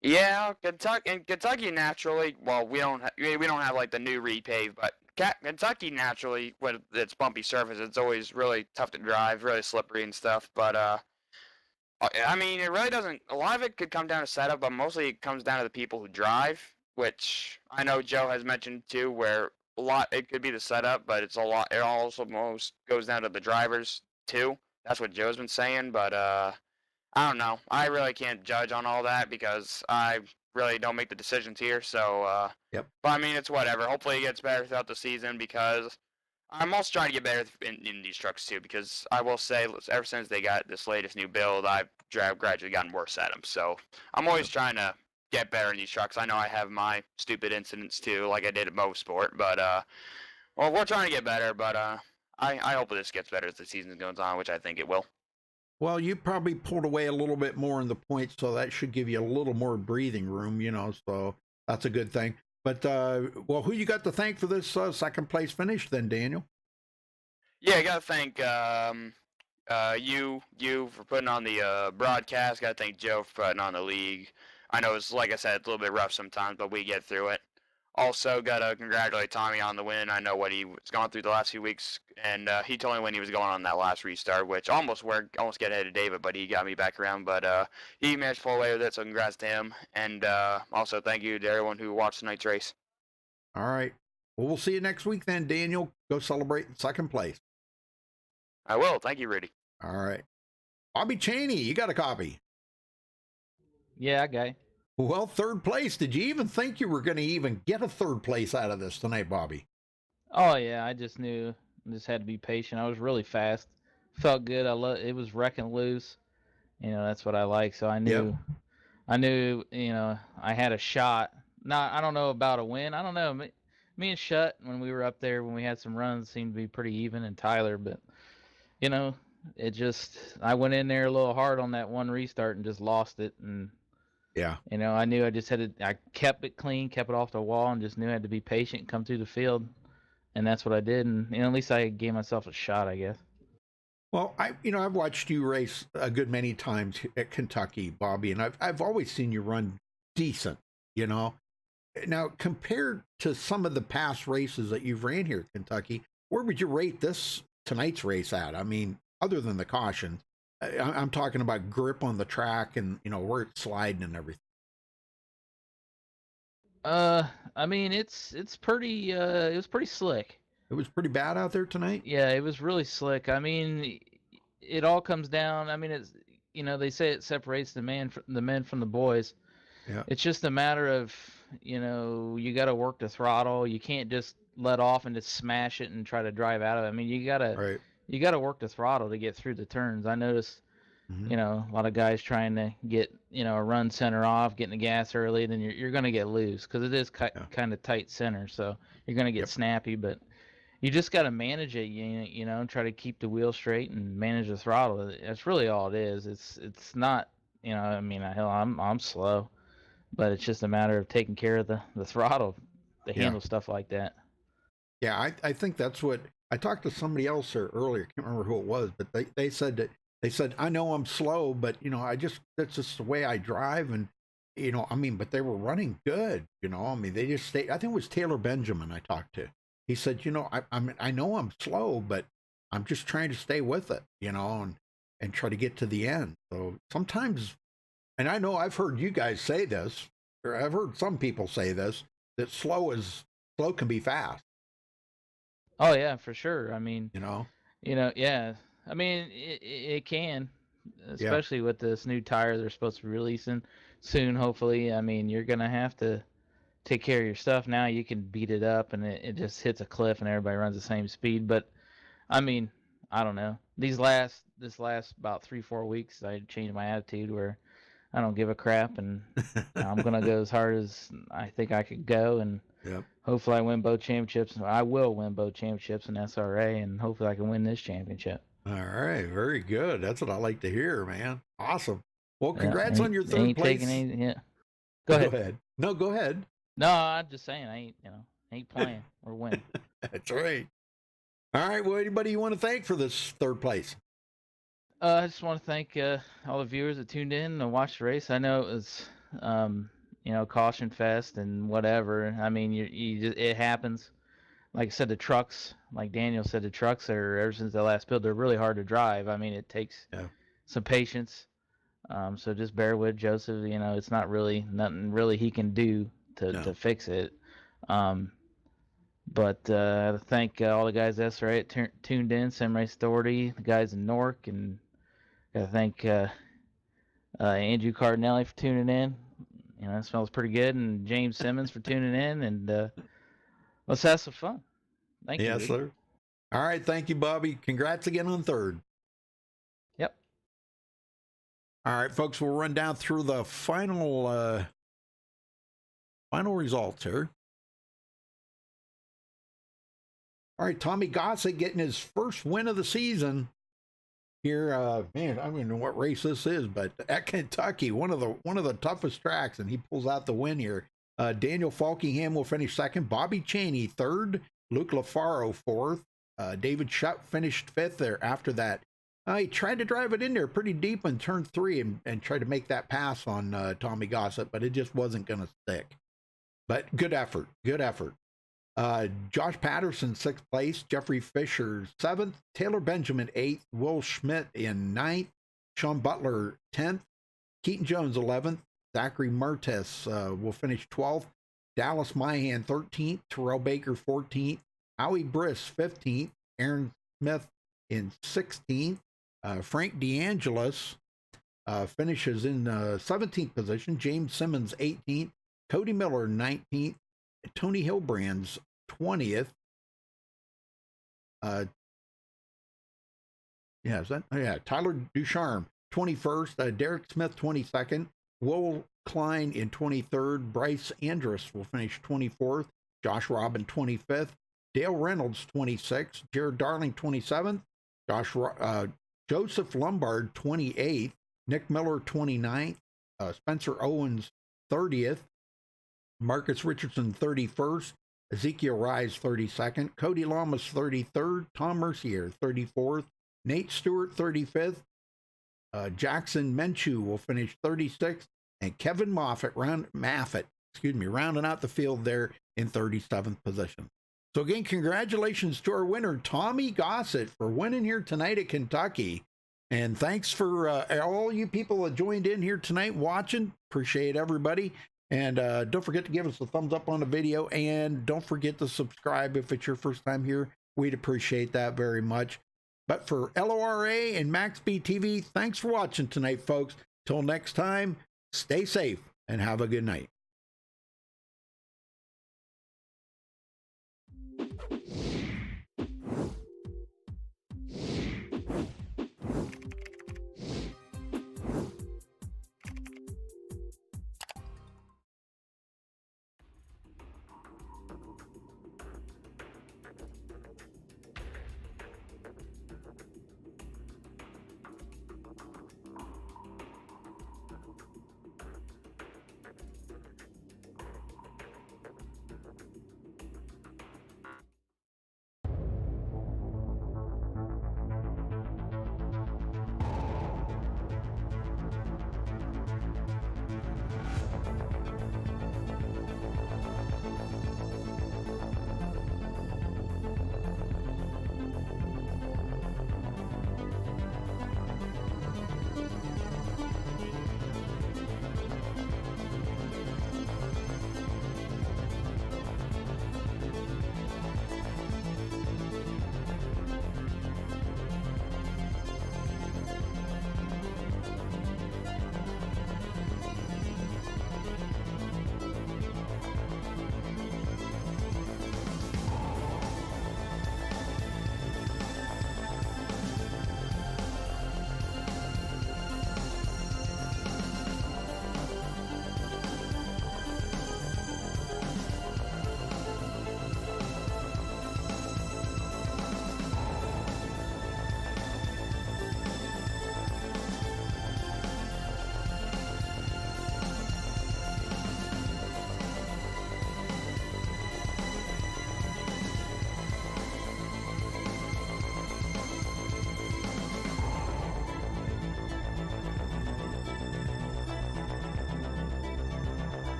Yeah, Kentucky naturally. Well, we don't have like the new repave, but Kentucky naturally, with its bumpy surface, it's always really tough to drive, really slippery and stuff. But I mean, it really doesn't. A lot of it could come down to setup, but mostly it comes down to the people who drive, which I know Joe has mentioned too, where it could be the setup, but it's a lot. It also most goes down to the drivers too. That's what Joe's been saying, but I don't know. I really can't judge on all that because I really don't make the decisions here. So yep. But I mean, it's whatever. Hopefully, it gets better throughout the season, because I'm also trying to get better in these trucks too. Because I will say, ever since they got this latest new build, I've gradually gotten worse at them. So I'm always trying to get better in these trucks. I know I have my stupid incidents too, like I did at Motorsport, but well, we're trying to get better. But I hope this gets better as the season goes on, which I think it will. Well, you probably pulled away a little bit more in the points, so that should give you a little more breathing room, so that's a good thing. But, well, who you got to thank for this second place finish then, Daniel? Yeah, I got to thank you for putting on the broadcast. Got to thank Joe for putting on the league. I know it's, like I said, it's a little bit rough sometimes, but we get through it. Also, got to congratulate Tommy on the win. I know what he was going through the last few weeks, and he told me when he was going on that last restart, which almost get ahead of David, but he got me back around. But he managed to pull away with it, so congrats to him. And also thank you to everyone who watched tonight's race. All right. Well, we'll see you next week then, Daniel. Go celebrate in second place. I will. Thank you, Rudy. All right. Bobby Cheney, you got a copy? Yeah, okay. Well, third place. Did you even think you were going to even get a third place out of this tonight, Bobby? Oh, yeah. I just knew. I just had to be patient. I was really fast. Felt good. It was wrecking loose. That's what I like. So I knew, I had a shot. Now, I don't know about a win. I don't know. Me and Shutt, when we were up there, when we had some runs, seemed to be pretty even, and Tyler. But, I went in there a little hard on that one restart and just lost it. And yeah, I knew I just I kept it clean, kept it off the wall, and just knew I had to be patient, come through the field, and that's what I did. And at least I gave myself a shot, I guess. Well, I've watched you race a good many times at Kentucky, Bobby, and I've always seen you run decent. Now, compared to some of the past races that you've ran here at Kentucky, where would you rate tonight's race at? I mean, other than the caution. I'm talking about grip on the track and, where it's sliding and everything. I mean, it's pretty, it was pretty slick. It was pretty bad out there tonight? Yeah, it was really slick. I mean, it all comes down, I mean, it's, they say it separates the men from the boys. Yeah. It's just a matter of, you got to work the throttle. You can't just let off and just smash it and try to drive out of it. I mean, you got to work the throttle to get through the turns. I noticed, a lot of guys trying to get, a run center off, getting the gas early, then you're going to get loose because it is kind of tight center. So you're going to get snappy, but you just got to manage it, try to keep the wheel straight and manage the throttle. That's really all it is. It's not, I mean, hell, I'm slow, but it's just a matter of taking care of the throttle to handle stuff like that. Yeah, I think that's what I talked to somebody else there earlier. I can't remember who it was, but they said I know I'm slow, but that's just the way I drive, and you know, I mean, but they were running good, you know. I mean, they just stayed. I think it was Taylor Benjamin I talked to. He said, you know, I mean, I know I'm slow, but I'm just trying to stay with it, you know, and try to get to the end. So sometimes, and I know I've heard you guys say this, or I've heard some people say this, that slow can be fast. Oh yeah, for sure. I mean, you know, yeah. I mean, it can, especially with this new tire they're supposed to be releasing soon. Hopefully, I mean, you're gonna have to take care of your stuff now. You can beat it up, and it just hits a cliff, and everybody runs the same speed. But I mean, I don't know. This last about 3-4 weeks, I changed my attitude where I don't give a crap, and I'm gonna go as hard as I think I could go, and hopefully I win both championships. I will win both championships in SRA, and hopefully I can win this championship. All right, very good. That's what I like to hear, man. Awesome. Well, congrats on your third place. Go ahead. No, go ahead. No, I'm just saying I ain't playing or winning. That's right. All right. Well, anybody you want to thank for this third place? I just want to thank all the viewers that tuned in and watched the race. I know it was, caution fest and whatever. I mean, it happens. Like I said, the trucks, like Daniel said, the trucks are, ever since the last build, they're really hard to drive. I mean, it takes some patience. So just bear with Joseph. You know, it's not really nothing really he can do to fix it. But thank all the guys at SRA tuned in, Sim Race Authority, the guys in Newark, and gotta thank Andrew Cardinelli for tuning in. You know, it smells pretty good, and James Simmons for tuning in, and let's have some fun. Thank you. Yes, sir. All right, thank you, Bobby. Congrats again on third. Yep. All right, folks, we'll run down through the final results here. All right, Tommy Gossett getting his first win of the season here. Man, I don't even know what race this is, but at Kentucky, one of the toughest tracks, and he pulls out the win here. Daniel Falkingham will finish second. Bobby Cheney third. Luke LaFaro fourth. David Shutt finished fifth there after that. He tried to drive it in there pretty deep in turn 3 and tried to make that pass on Tommy Gossett, but it just wasn't going to stick. But good effort. Good effort. Josh Patterson, 6th place. Jeffrey Fisher, 7th. Taylor Benjamin, 8th. Will Schmidt in 9th. Sean Butler, 10th. Keaton Jones, 11th. Zachary Mertes will finish 12th. Dallas Myhan, 13th. Terrell Baker, 14th. Howie Briss, 15th. Aaron Smith in 16th. Frank DeAngelis finishes in 17th position. James Simmons, 18th. Cody Miller, 19th. Tony Hilbrand's 20th. Tyler Ducharme, 21st. Derek Smith, 22nd. Will Klein in 23rd. Bryce Andrus will finish 24th. Josh Robin, 25th. Dale Reynolds, 26th. Jared Darling, 27th. Joseph Lombard, 28th. Nick Miller, 29th. Spencer Owens, 30th. Marcus Richardson, 31st. Ezekiel Rise, 32nd. Cody Lamas, 33rd. Tom Mercier, 34th. Nate Stewart, 35th. Jackson Menchu will finish 36th. And Kevin Moffitt, rounding out the field there in 37th position. So again, congratulations to our winner, Tommy Gossett, for winning here tonight at Kentucky. And thanks for all you people that joined in here tonight watching. Appreciate everybody. And don't forget to give us a thumbs up on the video. And don't forget to subscribe if it's your first time here. We'd appreciate that very much. But for LORA and MaxSpeedTV, thanks for watching tonight, folks. Till next time, stay safe and have a good night.